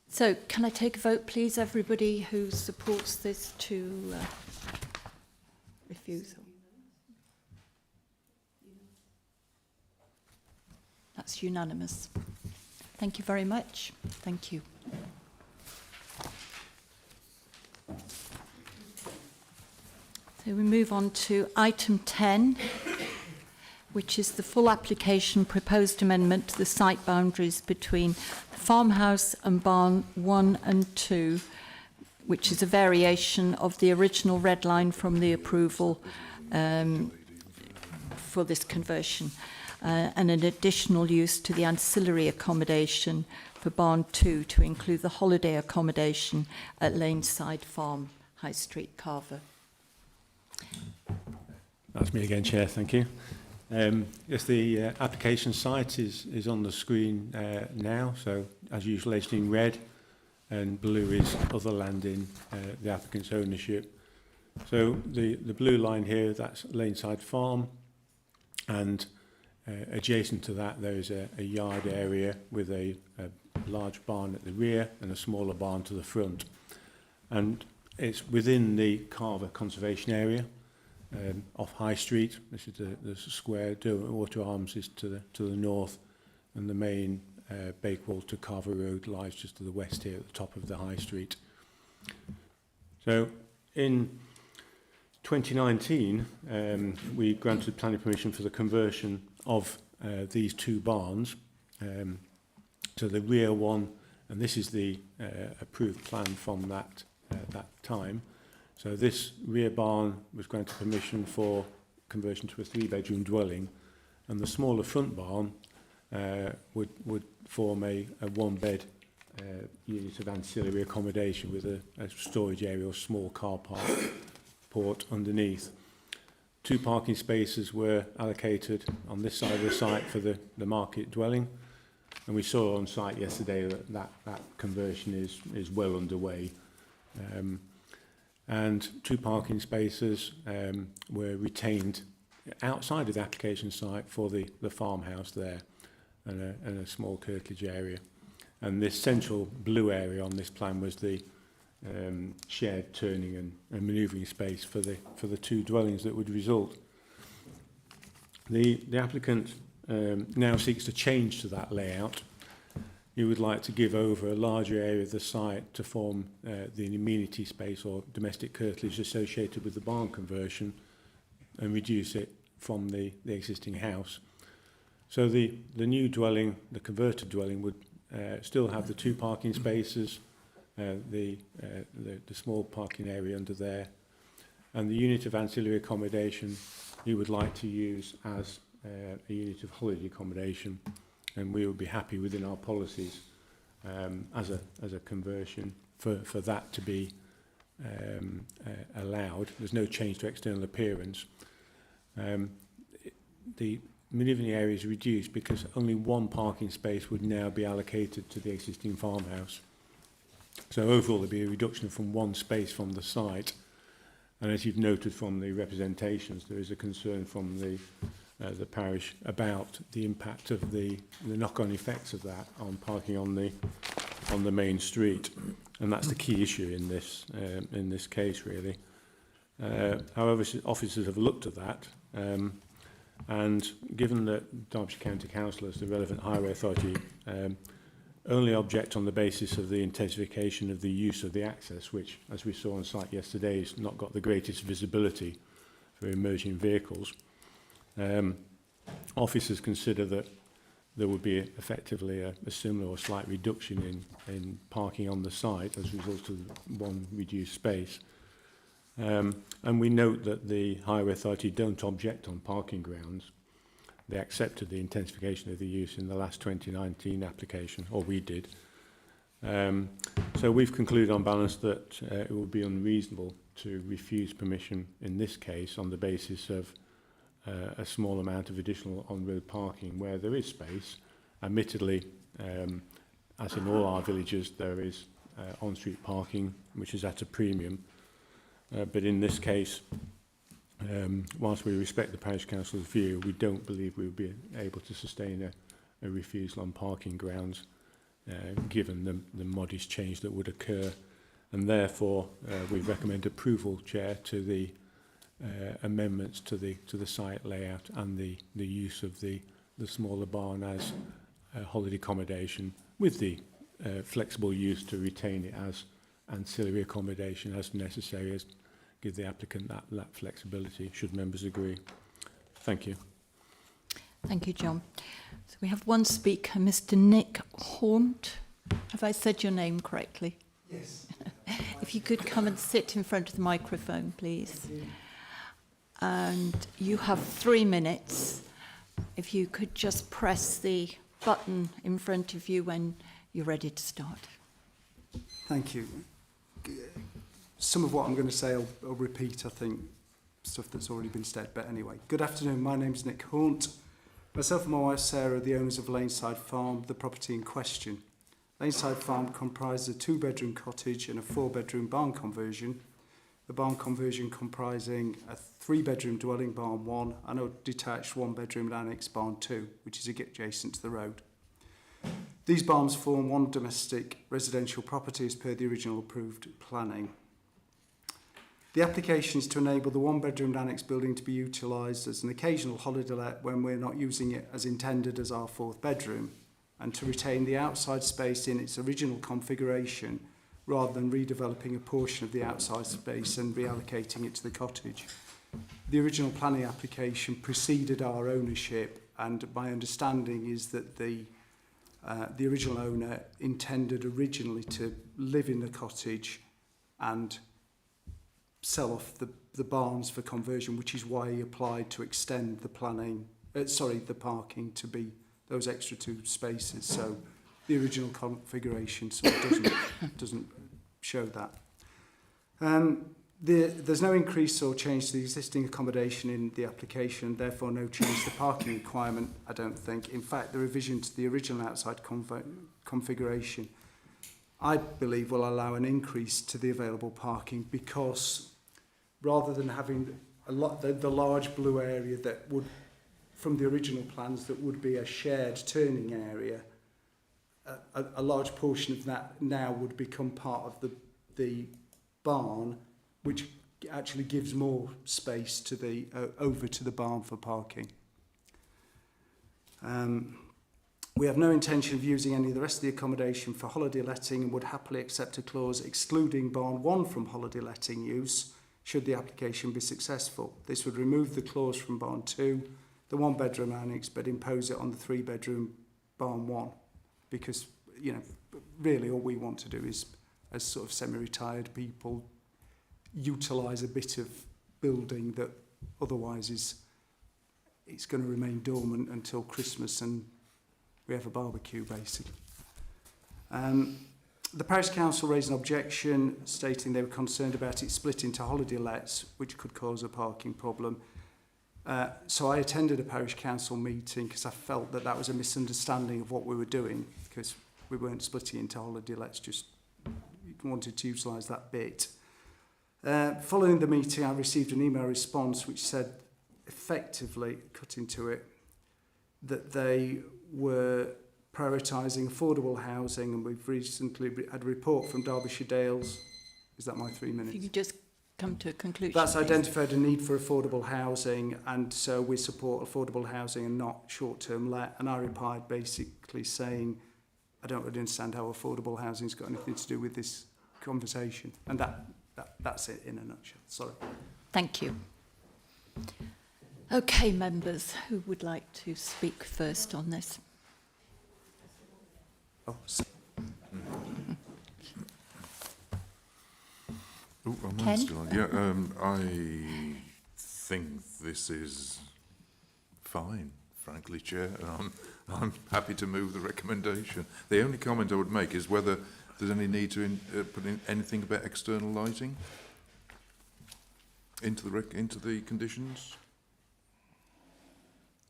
So can I take a vote, please, everybody who supports this to refusal? That's unanimous. Thank you very much. Thank you. So we move on to item 10, which is the full application proposed amendment to the site boundaries between farmhouse and barn 1 and 2, which is a variation of the original red line from the approval for this conversion. And an additional use to the ancillary accommodation for Barn 2 to include the holiday accommodation at Laneside Farm, High Street, Carver. That's me again, Chair, thank you. Yes, the application site is on the screen now, so as usual it's in red, and blue is other land in the applicant's ownership. So the blue line here, that's Laneside Farm, and adjacent to that, there is a yard area with a large barn at the rear and a smaller barn to the front. And it's within the Carver Conservation Area off High Street. This is the square. Derwentwater Arms is to the north, and the main Bakewell to Carver Road lies just to the west here at the top of the High Street. So in 2019, we granted planning permission for the conversion of these two barns. So the rear one, and this is the approved plan from that time. So this rear barn was granted permission for conversion to a 3-bedroom dwelling, and the smaller front barn would form a 1-bed unit of ancillary accommodation with a storage area or small car port underneath. 2 parking spaces were allocated on this side of the site for the market dwelling, and we saw on site yesterday that conversion is well underway. And 2 parking spaces were retained outside of the application site for the farmhouse there, and a small curtilage area. And this central blue area on this plan was the shared turning and manoeuvring space for the 2 dwellings that would result. The applicant now seeks to change to that layout. He would like to give over a larger area of the site to form the amenity space or domestic curtilage associated with the barn conversion, and reduce it from the existing house. So the new dwelling, the converted dwelling, would still have the 2 parking spaces, the small parking area under there, and the unit of ancillary accommodation he would like to use as a unit of holiday accommodation, and we would be happy within our policies as a conversion for that to be allowed. There's no change to external appearance. The manoeuvring area is reduced because only one parking space would now be allocated to the existing farmhouse. So overall, there'd be a reduction from one space from the site. And as you've noted from the representations, there is a concern from the parish about the impact of the knock-on effects of that on parking on the main street, and that's the key issue in this case, really. However, officers have looked at that, and given that Derbyshire County Council, as the relevant highway authority, only object on the basis of the intensification of the use of the access, which, as we saw on site yesterday, has not got the greatest visibility for emerging vehicles. Officers consider that there would be effectively a similar or slight reduction in parking on the site as a result of one reduced space. And we note that the Highway Authority don't object on parking grounds. They accepted the intensification of the use in the last 2019 application, or we did. So we've concluded on balance that it would be unreasonable to refuse permission in this case on the basis of a small amount of additional on-road parking where there is space. Admittedly, as in all our villages, there is on-street parking, which is at a premium. But in this case, whilst we respect the Parish Council's view, we don't believe we would be able to sustain a refusal on parking grounds, given the modest change that would occur. And therefore, we recommend approval, Chair, to the amendments to the site layout and the use of the smaller barn as holiday accommodation, with the flexible use to retain it as ancillary accommodation as necessary, as give the applicant that flexibility, should members agree. Thank you. Thank you, John. So we have one speaker, Mr. Nick Hornt. Have I said your name correctly? Yes. If you could come and sit in front of the microphone, please. And you have 3 minutes. If you could just press the button in front of you when you're ready to start. Thank you. Some of what I'm going to say I'll repeat, I think, stuff that's already been said. But anyway, good afternoon. My name's Nick Hornt. Myself and my wife Sarah are the owners of Laneside Farm, the property in question. Laneside Farm comprises a 2-bedroom cottage and a 4-bedroom barn conversion. The barn conversion comprising a 3-bedroom dwelling, barn 1, and a detached 1-bedroom and annex, barn 2, which is adjacent to the road. These barns form one domestic residential property as per the original approved planning. The application is to enable the 1-bedroom annex building to be utilised as an occasional holiday let when we're not using it as intended as our 4th bedroom, and to retain the outside space in its original configuration rather than redeveloping a portion of the outside space and reallocating it to the cottage. The original planning application preceded our ownership, and my understanding is that the original owner intended originally to live in the cottage and sell off the barns for conversion, which is why he applied to extend the the parking to be those extra 2 spaces. So the original configuration sort of doesn't show that. There's no increase or change to the existing accommodation in the application, therefore no change to the parking requirement, I don't think. In fact, the revision to the original outside configuration, I believe, will allow an increase to the available parking, because rather than having the large blue area that would, from the original plans, that would be a shared turning area, a large portion of that now would become part of the barn, which actually gives more space to the over to the barn for parking. We have no intention of using any of the rest of the accommodation for holiday letting and would happily accept a clause excluding barn 1 from holiday letting use should the application be successful. This would remove the clause from barn 2, the 1-bedroom annex, but impose it on the 3-bedroom barn 1, because, you know, really all we want to do is, as sort of semi-retired people, utilise a bit of building that otherwise it's going to remain dormant until Christmas and we have a barbecue, basically. The Parish Council raised an objection stating they were concerned about it split into holiday lets, which could cause a parking problem. So I attended a parish council meeting because I felt that that was a misunderstanding of what we were doing, because we weren't splitting into holiday lets, just wanted to utilise that bit. Following the meeting, I received an email response which said, effectively, cutting to it, that they were prioritising affordable housing, and we've recently had a report from Derbyshire Dales. Is that my 3 minutes? If you could just come to a conclusion. That's please. identified a need for affordable housing, and so we support affordable housing and not short-term let. And I replied basically saying, I don't really understand how affordable housing's got anything to do with this conversation. And that's it in a nutshell. Sorry. Thank you. Okay, members, who would like to speak first on this? Oh, Oh, I'm Ken? still on. Yeah, I think this is fine, frankly, Chair. I'm happy to move the recommendation. The only comment I would make is whether there's any need to put in anything about external lighting into the conditions,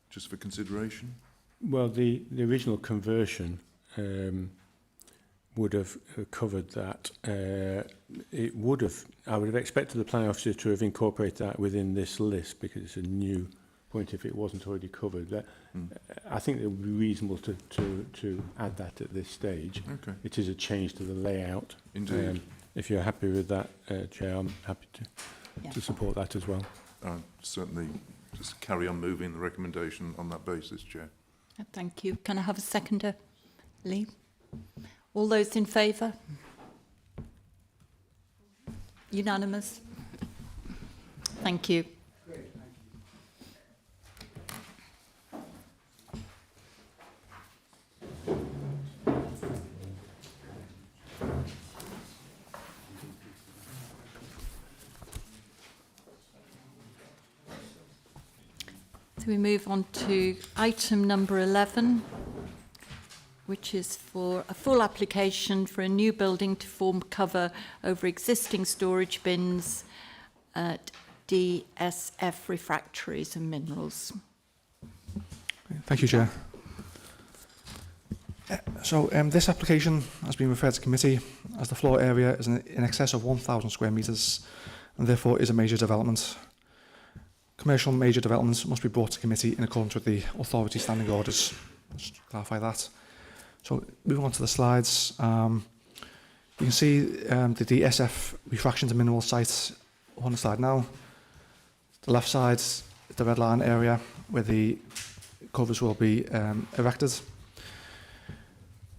just for consideration. Well, the original conversion would have covered that. It would have, I would have expected the planning officer to have incorporated that within this list, because it's a new point if it wasn't already covered. But I think it would be reasonable to add that at this stage. Okay. It is a change to the layout. Indeed. If you're happy with that, Chair, I'm happy to support that as well. Certainly just carry on moving the recommendation on that basis, Chair. Thank you. Can I have a seconder, Lee? All those in favour? Unanimous? Thank you. So we move on to item number 11, which is for a full application for a new building to form cover over existing storage bins at DSF Refractories and Minerals. Thank you, Chair. So this application has been referred to committee as the floor area is in excess of 1,000 square metres and therefore is a major development. Commercial major developments must be brought to committee in accordance with the authority standing orders. Just to clarify that. So moving on to the slides, you can see the DSF Refractions and Minerals site on the slide now. The left side is the red line area where the covers will be erected.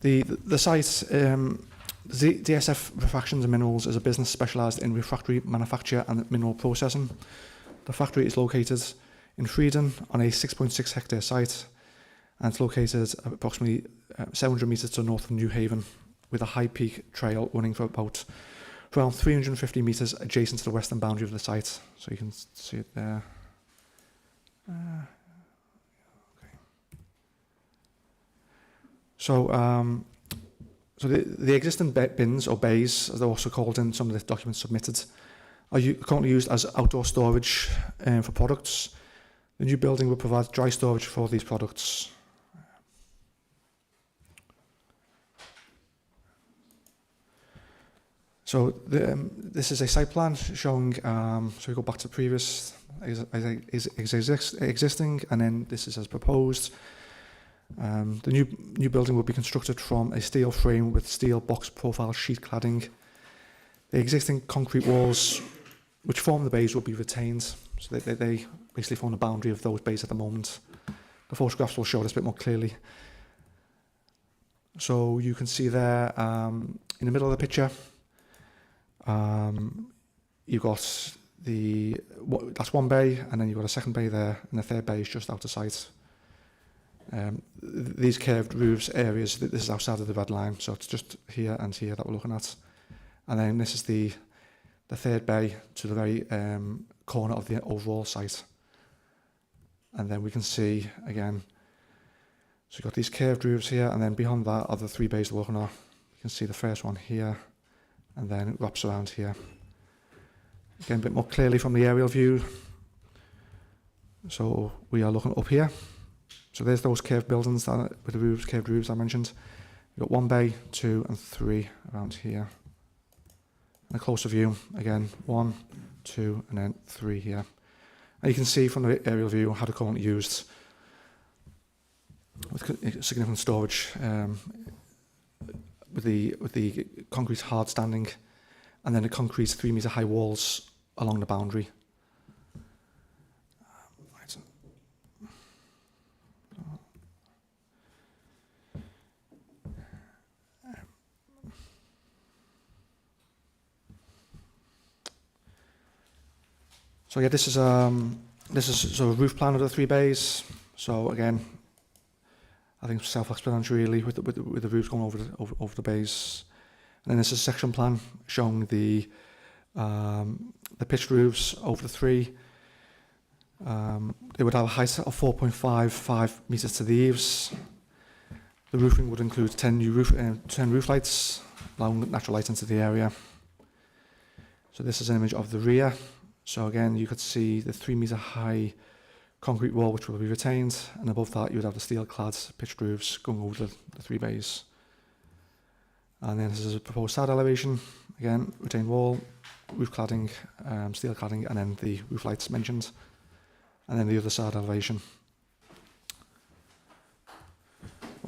The site, the DSF Refractions and Minerals is a business specialised in refractory manufacture and mineral processing. The factory is located in Freedon on a 6.6 hectare site, and it's located approximately 700 metres to the north of New Haven, with a high peak trail running for around 350 metres adjacent to the western boundary of the site. So you can see it there. Okay. So the existing bins, or bays, as they're also called in some of the documents submitted, are currently used as outdoor storage for products. The new building will provide dry storage for these products. So this is a site plan showing, so we go back to previous existing, and then this is as proposed. The new building will be constructed from a steel frame with steel box profile sheet cladding. The existing concrete walls which form the bays will be retained, so they basically form the boundary of those bays at the moment. The photographs will show this a bit more clearly. So you can see there in the middle of the picture, you've got that's one bay, and then you've got a second bay there, and the third bay is just out of sight. These curved roofs areas, this is outside of the red line, so it's just here and here that we're looking at. And then this is the third bay to the very corner of the overall site. And then we can see again, so you've got these curved roofs here, and then beyond that are the three bays we're looking at. You can see the first one here, and then it wraps around here. Again, a bit more clearly from the aerial view. So we are looking up here. So there's those curved buildings that, with the roofs, curved roofs I mentioned. We've got 1 bay, 2 and 3 around here. And a closer view, again, 1, 2 and then 3 here. And you can see from the aerial view how they're currently used with significant storage with the concrete hard standing and then the concrete 3 metre high walls along the boundary. Right. So yeah, this is so a roof plan of the 3 bays. So again, I think self-explanatory really with the roofs going over the bays. And then this is a section plan showing the pitched roofs over the 3. They would have a height of 4.55 metres to the eaves. The roofing would include 10 new roof lights, allowing natural light into the area. So this is an image of the rear. So again, you could see the 3 metre high concrete wall which will be retained, and above that you would have the steel clad pitched roofs going over the 3 bays. And then this is a proposed side elevation, again retained wall, roof cladding, steel cladding, and then the roof lights mentioned, and then the other side elevation.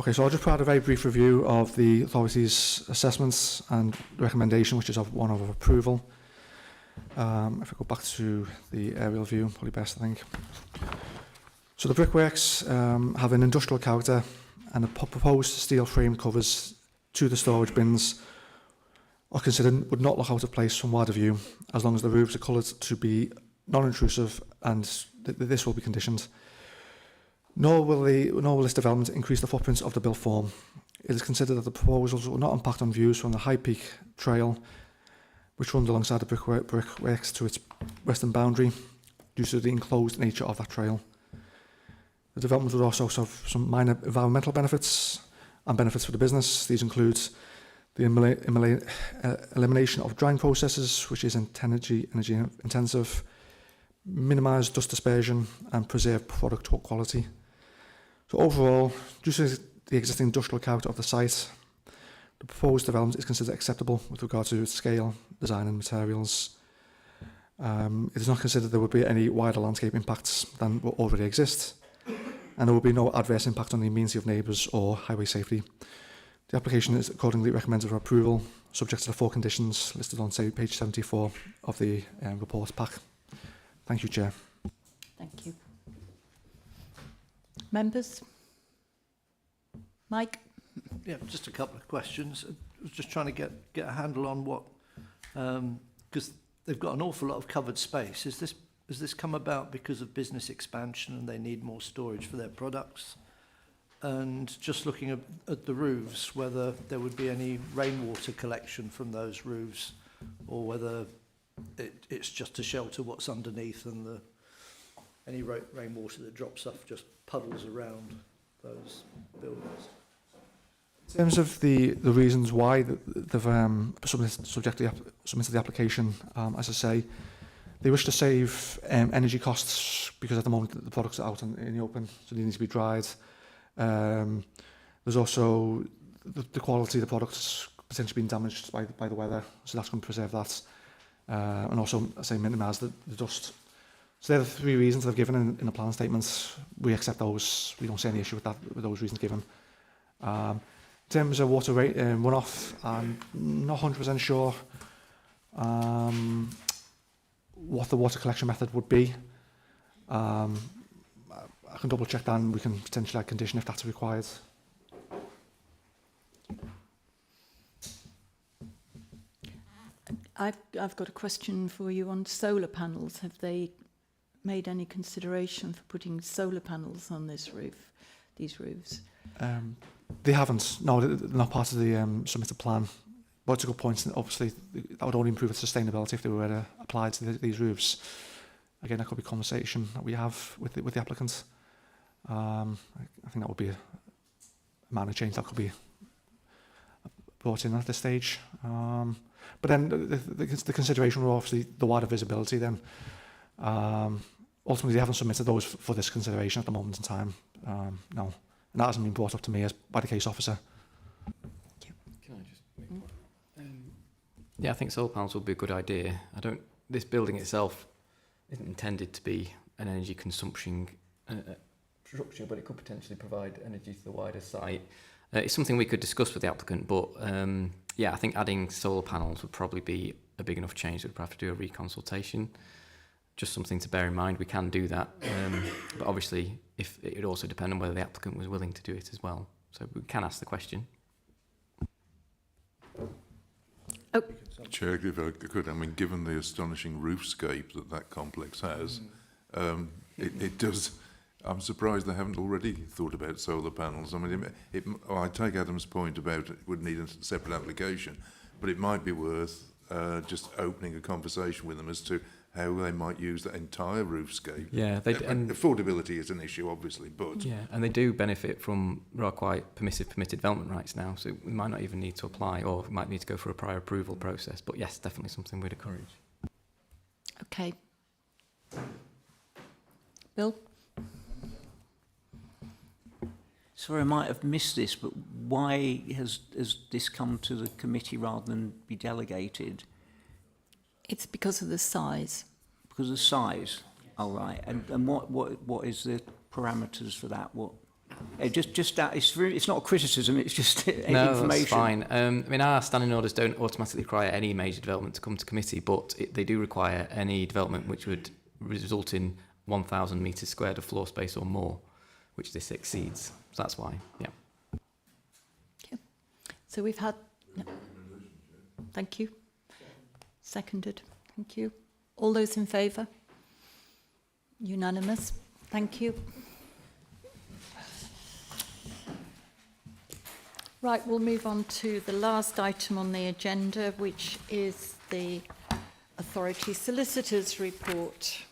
Okay, so I'll just provide a very brief review of the authority's assessments and recommendation, which is one of approval. If I go back to the aerial view, probably best, I think. So the brickworks have an industrial character, and the proposed steel frame covers to the storage bins are considered would not look out of place from wider view, as long as the roofs are coloured to be non-intrusive, and this will be conditioned. Nor will this development increase the footprints of the built form. It is considered that the proposals will not impact on views from the High Peak Trail, which runs alongside the brickworks to its western boundary, due to the enclosed nature of that trail. The development would also have some minor environmental benefits and benefits for the business. These include the elimination of drying processes, which is energy intensive, minimise dust dispersion, and preserve product quality. So overall, due to the existing industrial character of the site, the proposed development is considered acceptable with regard to its scale, design and materials. It is not considered there would be any wider landscape impacts than what already exist, and there will be no adverse impact on the amenity of neighbours or highway safety. The application is accordingly recommended for approval, subject to the 4 conditions listed on page 74 of the report pack. Thank you, Chair. Thank you. Members? Mike? Yeah, just a couple of questions. I was just trying to get a handle on what, because they've got an awful lot of covered space. Has this come about because of business expansion and they need more storage for their products? And just looking at the roofs, whether there would be any rainwater collection from those roofs, or whether it's just to shelter what's underneath, and any rainwater that drops off just puddles around those buildings. In terms of the reasons why they've submitted the application, as I say, they wish to save energy costs, because at the moment the products are out in the open, so they need to be dried. There's also the quality of the products potentially being damaged by the weather, so that's going to preserve that. And also, I say, minimise the dust. So they're the 3 reasons they've given in the plan statements. We accept those. We don't see any issue with those reasons given. In terms of water runoff, I'm not 100% sure what the water collection method would be. I can double check that, and we can potentially add condition if that's required. I've got a question for you on solar panels. Have they made any consideration for putting solar panels on these roofs? They haven't. No, they're not part of the submitted plan. But it's a good point. Obviously, that would only improve its sustainability if they were applied to these roofs. Again, that could be a conversation that we have with the applicant. I think that would be a minor change that could be brought in at this stage. But then the consideration were obviously the wider visibility then. ultimately they haven't submitted those for this consideration at the moment in time. No, and that hasn't been brought up to me as by the case officer. Can I just make one? Yeah, I think solar panels would be a good idea. This building itself isn't intended to be an energy consumption structure, but it could potentially provide energy to the wider site. It's something we could discuss with the applicant, but yeah, I think adding solar panels would probably be a big enough change that we'd have to do a reconsultation. Just something to bear in mind. We can do that, but obviously, if it would also depend on whether the applicant was willing to do it as well. So we can ask the question. Oh. Chair, if I could, I mean, given the astonishing roofscape that complex has, it does. I'm surprised they haven't already thought about solar panels. I mean, I take Adam's point about it would need a separate application, but it might be worth just opening a conversation with them as to how they might use that entire roofscape. Yeah, and affordability is an issue, obviously, but yeah, and they do benefit from quite permitted development rights now, so we might not even need to apply, or we might need to go for a prior approval process. But yes, definitely something we'd encourage. Okay. Bill? Sorry, I might have missed this, but why has this come to the committee rather than be delegated? It's because of the size. Because of the size? All right. And what is the parameters for that? What? Just that it's not a criticism. It's just information. No, that's fine. I mean, our standing orders don't automatically require any major development to come to committee, but they do require any development which would result in 1,000 metres squared of floor space or more, which this exceeds. So that's why. Yeah. Okay. So we've had. No. Thank you. Seconded. Thank you. All those in favour? Unanimous. Thank you. Right, we'll move on to the last item on the agenda, which is the Authority Solicitor's Report,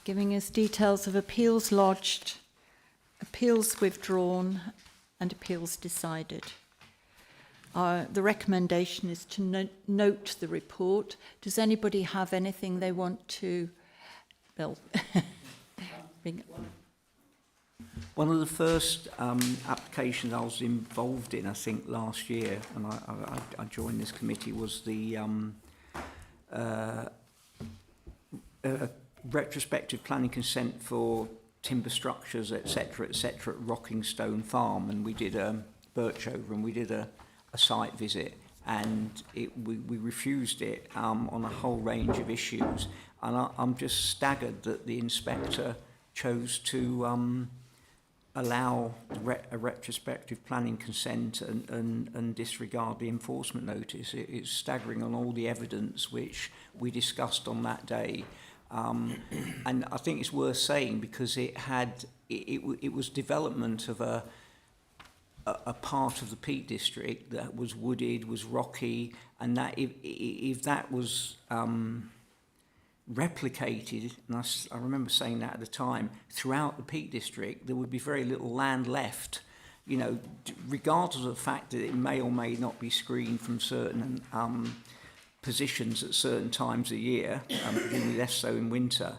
giving us details of appeals lodged, appeals withdrawn, and appeals decided. The recommendation is to note the report. Does anybody have anything they want to, Bill? One of the first applications I was involved in, I think, last year, and I joined this committee, was the retrospective planning consent for timber structures, etc., at Rockingstone Farm, and we did a birch over, and we did a site visit, and we refused it on a whole range of issues, and I'm just staggered that the inspector chose to allow a retrospective planning consent and disregard the enforcement notice. It's staggering on all the evidence which we discussed on that day. And I think it's worth saying because it was development of a part of the Peak District that was wooded, was rocky, and that if that was replicated, and I remember saying that at the time, throughout the Peak District, there would be very little land left, you know, regardless of the fact that it may or may not be screened from certain positions at certain times of year, particularly less so in winter.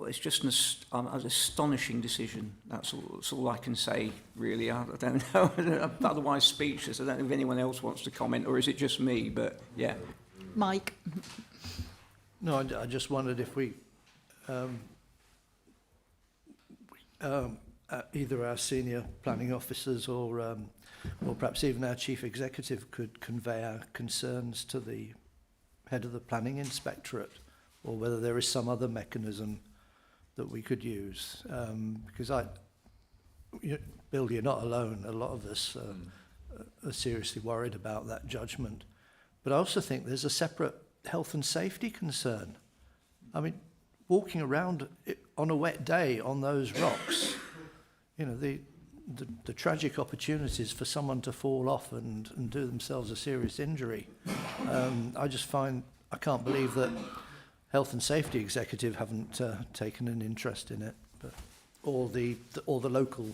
It's just an astonishing decision. That's all I can say, really. I don't know. I'm otherwise speechless. I don't know if anyone else wants to comment, or is it just me? But, yeah. Mike? No, I just wondered if we, either our senior planning officers or perhaps even our chief executive could convey our concerns to the head of the planning inspectorate, or whether there is some other mechanism that we could use. Because Bill, you're not alone. A lot of us are seriously worried about that judgment. But I also think there's a separate health and safety concern. I mean, walking around on a wet day on those rocks, you know, the tragic opportunities for someone to fall off and do themselves a serious injury. I can't believe that health and safety executive haven't taken an interest in it, but or the local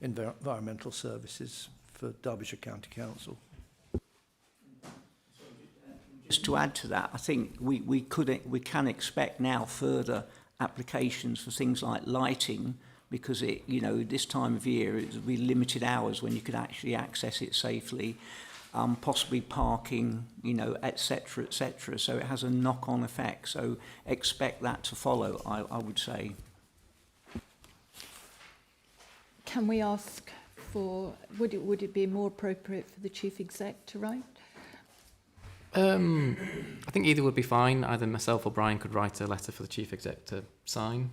environmental services for Derbyshire County Council. Just to add to that, I think we can expect now further applications for things like lighting, because it, you know, this time of year it will be limited hours when you could actually access it safely, possibly parking, you know, etc., etc. So it has a knock-on effect. So expect that to follow, I would say. Can we ask for, would it be more appropriate for the Chief Exec to write? I think either would be fine. Either myself or Brian could write a letter for the Chief Exec to sign.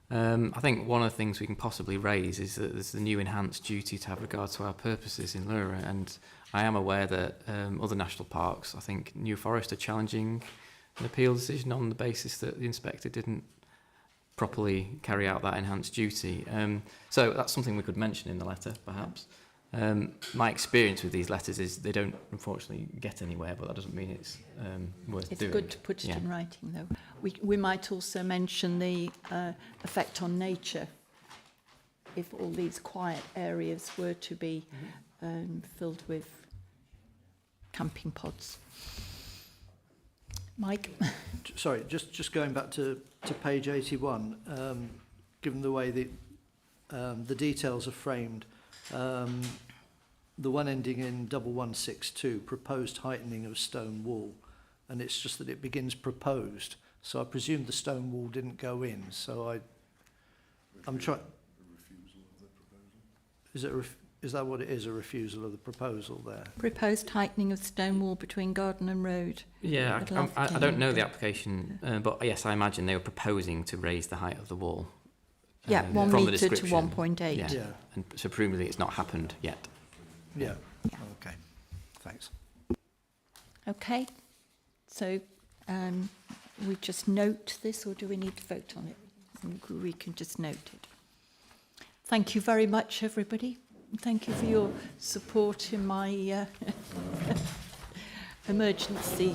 I think one of the things we can possibly raise is that there's the new enhanced duty to have regard to our purposes in Lura, and I am aware that other national parks, I think New Forest, are challenging an appeal decision on the basis that the inspector didn't properly carry out that enhanced duty. So that's something we could mention in the letter, perhaps. My experience with these letters is they don't, unfortunately, get anywhere, but that doesn't mean it's worth doing. It's good to put it in writing, though. We might also mention the effect on nature if all these quiet areas were to be filled with camping pods. Mike? Sorry, just going back to page 81, given the way the details are framed, the one ending in 1162, proposed heightening of stone wall, and it's just that it begins proposed. So I presume the stone wall didn't go in. So I'm trying. Is that what it is? A refusal of the proposal there? Proposed heightening of stone wall between garden and road. Yeah, I don't know the application, but yes, I imagine they were proposing to raise the height of the wall. Yeah, 1 from the metre to description. 1.8. Yeah. And so presumably it's not happened yet. Yeah. Okay. Thanks. Okay. So we just note this, or do we need to vote on it? We can just note it. Thank you very much, everybody. Thank you for your support in my emergency